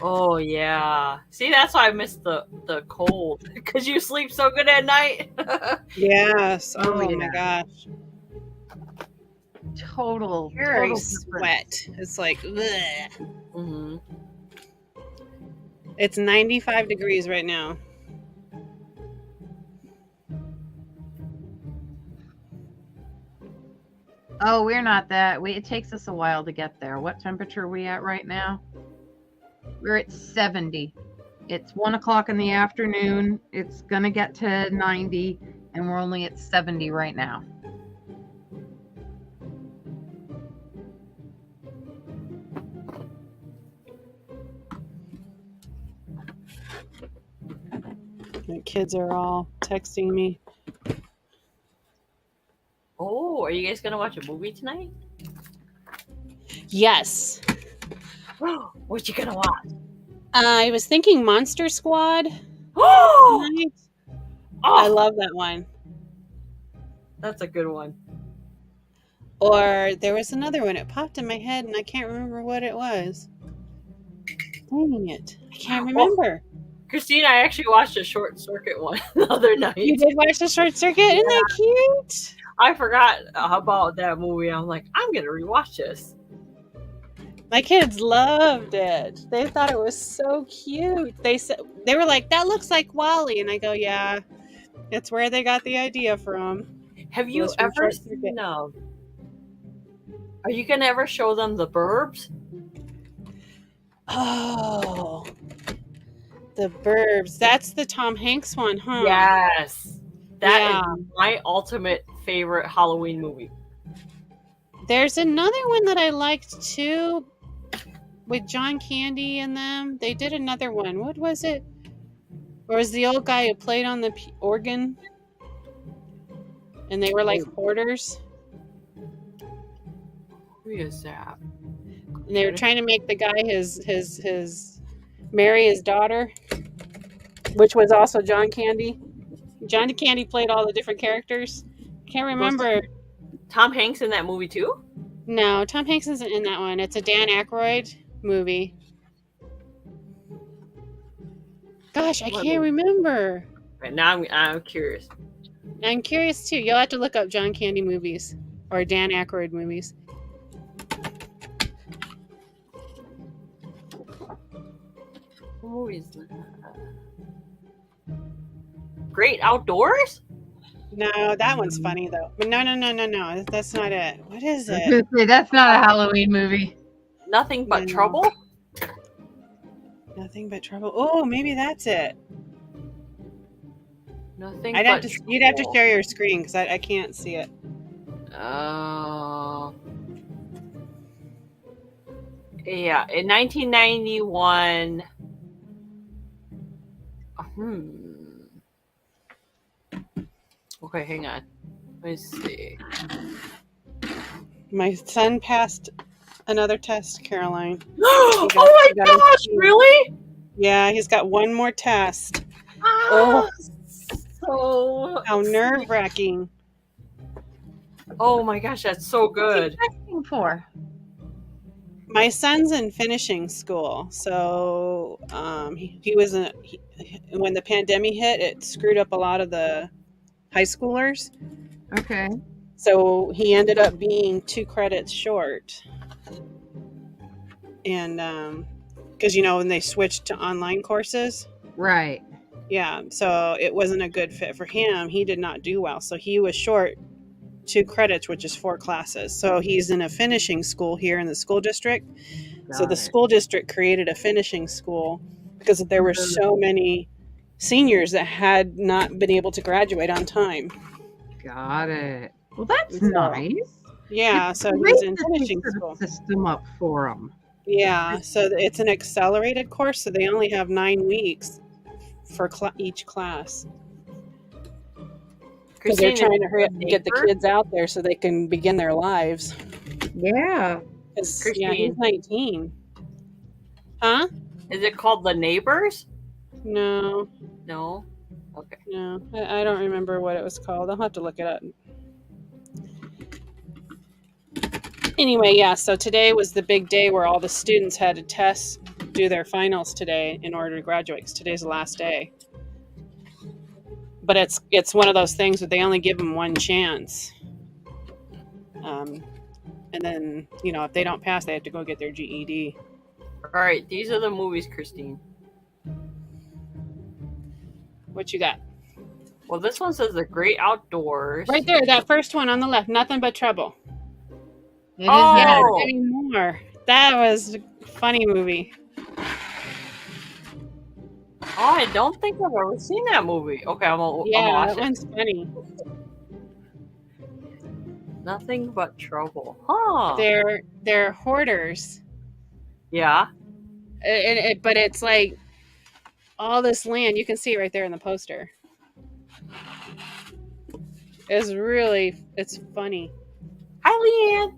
Oh, yeah. See, that's why I miss the cold. Because you sleep so good at night. Yes. Oh, my gosh. Total sweat. It's like, It's 95 degrees right now. Oh, we're not that. It takes us a while to get there. What temperature are we at right now? We're at 70. It's 1 o'clock in the afternoon. It's going to get to 90, and we're only at 70 right now. The kids are all texting me. Oh, are you guys gonna watch a movie tonight? Yes. What you gonna watch? I was thinking Monster Squad. Oh, Tonight. I love that one. That's a good one. Or there was another one. It popped in my head, and I can't remember what it was. Dang it. I can't remember. Christine, I actually watched a Short Circuit one the other night. You did watch the Short Circuit? Isn't that cute? I forgot about that movie. I'm like, I'm gonna rewatch this. My kids loved it. They thought it was so cute. They were like, "That looks like Wally," and I go, "Yeah, it's where they got the idea from." Have you ever seen? Are you gonna ever show them The Burbs? Oh, The Burbs. That's the Tom Hanks one, huh? Yes. That is my ultimate favorite Halloween movie. There's another one that I liked too, with John Candy in them. They did another one. What was it? Or was the old guy who played on the organ? And they were like hoarders. Who is that? And they were trying to make the guy marry his daughter, which was also John Candy. John Candy played all the different characters. Can't remember. Tom Hanks in that movie too? No, Tom Hanks isn't in that one. It's a Dan Aykroyd movie. Gosh, I can't remember. Right now, I'm curious. I'm curious too. You'll have to look up John Candy movies or Dan Aykroyd movies. What movie is that? Great Outdoors? No, that one's funny though. But no. That's not it. What is it? That's not a Halloween movie. Nothing But Trouble? Nothing But Trouble. Oh, maybe that's it. Nothing You'd have to share your screen because I can't see it. Yeah, in 1991. Okay, hang on. Let me see. My son passed another test, Caroline. Oh my gosh, really? Yeah, he's got one more test. So how nerve-wracking. Oh my gosh, that's so good. What's he testing for? My son's in finishing school, so he was when the pandemic hit, it screwed up a lot of the high schoolers. Okay. So he ended up being 2 credits short. And because when they switched to online courses. Right. Yeah, so it wasn't a good fit for him. He did not do well. So he was short 2 credits, which is 4 classes. So he's in a finishing school here in the school district. So the school district created a finishing school because there were so many seniors that had not been able to graduate on time. Got it. Well, that's nice. Yeah, so he's in finishing school. System up for them. Yeah, so it's an accelerated course, so they only have 9 weeks for each class. Because they're trying to hurry up and get the kids out there so they can begin their lives. Yeah. Yeah, he's 19. Huh? Is it called The Neighbors? No. No? Okay. No, I don't remember what it was called. I'll have to look it up. Anyway, yeah, so today was the big day where all the students had to do their finals today in order to graduate, because today's the last day. But it's one of those things where they only give them one chance. And then, if they don't pass, they have to go get their GED. All right, these are the movies, Christine. What you got? Well, this one says The Great Outdoors. Right there, that first one on the left, Nothing But Trouble. It is Oh! Yeah, now. Demi Moore. That was a funny movie. Oh, I don't think I've ever seen that movie. Okay, I'm gonna Yeah, watch that it. one's funny. Nothing but trouble. Huh. They're hoarders. Yeah. But it's like all this land. You can see it right there in the poster. It's funny. Hi, Leanne.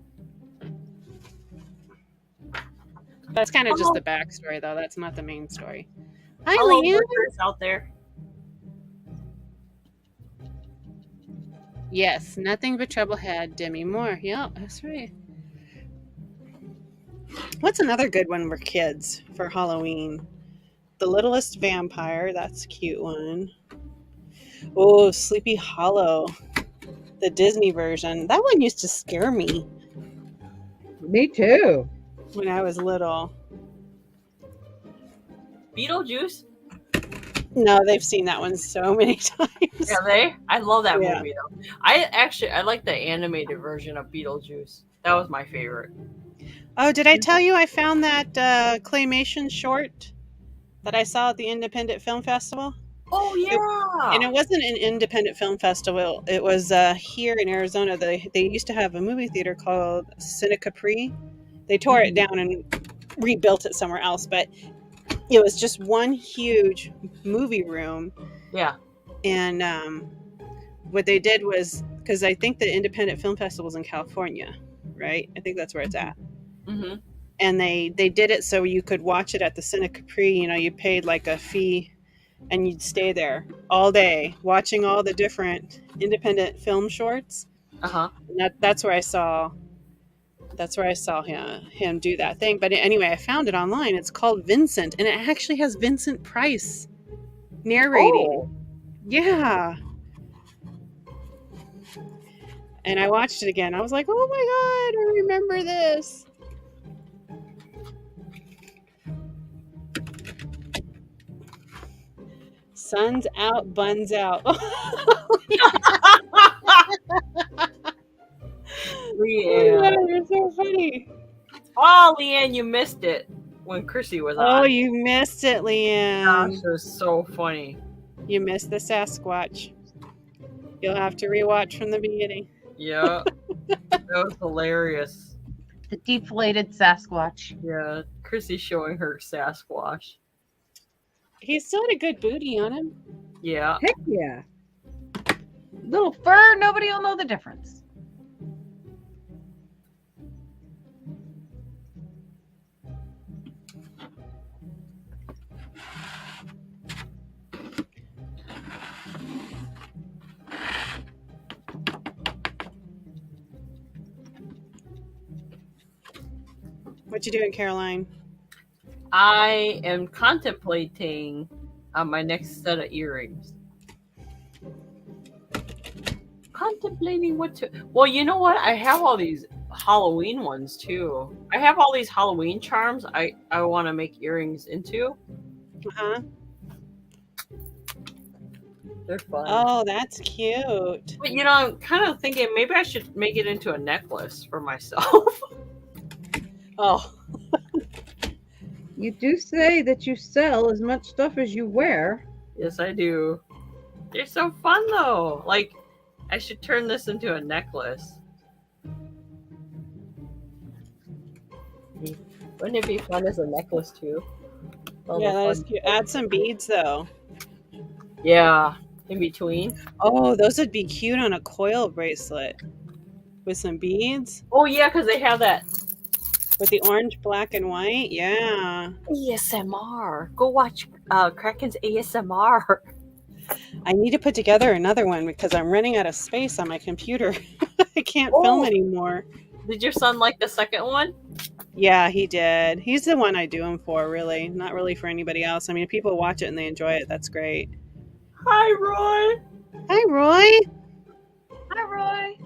That's kind of just Hello. the backstory, though. That's not the main story. Hi, Hello, Leanne. workers out there. Yes, Nothing But Trouble had Demi Moore. Yeah, that's right. What's another good one for kids for Halloween? The Littlest Vampire. That's a cute one. Oh, Sleepy Hollow. The Disney version. That one used to scare me Me too. when I was little. Beetlejuice. No, they've seen that one so many times. Yeah, they. I love that Yeah. movie though. I like the animated version of Beetlejuice. That was my favorite. Oh, did I tell you I found that claymation short that I saw at the Independent Film Festival? Oh yeah. And it wasn't an independent film festival. It was here in Arizona. They used to have a movie theater called Cine Capri. They tore it down and rebuilt it somewhere else, but it was just one huge movie room. Yeah. And what they did was, because I think the Independent Film Festival is in California, right? I think that's where it's at. Mm-hmm. And they did it so you could watch it at the Cine Capri. You know, you paid like a fee and you'd stay there all day watching all the different independent film shorts. Uh-huh. And that's where I saw him do that thing. But anyway, I found it online. It's called Vincent, and it actually has Vincent Price narrating. Oh. Yeah. And I watched it again. I was like, oh my God, I remember this. Sun's out, buns out. Leanne. You're so funny. Oh, Leanne, you missed it when Chrissy was on. Oh, you missed it, Leanne. Gosh, it was so funny. You missed the Sasquatch. You'll have to rewatch from the beginning. Yeah. That was hilarious. The deflated Sasquatch. Yeah. Chrissy showing her Sasquatch. He still had a good booty on him. Yeah. Heck yeah. Little fur, nobody will know the difference. What you doing, Caroline? I am contemplating on my next set of earrings. Contemplating what to. Well, you know what? I have all these Halloween ones too. I have all these Halloween charms I want to make earrings into. Uh-huh. They're fun. Oh, that's cute. But you know, I'm kind of thinking maybe I should make it into a necklace for myself. Oh, You do say that you sell as much stuff as you wear. Yes, I do. They're so fun though. Like, I should turn this into a necklace. Wouldn't it be fun as a necklace too? All yeah, the that fun- is cute. Add some beads, though. Yeah, in between. Oh, those would be cute on a coil bracelet with some beads. Oh yeah, because they have that With the orange, black, and white. Yeah. ASMR. Go watch Kraken's ASMR. I need to put together another one because I'm running out of space on my computer. I can't film Oh. anymore. Did your son like the second one? Yeah, he did. He's the one I do them for, really. Not really for anybody else. I mean, if people watch it and they enjoy it, that's great. Hi, Roy. Hi, Roy. Hi, Roy.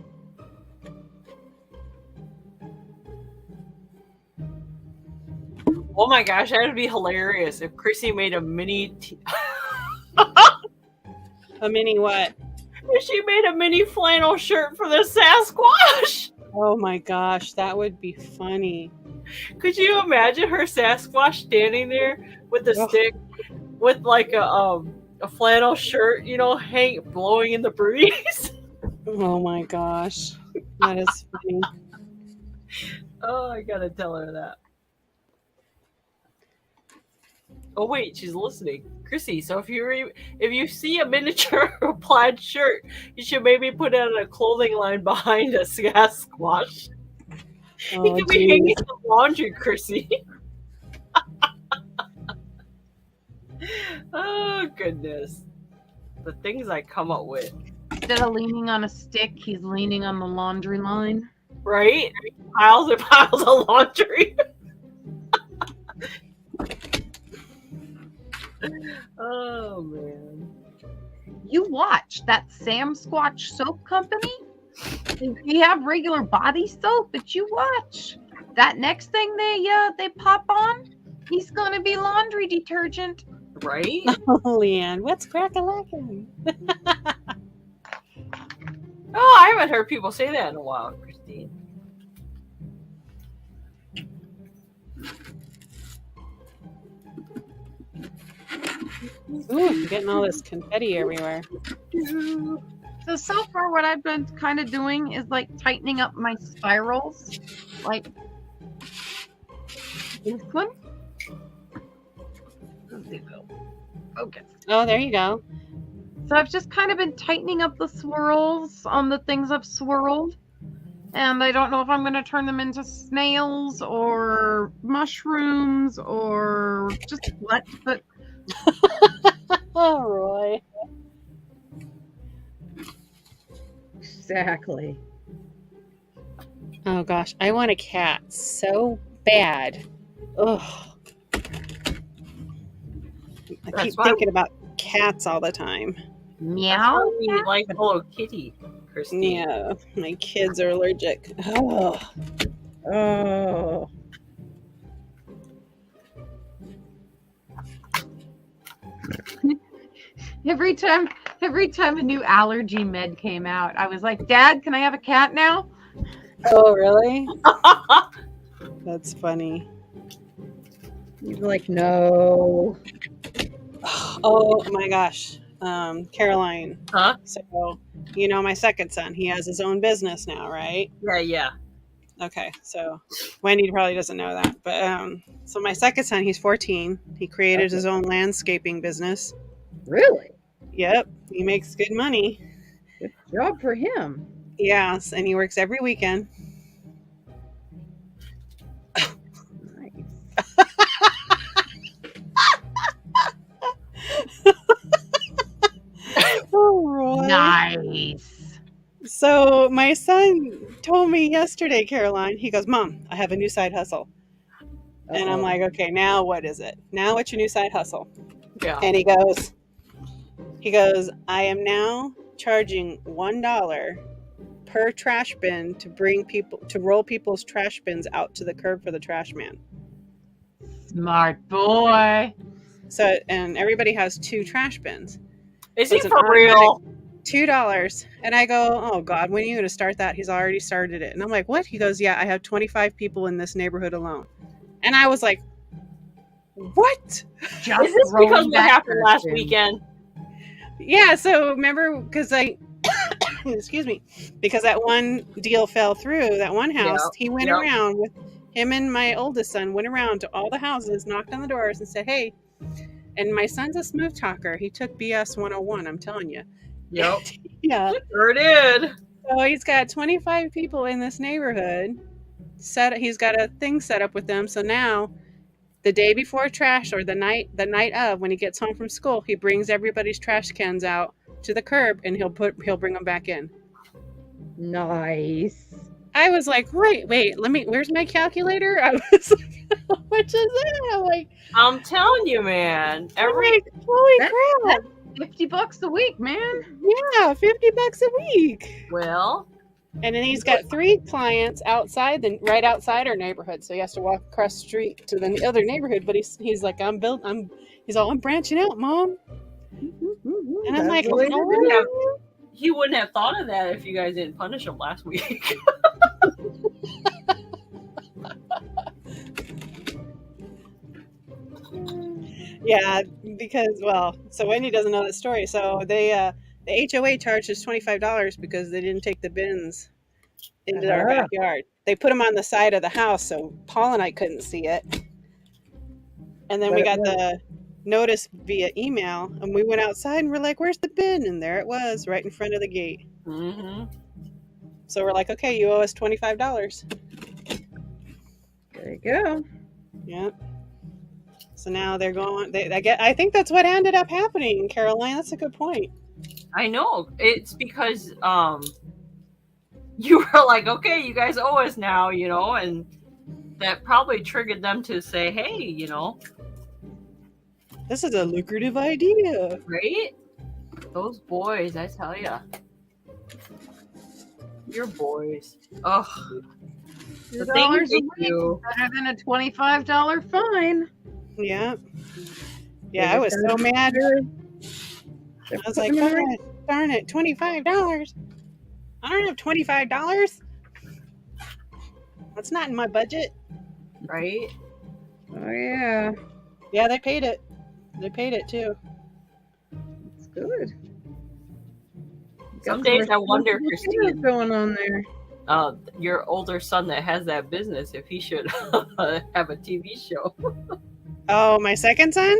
Oh my gosh, that would be hilarious if Chrissy made a mini. A mini what? If she made a mini flannel shirt for the Sasquatch. Oh my gosh, that would be funny. Could you imagine her Sasquatch standing there with a Ugh. stick, with like a flannel shirt, blowing in the breeze? Oh my gosh, that is funny. Oh, I gotta tell her that. Oh wait, she's listening, Chrissy. So if you see a miniature plaid shirt, you should maybe put it on a clothing line behind a Sasquatch. He Oh could be hanging geez. some laundry, Chrissy. Oh goodness, the things I come up with. Instead of leaning on a stick, he's leaning on the laundry line. Right? Piles and piles of laundry. Oh man. You watch that Sam Squatch soap company. They have regular body soap, but you watch that next thing they pop on. He's gonna be laundry detergent. Right? Oh, Leanne, what's crack-a-lackin'? Oh, I haven't heard people say that in a while, Christine. Ooh, I'm getting all this confetti everywhere. So far, what I've been kind of doing is like tightening up my spirals, like this one. Let's see if it'll focus. Oh, there you go. So I've just kind of been tightening up the swirls on the things I've swirled. And I don't know if I'm going to turn them into snails or mushrooms or just what, but Oh, Roy. Exactly. Oh gosh, I want a cat so bad. Ugh. I That's keep why- thinking about cats all the time. meow. We like Hello Kitty, Christine. Yeah, my kids are allergic. Oh. Oh. Every time a new allergy med came out, I was like, Dad, can I have a cat now? Oh, really? That's funny. You're like, no. Oh my gosh. Caroline. Huh? So, my second son, he has his own business now, right? Yeah. Okay, so Wendy probably doesn't know that. But so my second son, he's 14. He created his own landscaping business. Really? Yep, he makes good money. Good job for him. Yes, and he works every weekend. Nice. Oh, Roy. Nice. So my son told me yesterday, Caroline, he goes, Mom, I have a new side hustle. And I'm Uh-oh. like, okay, now what is it? Now what's your new side hustle? Yeah. And he goes, I am now charging $1 per trash bin to roll people's trash bins out to the curb for the trash man. Smart boy. So, and everybody has 2 trash bins. Is So he it's an for real? $2. And I go, oh God, when are you going to start that? He's already started it. And I'm like, what? He goes, yeah, I have 25 people in this neighborhood alone. And I was like, what? Just Is this rolling because what back happened last curtain. weekend? Yeah, so remember, because excuse me, because that one deal fell through, that one house, he went Yep. around with him and my oldest son, went around to all the houses, knocked on the doors and said, hey, and my son's a smooth talker. He took BS 101, I'm telling you. Yep. Yeah. Sure did. So he's got 25 people in this neighborhood. He's got a thing set up with them. So now, the day before trash or the night of, when he gets home from school, he brings everybody's trash cans out to the curb and he'll bring them back in. Nice. I was like, wait, where's my calculator? I was like, how much is that? I'm like, I'm telling you, man. holy crap. $50 a week, man. Yeah, $50 a week. Well, And then he's got 3 clients right outside our neighborhood. So he has to walk across the street to the other neighborhood. But he's like, I'm branching out, Mom. And I'm like, That's the way to do it. he wouldn't have thought of that if you guys didn't punish him last week. Yeah, because so Wendy doesn't know that story. So the HOA charged us $25 because they didn't take the bins into our Uh-huh. backyard. They put them on the side of the house, so Paul and I couldn't see it. And then But we it got was the notice via email, and we went outside and we're like, "Where's the bin?" And there it was, right in front of the gate. Mm-hmm. So we're like, "Okay, you owe us $25." there you go. Yep. So now they're going. I think that's what ended up happening, Caroline. That's a good point. I know. It's because you were like, okay, you guys owe us now, and that probably triggered them to say, hey, This is a lucrative idea. right? Those boys, I tell ya. Your boys. Ugh. The things $2 a they week do. better than a $25 fine. Yeah. They Yeah, I was just so gotta make mad. sure I they're was like, putting them "God darn it, $25. I don't have $25. That's not in my budget." Right? Oh yeah, Yeah, they paid it. They paid it too. it's good. Some days I wonder, Christine, going on there. your older son that has that business, if he should have a TV show. Oh, my second son?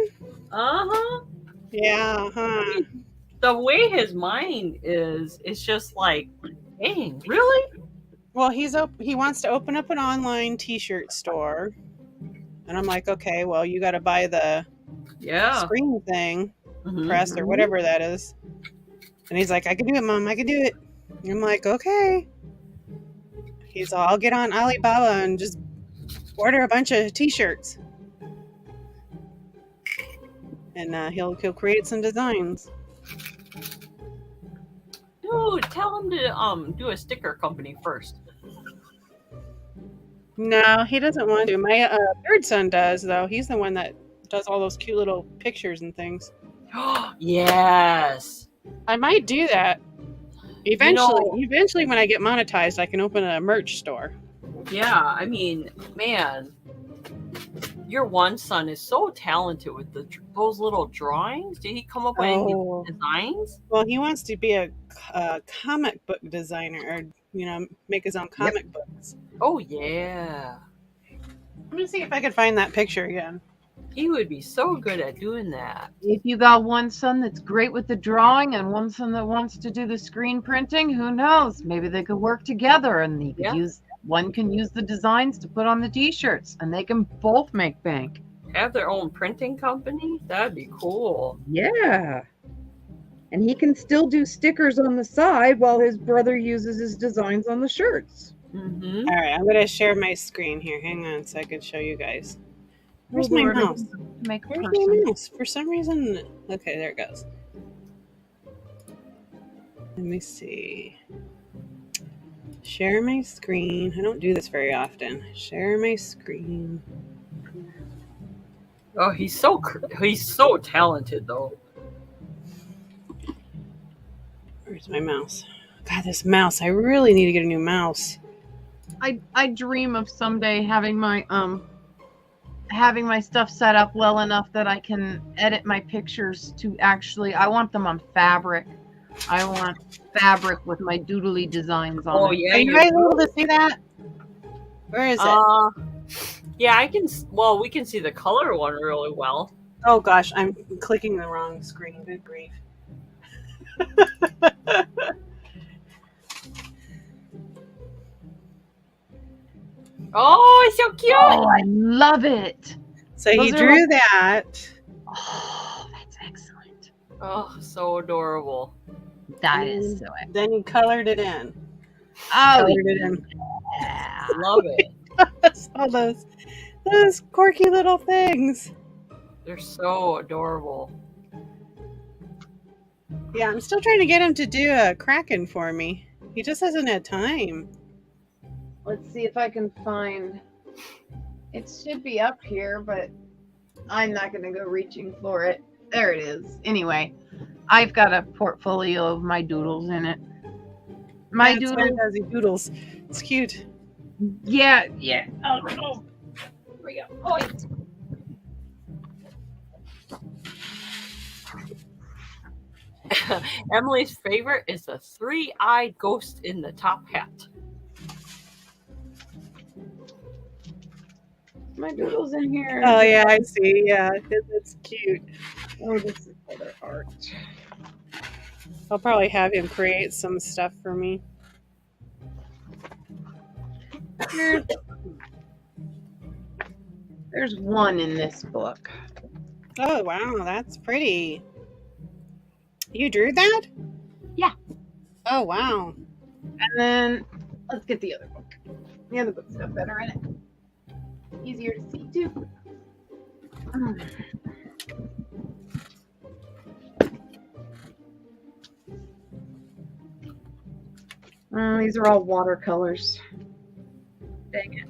Uh-huh. Yeah, huh. The way his mind is, it's just like, dang, really? Well, he wants to open up an online t-shirt store. And I'm like, "Okay, well, you got to buy the Yeah. screen thing, Mhm. press or whatever that is." And he's like, "I can do it, Mom. I can do it." And I'm like, "Okay." He's all, "I'll get on Alibaba and just order a bunch of t-shirts." And he'll create some designs. Dude, tell him to do a sticker company first. No, he doesn't want to. My third son does, though. He's the one that does all those cute little pictures and things. Yes. I might do that. Eventually, when I get monetized, I can open a merch store. Yeah, I mean, man, your one son is so talented with those little drawings. Did he come up with any designs? Well, he wants to be a comic book designer, or make his own comic books. Oh yeah. Let me see if I can find that picture again. He would be so good at doing that. If you got one son that's great with the drawing and one son that wants to do the screen printing, who knows? Maybe they could work together and they could one can use the designs to put on the t-shirts and they can both make bank. Have their own printing company? That'd be cool. Yeah. And he can still do stickers on the side while his brother uses his designs on the shirts. Mm-hmm. All right, I'm going to share my screen here. Hang on so I can show you guys. Where's my mouse? Make Where's my mouse? For some reason... Okay, there it goes. Let me see. Share my screen. I don't do this very often. Share my screen. Oh, he's so talented, though. Where's my mouse? God, this mouse. I really need to get a new mouse. I dream of someday having my stuff set up well enough that I can edit my pictures to actually, I want them on fabric. I want fabric with my doodly designs on it. Oh yeah, are you guys able to see that? Where is it? Yeah, I can. Well, we can see the color one really well. Oh gosh, I'm clicking the wrong screen. Good grief. Oh, it's so cute. Oh, I love it. So he drew that. Oh, that's excellent. Oh, so adorable. That is so excellent. Then he colored it in. Oh, Colored it in. yeah. Love it. All those quirky little things. They're so adorable. Yeah, I'm still trying to get him to do a Kraken for me. He just hasn't had time. Let's see if I can find. It should be up here, but I'm not going to go reaching for it. There it is. Anyway, I've got a portfolio of my doodles in it. My doodles. It's cute. Yeah. Oh, here we go. Oh, Emily's favorite is the three-eyed ghost in the top hat. My doodle's in here. Oh yeah, I see. Yeah, it's cute. Oh, this is other art. I'll probably have him create some stuff for me. There's one in this book. Oh wow, that's pretty. You drew that? Yeah. Oh wow. And then let's get the other book. The other book's got better in it. Easier to see too. These are all watercolors. Dang it.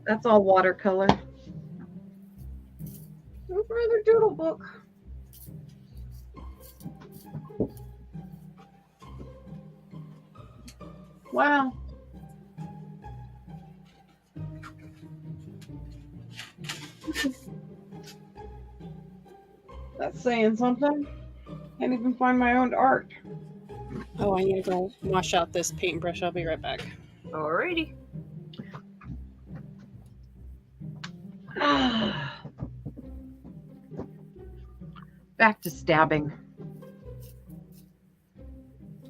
That's all watercolor. Another doodle book. Wow. That's saying something. Can't even find my own art. Oh, I need to go wash out this paintbrush. I'll be right back. Alrighty. Back to stabbing.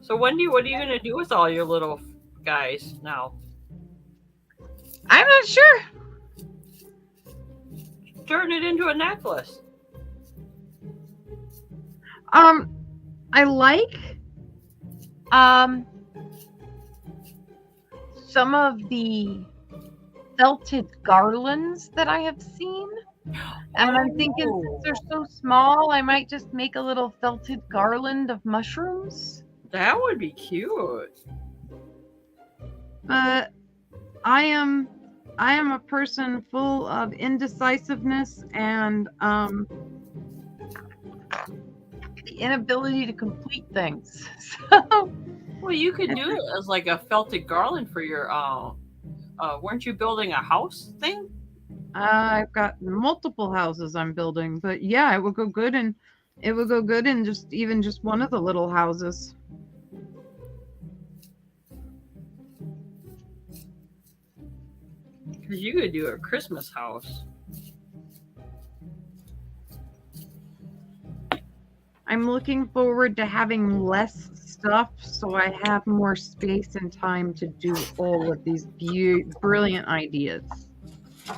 So Wendy, what are you gonna do with all your little guys now? I'm not sure. Turn it into a necklace. I like some of the felted garlands that I have seen. And I'm thinking since they're so small, I might just make a little felted garland of mushrooms. That would be cute. But I am a person full of indecisiveness and the inability to complete things. So Well, you could do it as like a felted garland for your weren't you building a house thing? I've got multiple houses I'm building, but yeah, it would go good in just one of the little houses. Because you could do a Christmas house. I'm looking forward to having less stuff so I have more space and time to do all of these brilliant ideas. I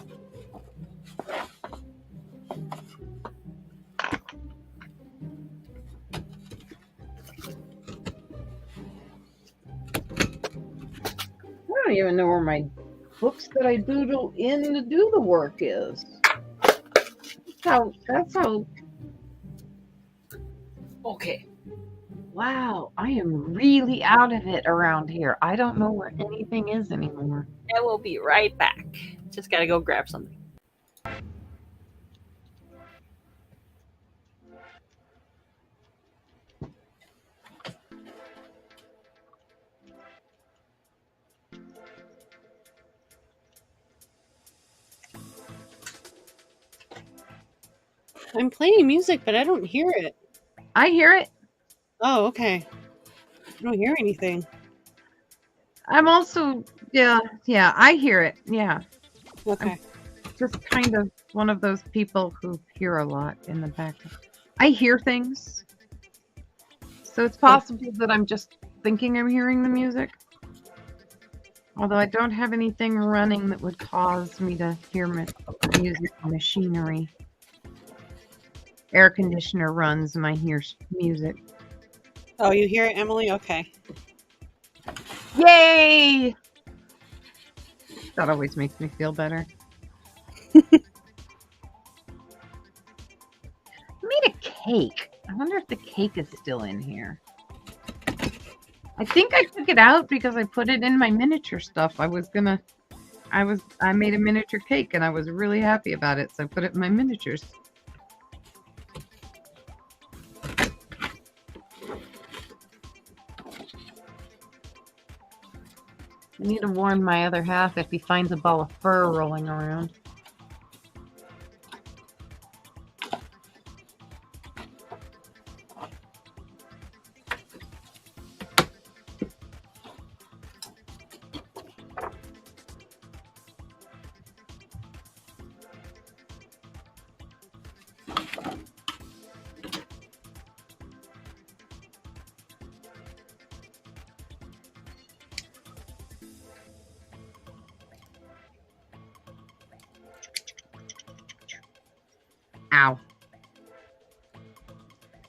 don't even know where my books that I doodle in to do the work is. That's how. Okay. Wow, I am really out of it around here. I don't know where anything is anymore. I will be right back. Just gotta go grab something. I'm playing music, but I don't hear it. I hear it. Oh, okay. I don't hear anything. I'm also, yeah, I hear it. Yeah. Okay. Just kind of one of those people who hear a lot in the background. I hear things. So it's possible that I'm just thinking I'm hearing the music. Although I don't have anything running that would cause me to hear music machinery. Air conditioner runs and I hear music. Oh, you hear it, Emily? Okay. Yay! That always makes me feel better. I made a cake. I wonder if the cake is still in here. I think I took it out because I put it in my miniature stuff. I made a miniature cake and I was really happy about it, so I put it in my miniatures. I need to warn my other half if he finds a ball of fur rolling around. Ow.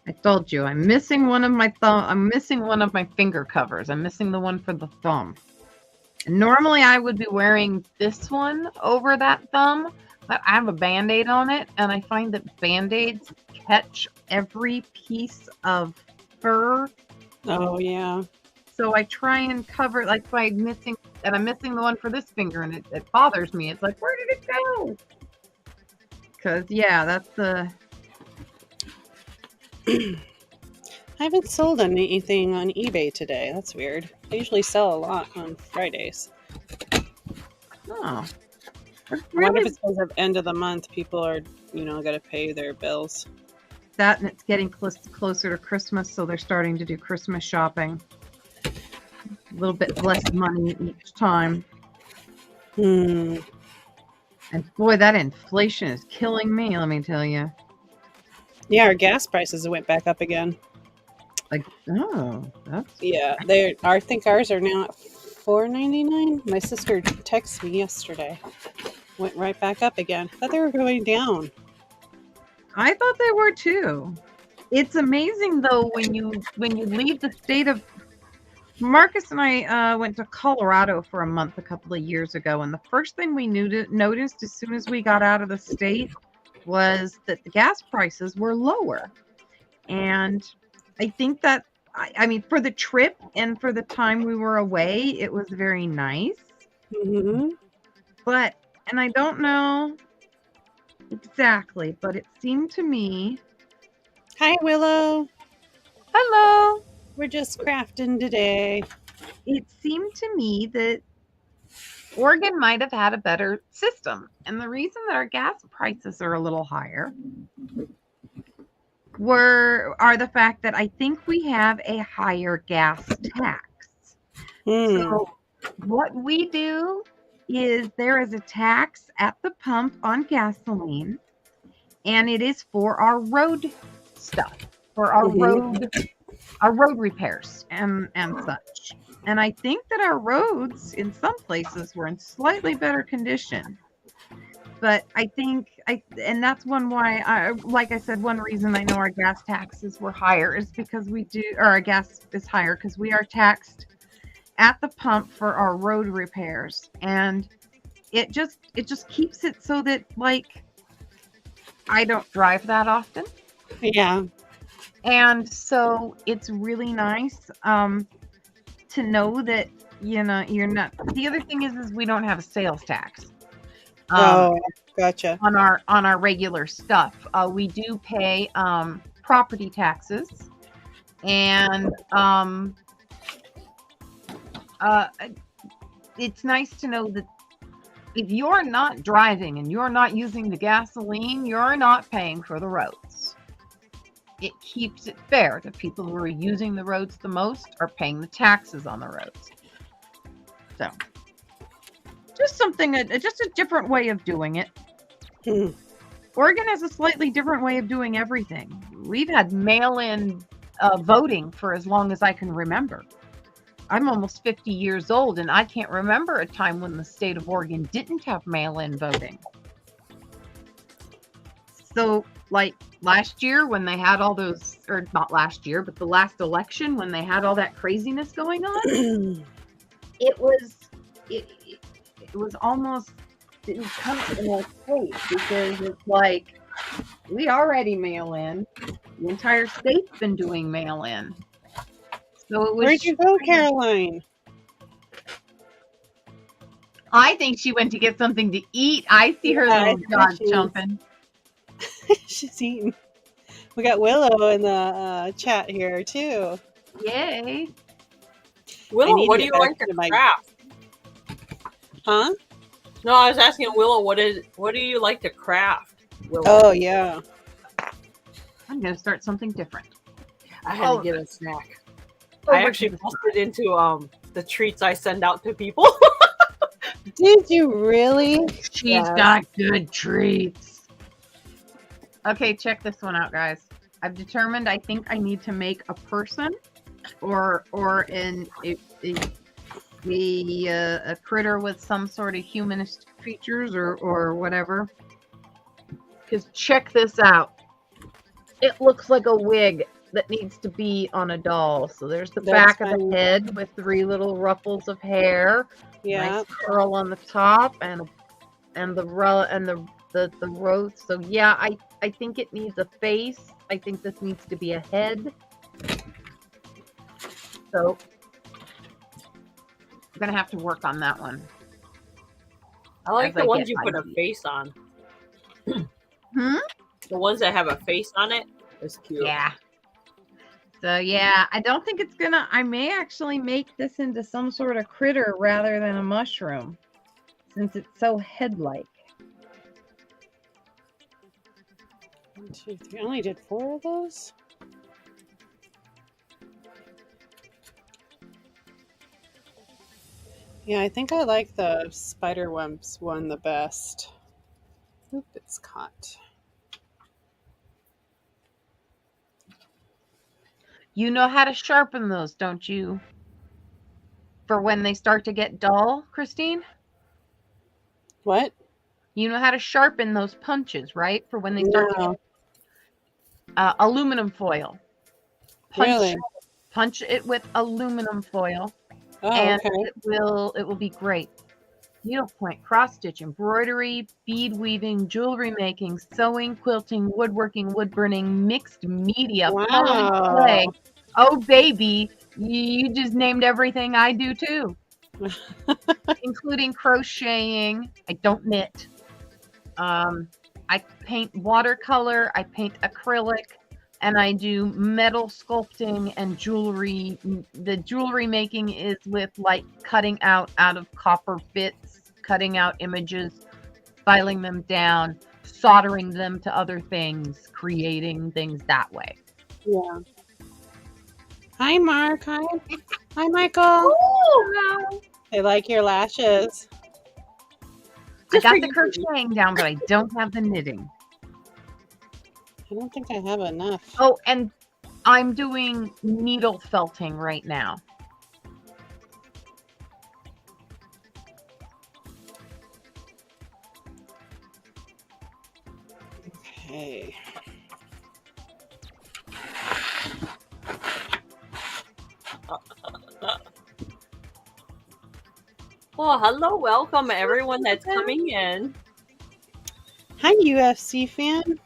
I told you, I'm missing one of my thumb. I'm missing one of my finger covers. I'm missing the one for the thumb. And normally I would be wearing this one over that thumb, but I have a Band-Aid on it, and I find that Band-Aids catch every piece of fur. Oh, yeah. So I try and cover, like, by missing, and I'm missing the one for this finger, and it bothers me. It's like, where did it go? Because, yeah, that's the... I haven't sold anything on eBay today. That's weird. I usually sell a lot on Fridays. Oh. I wonder if Really, it's because of end of the month, people are, got to pay their bills. that, and it's getting closer to Christmas, so they're starting to do Christmas shopping. A little bit less money each time. Hmm. And boy, that inflation is killing me, let me tell you. Yeah, our gas prices went back up again. Like, oh, that's... Yeah, I think ours are now at $4.99. My sister texted me yesterday. Went right back up again. I thought they were going down. I thought they were too. It's amazing though when you leave the state of... Marcus and I went to Colorado for a month a couple of years ago, and the first thing we noticed as soon as we got out of the state was that the gas prices were lower. And I think that, I mean, for the trip and for the time we were away, it was very nice. Mm-hmm. But, and I don't know exactly, but it seemed to me... Hi, Willow. Hello! We're just crafting today. It seemed to me that Oregon might have had a better system. And the reason that our gas prices are a little higher are the fact that I think we have a higher gas tax. So what we do is there is a tax at the pump on gasoline, and it is for our road stuff, for our road repairs and such. And I think that our roads in some places were in slightly better condition. But I think and that's one why like I said, one reason I know our gas taxes were higher is because our gas is higher because we are taxed at the pump for our road repairs. And it just keeps it so that, like, I don't drive that often. Yeah. And so it's really nice to know that, you're not. The other thing is we don't have a sales tax. Gotcha. On our regular stuff. We do pay property taxes, and it's nice to know that if you're not driving and you're not using the gasoline, you're not paying for the roads. It keeps it fair. The people who are using the roads the most are paying the taxes on the roads. So, just a different way of doing it. Oregon has a slightly different way of doing everything. We've had mail-in voting for as long as I can remember. I'm almost 50 years old, and I can't remember a time when the state of Oregon didn't have mail-in voting. So, like last year when they had all those, or not last year, but the last election when they had all that craziness going on, it was almost didn't come in a state because it's like we already mail in. The entire state's been doing mail in. So it was. Where'd you go, Caroline? I think she went to get something to eat. I see her little dog jumping. She's eating. We got Willow in the chat here too. Yay. Willow, what do you like to craft? Huh? No, I was asking Willow, what do you like to craft? Willow? Oh yeah. I'm gonna start something different. I had to get a snack. I actually posted into the treats I send out to people. Did you really? She's got good treats. Okay, check this one out, guys. I've determined I think I need to make a person or a critter with some sort of humanist features or whatever. Because check this out. It looks like a wig that needs to be on a doll. So there's the That's back of the funny. head with 3 little ruffles of hair. Yeah. Nice curl on the top and the rows. So yeah, I think it needs a face. I think this needs to be a head. So I'm gonna have to work on that one. I like As the I ones get you put a ideas. face on. Hmm? The ones that have a face on it is cute. Yeah. So yeah, I don't think it's gonna. I may actually make this into some sort of critter rather than a mushroom, since it's so head-like. 1, 2, 3. I only did 4 of those. Yeah, I think I like the spider webs one the best. Oop, it's caught. You know how to sharpen those, don't you? For when they start to get dull, Christine? What? You know how to sharpen those punches, right? For when they start to No. get aluminum foil. Really? Punch it with aluminum foil, Oh, and okay. it will be great. Needlepoint, cross stitch, embroidery, bead weaving, jewelry making, sewing, quilting, woodworking, wood burning, mixed media, foam clay. Wow. Oh baby, you just named everything I do too, including crocheting. I don't knit. I paint watercolor, I paint acrylic, and I do metal sculpting and jewelry. The jewelry making is with like cutting out of copper bits, cutting out images, filing them down, soldering them to other things, creating things that way. Yeah. Hi, Mark. Hi, Michael. Oh, I like your lashes. I Just got for the you, crocheting down, but I don't have the knitting. I don't think I have enough. Oh, and I'm doing needle felting right now. Okay. Well, hello, welcome everyone that's coming in. Hi, UFC fan.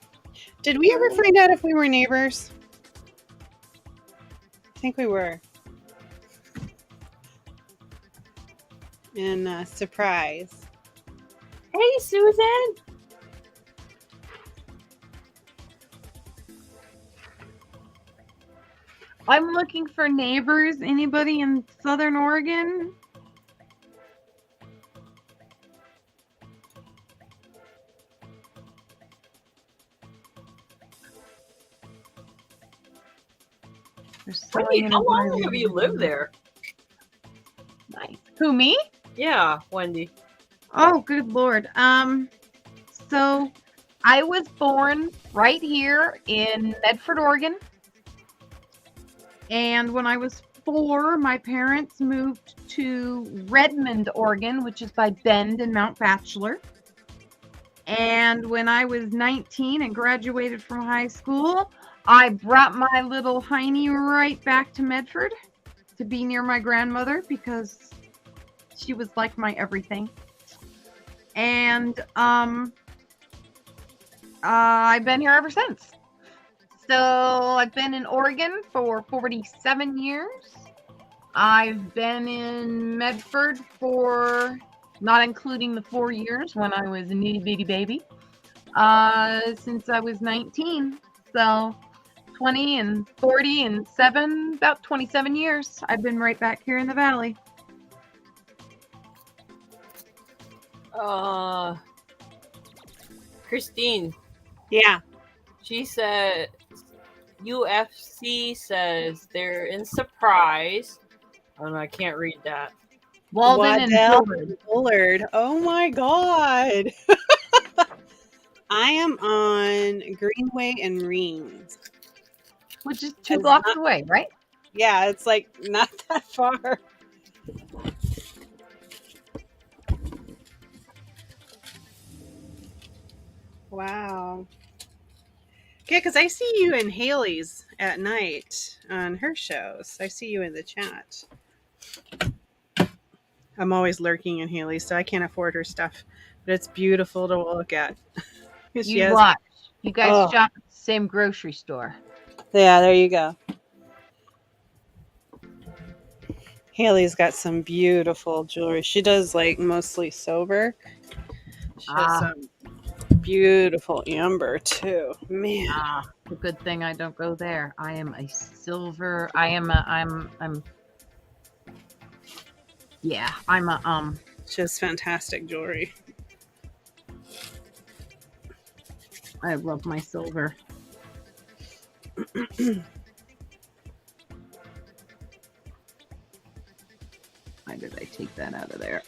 Did we ever find out if we were neighbors? I think we were. And surprise. Hey, Susan. I'm looking for neighbors. Anybody in Southern Oregon? Wendy, how long have you lived there? Nice. Who, me? Yeah, Wendy. Oh, good Lord. So I was born right here in Medford, Oregon. And when I was 4, my parents moved to Redmond, Oregon, which is by Bend and Mount Bachelor. And when I was 19 and graduated from high school, I brought my little hiney right back to Medford to be near my grandmother because she was like my everything. And I've been here ever since. So I've been in Oregon for 47 years. I've been in Medford for, not including the 4 years when I was a itty bitty baby, since I was 19. So 20 and 40 and 7, about 27 years. I've been right back here in the valley. Christine. Yeah. She said UFC says they're in Surprise. Oh no, I can't read that. Walden and Waddell Bullard. Bullard. Oh my God. I am on Greenway and Reams. Which is 2 It's blocks not- away, right? Yeah, it's like not that far. Wow. Yeah, because I see you in Haley's at night on her shows. I see you in the chat. I'm always lurking in Haley's, so I can't afford her stuff. But it's beautiful to look at. She You has. watch. You guys Oh, shop at the same grocery store. yeah, there you go. Haley's got some beautiful jewelry. She does like mostly silver. She has Ah, some beautiful amber too. Man, a good thing I don't go there. I am a silver. Yeah, I'm a she has fantastic jewelry. I love my silver. Why did I take that out of there?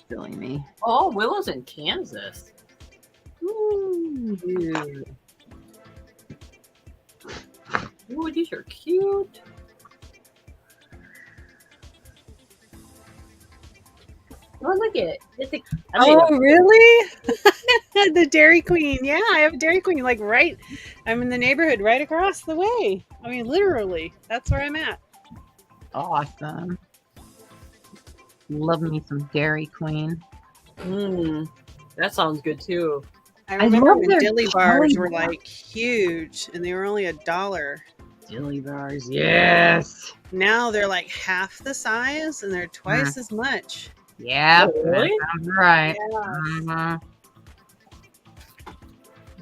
Silly me. Oh, Willow's in Kansas. Ooh. Ooh, these are cute. Oh, look at it. Oh, really? The Dairy Queen. Yeah, I have a Dairy Queen like right. I'm in the neighborhood right across the way. I mean, literally, that's where I'm at. Awesome. Love me some Dairy Queen. That sounds good too. I remember love when their dilly bars jelly were bars. like huge and they were only $1. Dilly bars, yes. Now they're like half the size and they're twice as much. Yeah, Oh, really? that sounds right. Yeah.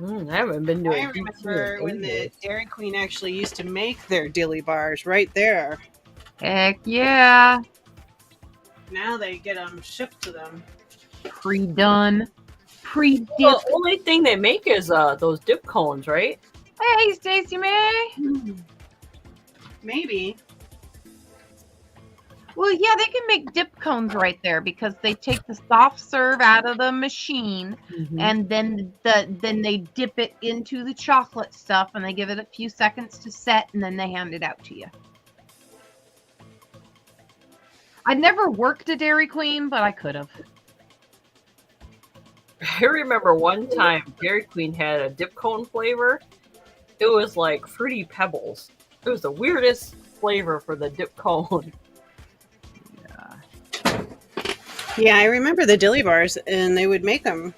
I haven't been to I a deep remember when the Dairy Queen actually used to make their dilly bars right there. Heck yeah. Now they get them shipped to them. Pre-done. Pre-dipped. The only thing they make is those dip cones, right? Hey, Stacy May. Maybe. Well, yeah, they can make dip cones right there because they take the soft serve out of the machine and then they dip it into the chocolate stuff and they give it a few seconds to set and then they hand it out to you. I never worked a Dairy Queen, but I could have. I remember one time Dairy Queen had a dip cone flavor. It was like Fruity Pebbles. It was the weirdest flavor for the dip cone. Yeah, I remember the dilly bars, and they would make them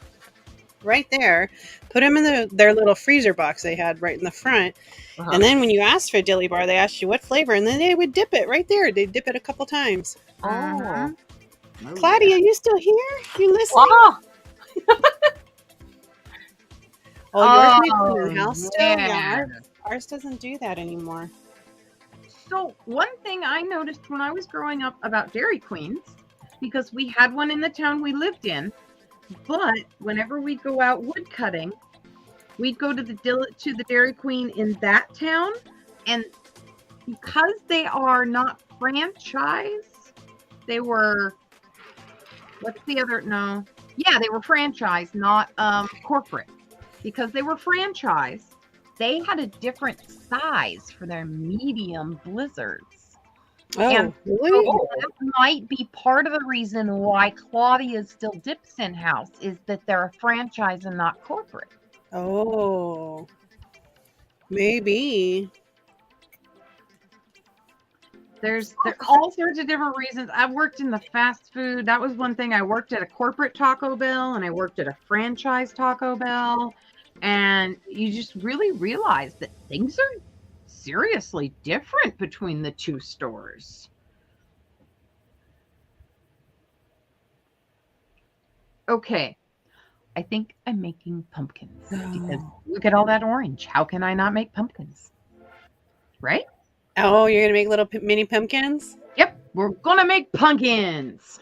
right there, put them in their little freezer box they had right in the front, and then when you asked for a dilly bar, they asked you what flavor, and then they would dip it right there. They'd dip it a couple times. Oh. Claudia, you still here? You listening? Ah! Oh, yours in the house still? yeah. Yeah, ours doesn't do that anymore. So one thing I noticed when I was growing up about Dairy Queens, because we had one in the town we lived in, but whenever we'd go out wood cutting, we'd go to the Dairy Queen in that town, and because they are not franchise, they were they were franchise, not corporate. Because they were franchise, they had a different size for their medium blizzards. Oh, And really? that might be part of the reason why Claudia still dips in house is that they're a franchise and not corporate. Oh, maybe. There's all sorts of different reasons. I've worked in the fast food. That was one thing. I worked at a corporate Taco Bell and I worked at a franchise Taco Bell. And you just really realize that things are seriously different between the two stores. Okay. I think I'm making pumpkins because look at all that orange. How can I not make pumpkins? Right? Oh, you're gonna make little mini pumpkins? Yep, we're gonna make pumpkins.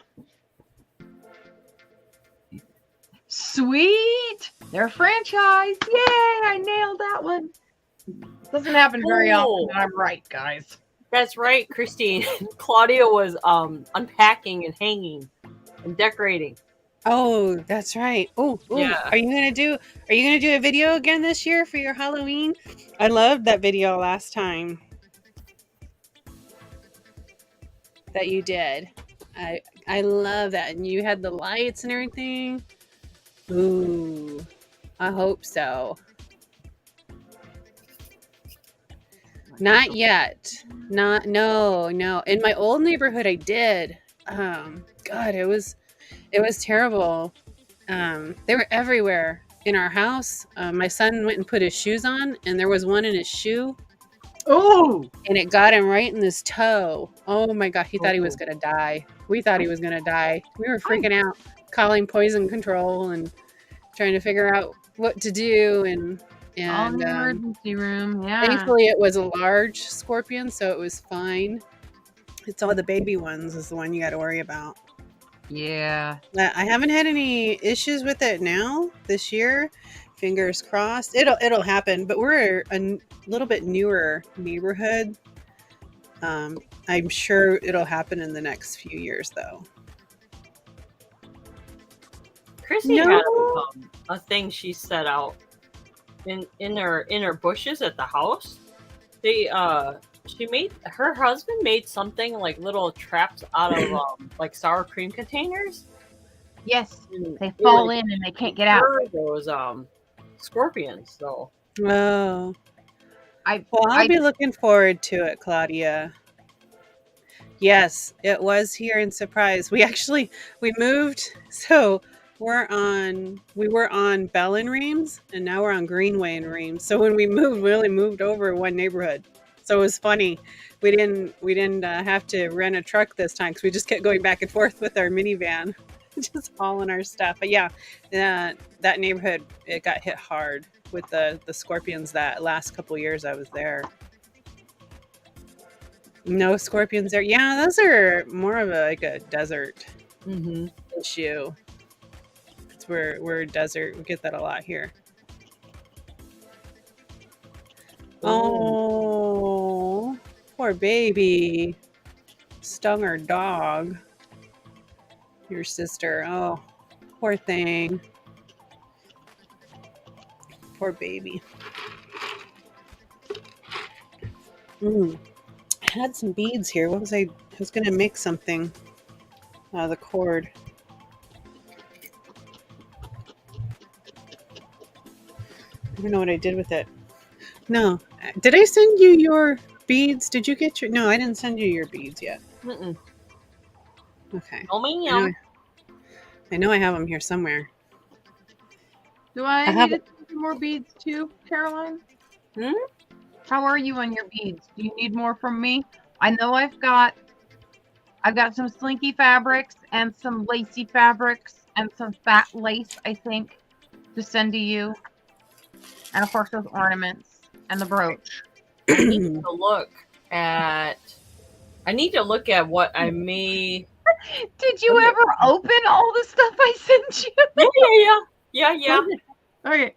Sweet! They're a franchise. Yay! I nailed that one. Doesn't happen very often. I'm right, guys. That's right, Christine. Claudia was unpacking and hanging and decorating. Oh, that's right. Oh, Yeah. Are you gonna do a video again this year for your Halloween? I loved that video last time that you did. I love that, and you had the lights and everything. Ooh, I hope so. Not yet. No. In my old neighborhood I did. God, it was terrible. They were everywhere in our house. My son went and put his shoes on, and there was one in his shoe, Oh, and it got him right in his toe. Oh my God, he thought he was Oh. gonna die. We thought he was gonna die. We were freaking out, calling poison control and trying to figure out what to do. All in And the emergency room. Yeah. thankfully, it was a large scorpion, so it was fine. It's all the baby ones is the one you got to worry about. Yeah. I haven't had any issues with it now this year. Fingers crossed. It'll happen, but we're a little bit newer neighborhood. I'm sure it'll happen in the next few years, though. Chrissy No. had a thing she set out in her bushes at the house. Her husband made something like little traps out of like sour cream containers. Yes. And They it fall would in and they can't get out. lure those scorpions. So Oh. I Well, I'll I be looking forward to it, Claudia. Yes, it was here in Surprise. We moved, so we were on Bell and Reams, and now we're on Greenway and Reams. So when we moved, we only moved over one neighborhood. So it was funny. We didn't have to rent a truck this time because we just kept going back and forth with our minivan, just hauling our stuff. But yeah, that neighborhood, it got hit hard with the scorpions that last couple years I was there. No scorpions there. Yeah, those are more of like a desert issue. We're desert. We get that a lot here. Oh, poor baby. Stung her dog. Your sister. Oh, poor thing. Poor baby. I had some beads here. What was I was gonna make something out of the cord. I don't know what I did with it. No. Did I send you your beads? Did you get your... No, I didn't send you your beads yet. Mm-mm. Okay. Oh, ma'am. I know I have them here somewhere. do I have- need to send you more beads too, Caroline? Hmm? How are you on your beads? Do you need more from me? I know I've got some slinky fabrics and some lacy fabrics and some fat lace, I think, to send to you. And of course those ornaments and the brooch. I need to look at what I may. Did you ever open all the stuff I sent you? Yeah. Okay.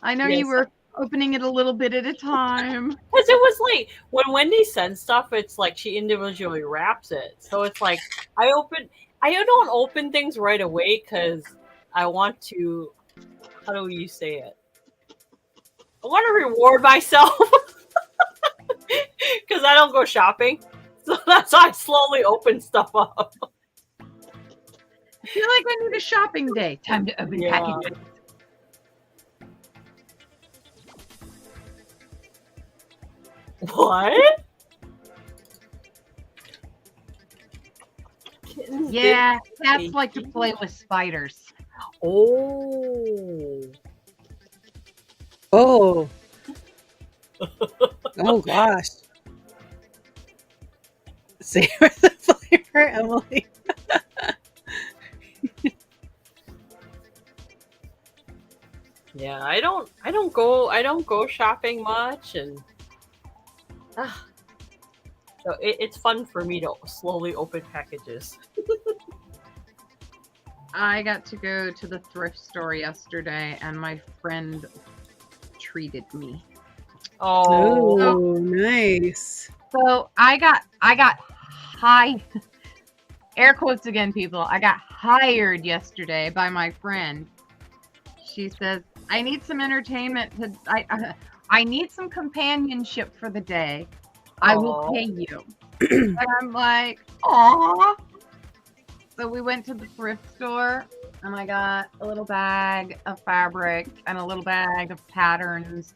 I know Yes. you were opening it a little bit at a time. Because it was like when Wendy sends stuff, it's like she individually wraps it. So it's like I don't open things right away because I want to. How do you say it? I want to reward myself because I don't go shopping. So that's why I slowly open stuff up. I feel like I need a shopping day. Time to open packages. What? Yeah, cats like to play with spiders. Oh. Oh. Oh gosh. Savor the flavor, Emily. Yeah, I don't go shopping much, and so it's fun for me to slowly open packages. I got to go to the thrift store yesterday, and my friend treated me. Oh, nice. So I got high air quotes again, people. I got hired yesterday by my friend. She says, I need some entertainment. I need some companionship for the day. I will pay you. And I'm like, aw. So we went to the thrift store And I got a little bag of fabric and a little bag of patterns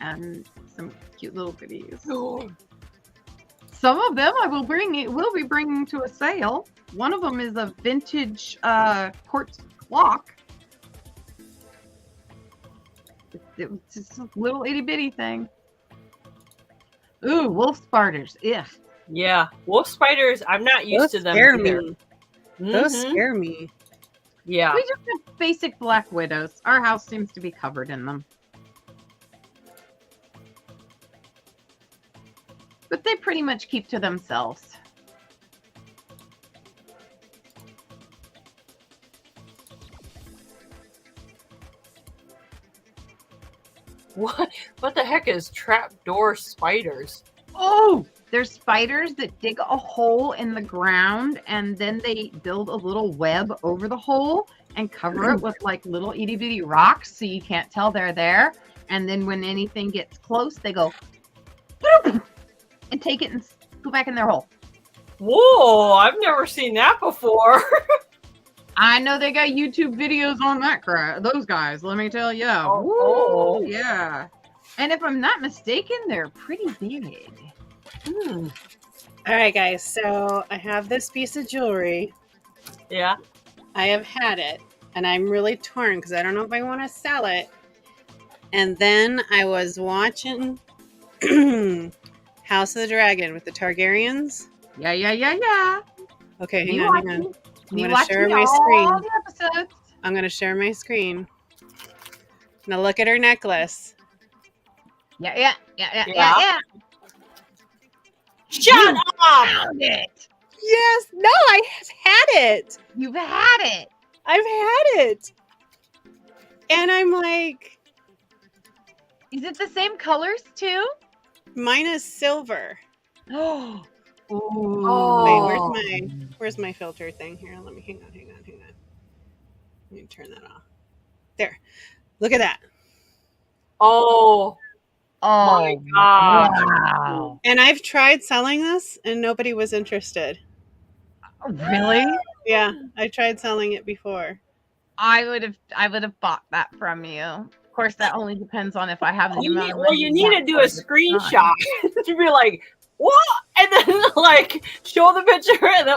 and some cute little goodies. Some of them I will be bringing to a sale. One of them is a vintage quartz clock. It's just a little itty bitty thing. Ooh, wolf spiders. Ugh. Yeah, wolf spiders. I'm not used to them scare either. me. Those scare me. Yeah. We just have basic black widows. Our house seems to be covered in them. But they pretty much keep to themselves. What the heck is trapdoor spiders? Oh, there's spiders that dig a hole in the ground and then they build a little web over the hole and cover it with like little itty bitty rocks so you can't tell they're there. And then when anything gets close, they go boop, and take it and go back in their hole. Whoa, I've never seen that before. I know they got YouTube videos on that those guys, let me tell you. Oh. Yeah. And if I'm not mistaken, they're pretty big. Hmm. All right, guys. So I have this piece of jewelry. Yeah. I have had it, and I'm really torn because I don't know if I want to sell it. And then I was watching House of the Dragon with the Targaryens. Yeah. Okay, Me hang on. I'm Me going to watching share my all screen. the episodes. I'm going to share my screen. Now look at her necklace. Yeah. Shut up! Found it. Yes. No, I have had it. You've had it. I've had it. And I'm like, Is it the same colors too? mine is silver. Oh. Wait, where's my filter thing here? Let me hang on. Let me turn that off. There. Look at that. Oh my god. Wow. And I've tried selling this and nobody was interested. Really? Yeah, I tried selling it before. I would have bought that from you. Of course, that only depends on if I have the amount of Well, money you you need want to do for a it at the screenshot. time. To be like, what? And then like show the picture and then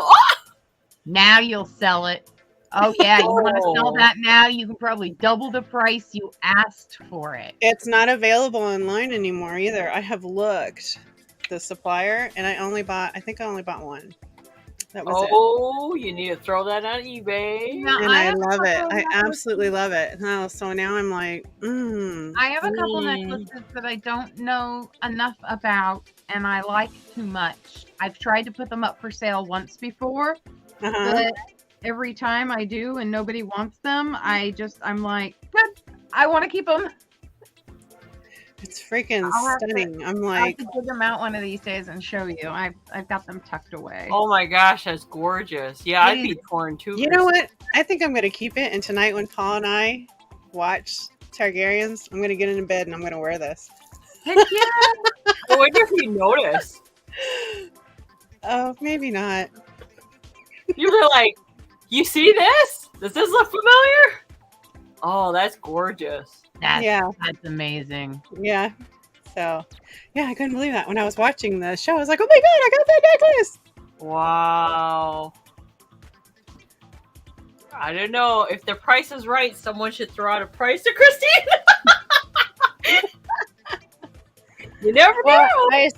Now you'll sell it. Oh yeah, you want to sell Oh. that now? You can probably double the price you asked for it. It's not available online anymore either. I have looked the supplier and I think I only bought one. That was it. Oh, you need to throw that on eBay. Now, And I have a love it. couple I necklaces- absolutely love it. Oh, so now I'm like, I have a couple necklaces that I don't know enough about and I like too much. I've tried to put them up for sale once before, but every time I do and nobody wants them, I'm like, good. I want to keep them. It's freaking I'll have to- stunning. I'm I'll have like, to dig them out one of these days and show you. I've got them tucked away. Oh my gosh, that's gorgeous. Yeah, I'd be torn too. you know what? I think I'm going to keep it. And tonight when Paul and I watch Targaryens, I'm going to get into bed and I'm going to wear this. Heck yeah. I wonder if you notice. Oh, maybe not. You were like, you see this? Does this look familiar? Oh, that's gorgeous. Yeah. That's amazing. Yeah. So, yeah, I couldn't believe that. When I was watching the show, I was like, oh my God, I got that necklace. Wow. I don't know. If the price is right, someone should throw out a price to Christine. You never Well, know. I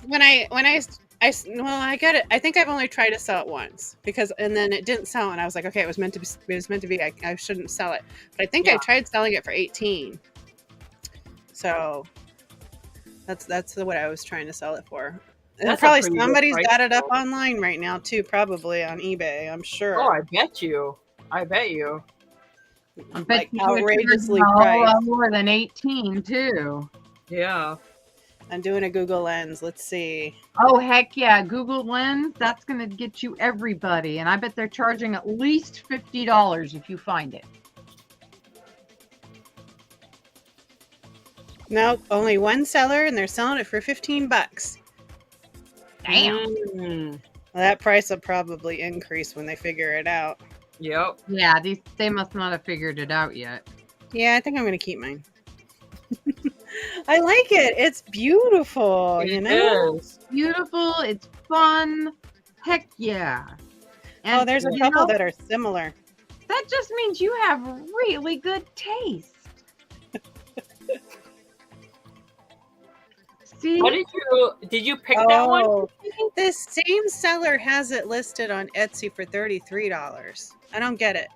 got it. I think I've only tried to sell it once and then it didn't sell. And I was like, okay, it was meant to be. I shouldn't sell it. But I think I Yeah. tried selling it for 18. So that's what I was trying to sell it for. And That's a probably pretty good somebody's price, got it up though. online right now too, probably on eBay, I'm sure. Oh, I bet you. I bet you. I bet Like you would outrageously charge priced. more than 18 too. Yeah. I'm doing a Google Lens. Let's see. Oh heck yeah, Google Lens, that's gonna get you everybody. And I bet they're charging at least $50 if you find it. No, only one seller and they're selling it for $15. Damn. Mm. Well, that price will probably increase when they figure it out. Yep. Yeah, they must not have figured it out yet. Yeah, I think I'm going to keep mine. I like it. It's beautiful, you It know? is. Beautiful. It's fun. Heck yeah. Oh, And there's a you couple know, that are similar. that just means you have really good taste. See? What did you pick that one? Oh, this same seller has it listed on Etsy for $33. I don't get it.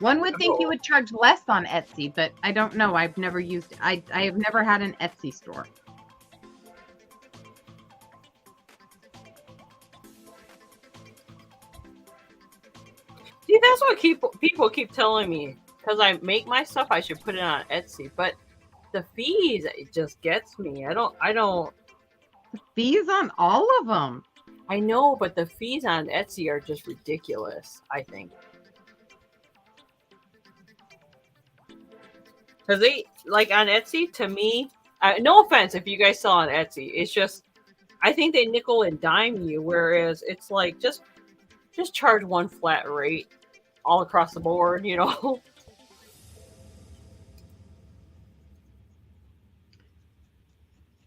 One would think you would charge less on Etsy, but I don't know. I've never used it. I have never had an Etsy store. See, that's what people keep telling me. Because I make my stuff, I should put it on Etsy. But the fees, it just gets me. I don't. Fees on all of them. I know, but the fees on Etsy are just ridiculous, I think. Because they, like on Etsy, to me, no offense if you guys sell on Etsy, it's just, I think they nickel and dime you, whereas it's like, just charge one flat rate all across the board, you know?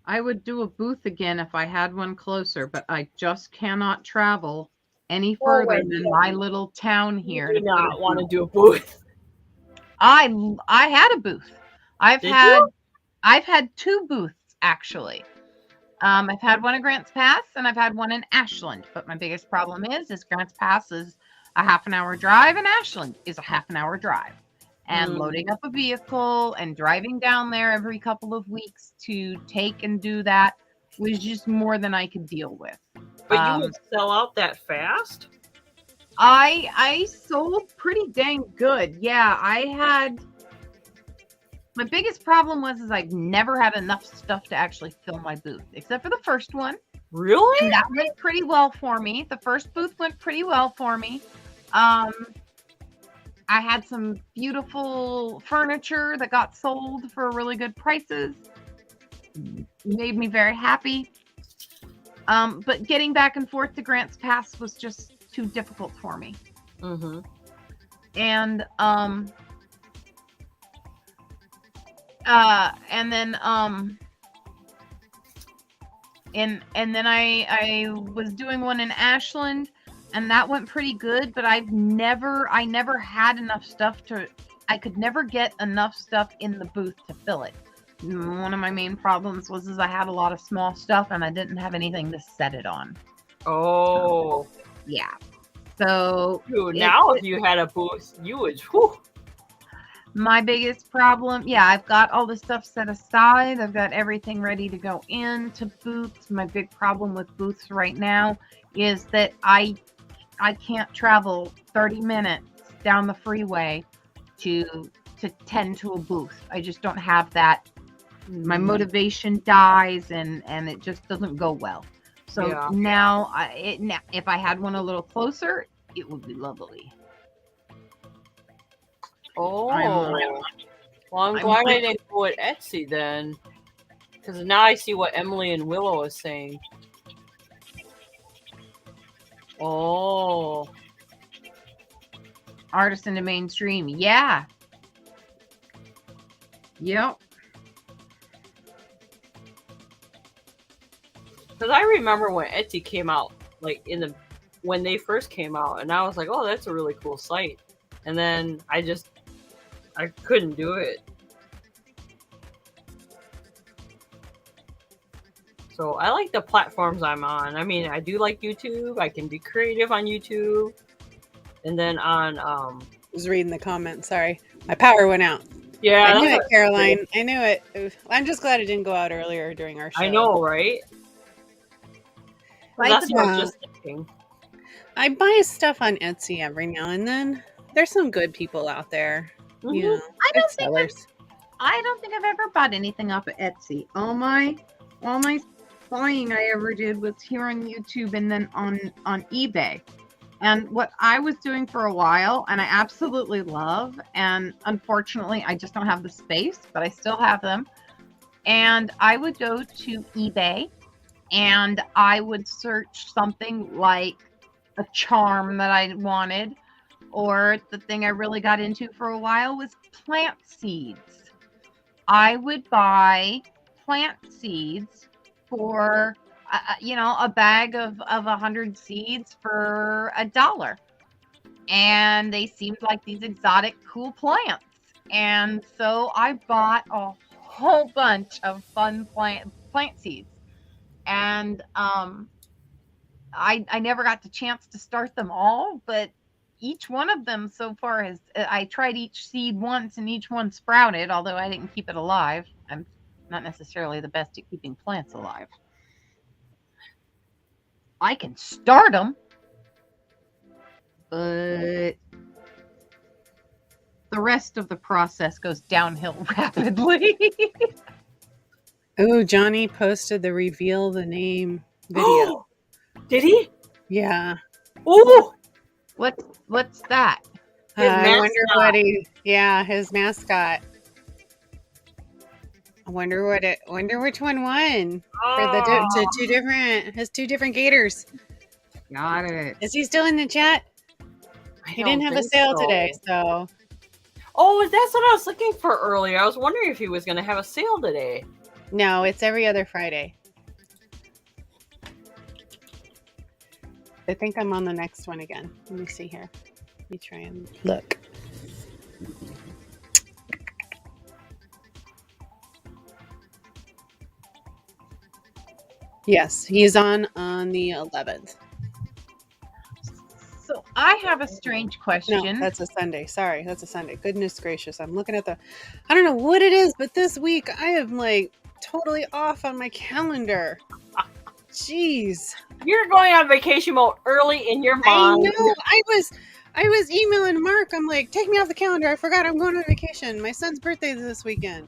I would do a booth again if I had one closer, but I just cannot travel any further than my little town here. You do not want to do a booth. I had a booth. I've Did had you? I've had two booths actually. I've had one in Grants Pass and I've had one in Ashland. But my biggest problem is Grants Pass is a half an hour drive and Ashland is a half an hour drive. And loading up a vehicle and driving down there every couple of weeks to take and do that was just more than I could deal with. But you would sell out that fast? I sold pretty dang good. Yeah, I had. My biggest problem was I've never had enough stuff to actually fill my booth, except for the first one. Really? And that went pretty well for me. The first booth went pretty well for me. I had some beautiful furniture that got sold for really good prices. Made me very happy. But getting back and forth to Grants Pass was just too difficult for me. Mm-hmm. And then I was doing one in Ashland, and that went pretty good, but I never had enough stuff I could never get enough stuff in the booth to fill it. One of my main problems was I had a lot of small stuff and I didn't have anything to set it on. Oh. Yeah. So Dude, now if you had a booth, you would, whew. My biggest problem, I've got all the stuff set aside. I've got everything ready to go into booths. My big problem with booths right now is that I can't travel 30 minutes down the freeway to tend to a booth. I just don't have that. My motivation dies and it just doesn't go well. So now, if I had one a little closer, it would be lovely. Oh. Well, I'm glad I didn't go at Etsy then. Because now I see what Emily and Willow is saying. Oh. Artisan to mainstream. Yeah. Yep. Because I remember when Etsy came out, like when they first came out, and I was like, oh, that's a really cool site. And then I couldn't do it. So I like the platforms I'm on. I mean, I do like YouTube. I can be creative on YouTube. And then on I was reading the comments, sorry. My power went out. Yeah. I knew it, Caroline. I knew it. I'm just glad it didn't go out earlier during our show. I know, right? That's what I was just thinking. I buy stuff on Etsy every now and then. There's some good people out there. Mm-hmm. You know, I don't think I've ever bought anything off of Etsy. All my buying I ever did was here on YouTube and then on eBay. And what I was doing for a while, and I absolutely love, and unfortunately I just don't have the space, but I still have them. And I would go to eBay and I would search something like a charm that I wanted, or the thing I really got into for a while was plant seeds. I would buy plant seeds for, a bag of 100 seeds for $1. And they seemed like these exotic, cool plants. And so I bought a whole bunch of fun plant seeds. And I never got the chance to start them all, but each one of them so far has, I tried each seed once and each one sprouted, although I didn't keep it alive. I'm not necessarily the best at keeping plants alive. I can start them, but the rest of the process goes downhill rapidly. Oh, Johnny posted the reveal the name video. Did he? Yeah. Oh, What's that? His I wonder what mascot. his mascot. I wonder which one won for the two different gators. Got it. Is he still in the chat? He didn't have a sale today, so. Oh, that's what I was looking for earlier. I was wondering if he was going to have a sale today. No, it's every other Friday. I think I'm on the next one again. Let me see here. Let me try and look. Yes, he's on the 11th. So I have a strange question. No, that's a Sunday. Sorry, that's a Sunday. Goodness gracious. I'm looking at I don't know what it is, but this week I am like totally off on my calendar. Jeez. You're going on vacation mode early in your mind. I know. I was emailing Mark. I'm like, take me off the calendar. I forgot I'm going on vacation. My son's birthday is this weekend.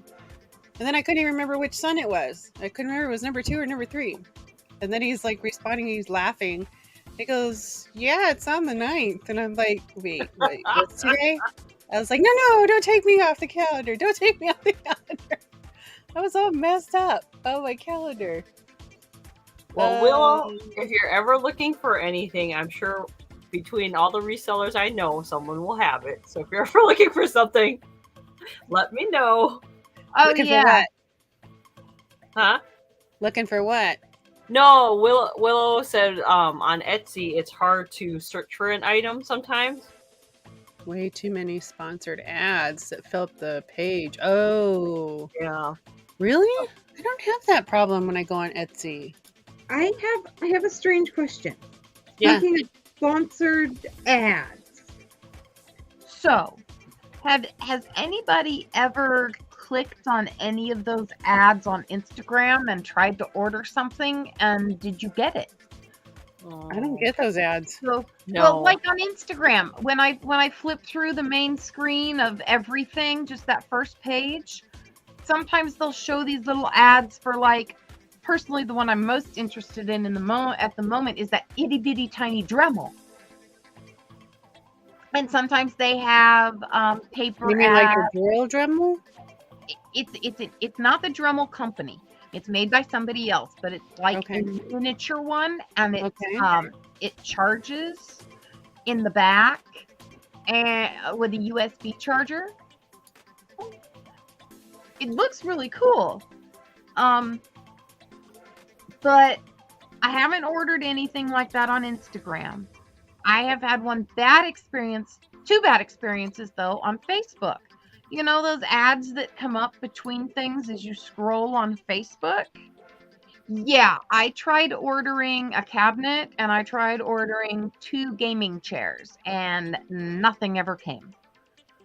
And then I couldn't even remember which son it was. I couldn't remember if it was number 2 or number 3. And then he's like responding, he's laughing. He goes, yeah, it's on the 9th. And I'm like, wait, what's today? I was like, no, don't take me off the calendar. Don't take me off the calendar. I was all messed up on my calendar. Well, Willow, if you're ever looking for anything, I'm sure between all the resellers I know, someone will have it. So if you're ever looking for something, let me know. Oh, looking yeah. For what? Huh? Looking for what? No, Willow said on Etsy it's hard to search for an item sometimes. Way too many sponsored ads that fill up the page. Oh. Yeah. Really? I don't have that problem when I go on Etsy. I have a strange question. Yeah. Speaking of sponsored ads. So, has anybody ever clicked on any of those ads on Instagram and tried to order something, and did you get it? I don't get those ads. So, No. well, like on Instagram, when I flip through the main screen of everything, just that first page, sometimes they'll show these little ads for, like, personally, the one I'm most interested in at the moment is that itty bitty tiny Dremel. And sometimes they have paper. You mean ads. like the drill Dremel? It's not the Dremel company. It's made by somebody else, but it's like a miniature one, and it charges in the back and with a USB charger. It looks really cool. But I haven't ordered anything like that on Instagram. I have had two bad experiences though on Facebook. You know those ads that come up between things as you scroll on Facebook? Yeah, I tried ordering a cabinet and I tried ordering 2 gaming chairs and nothing ever came.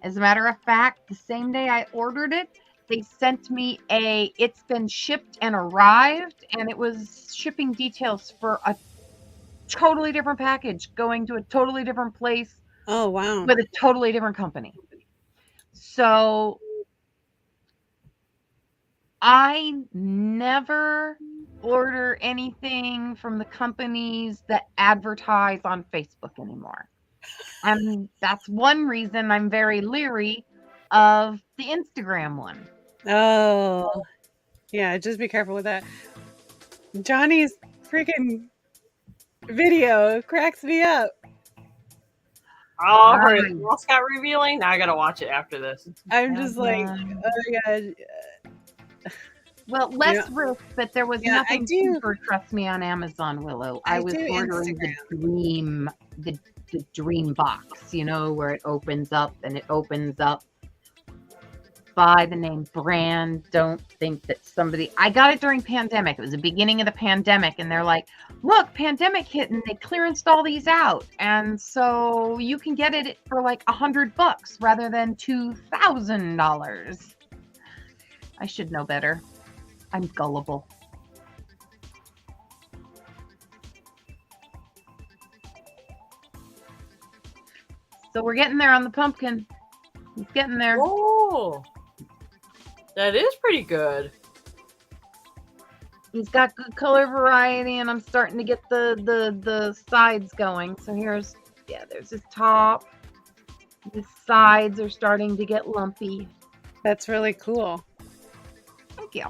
As a matter of fact, the same day I ordered it, they sent me it's been shipped and arrived, and it was shipping details for a totally different package going to a totally different place. Oh, wow. With a totally different company. So I never order anything from the companies that advertise on Facebook anymore. And that's one reason I'm very leery of the Instagram one. Oh, yeah, just be careful with that. Johnny's freaking video cracks me up. Oh, her Nice. mascot revealing. Now I gotta watch it after this. I'm just like, Um, oh my god. Well, You less know, risk, but there was yeah, I nothing do. super. Trust me on Amazon, Willow. I I was do ordering Instagram. the dream box, where it opens up and it opens up by the name brand. Don't think that I got it during pandemic. It was the beginning of the pandemic, and they're like, look, pandemic hit and they clearanced all these out. And so you can get it for like $100 rather than $2,000. I should know better. I'm gullible. So we're getting there on the pumpkin. He's getting there. Oh, that is pretty good. He's got good color variety, and I'm starting to get the sides going. So there's his top. His sides are starting to get lumpy. That's really cool. Thank you.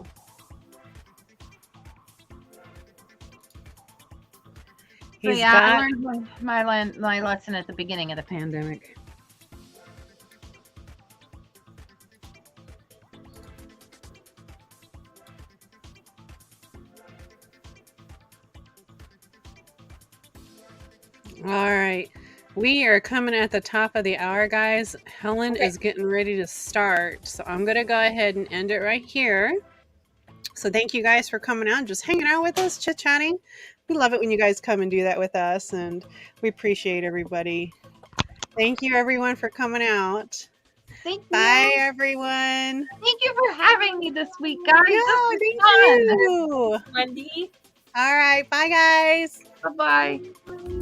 So He's yeah, I got learned my lesson at the beginning of the pandemic. all right. We are coming at the top of the hour, guys. Helen Okay. is getting ready to start. So I'm going to go ahead and end it right here. So thank you guys for coming out and just hanging out with us, chit-chatting. We love it when you guys come and do that with us, and we appreciate everybody. Thank you, everyone, for coming out. Thank you. Bye, everyone. Thank you for having me this week, guys. Yeah, This was thank fun. you. Wendy. All right. Bye, guys. Bye-bye. Bye.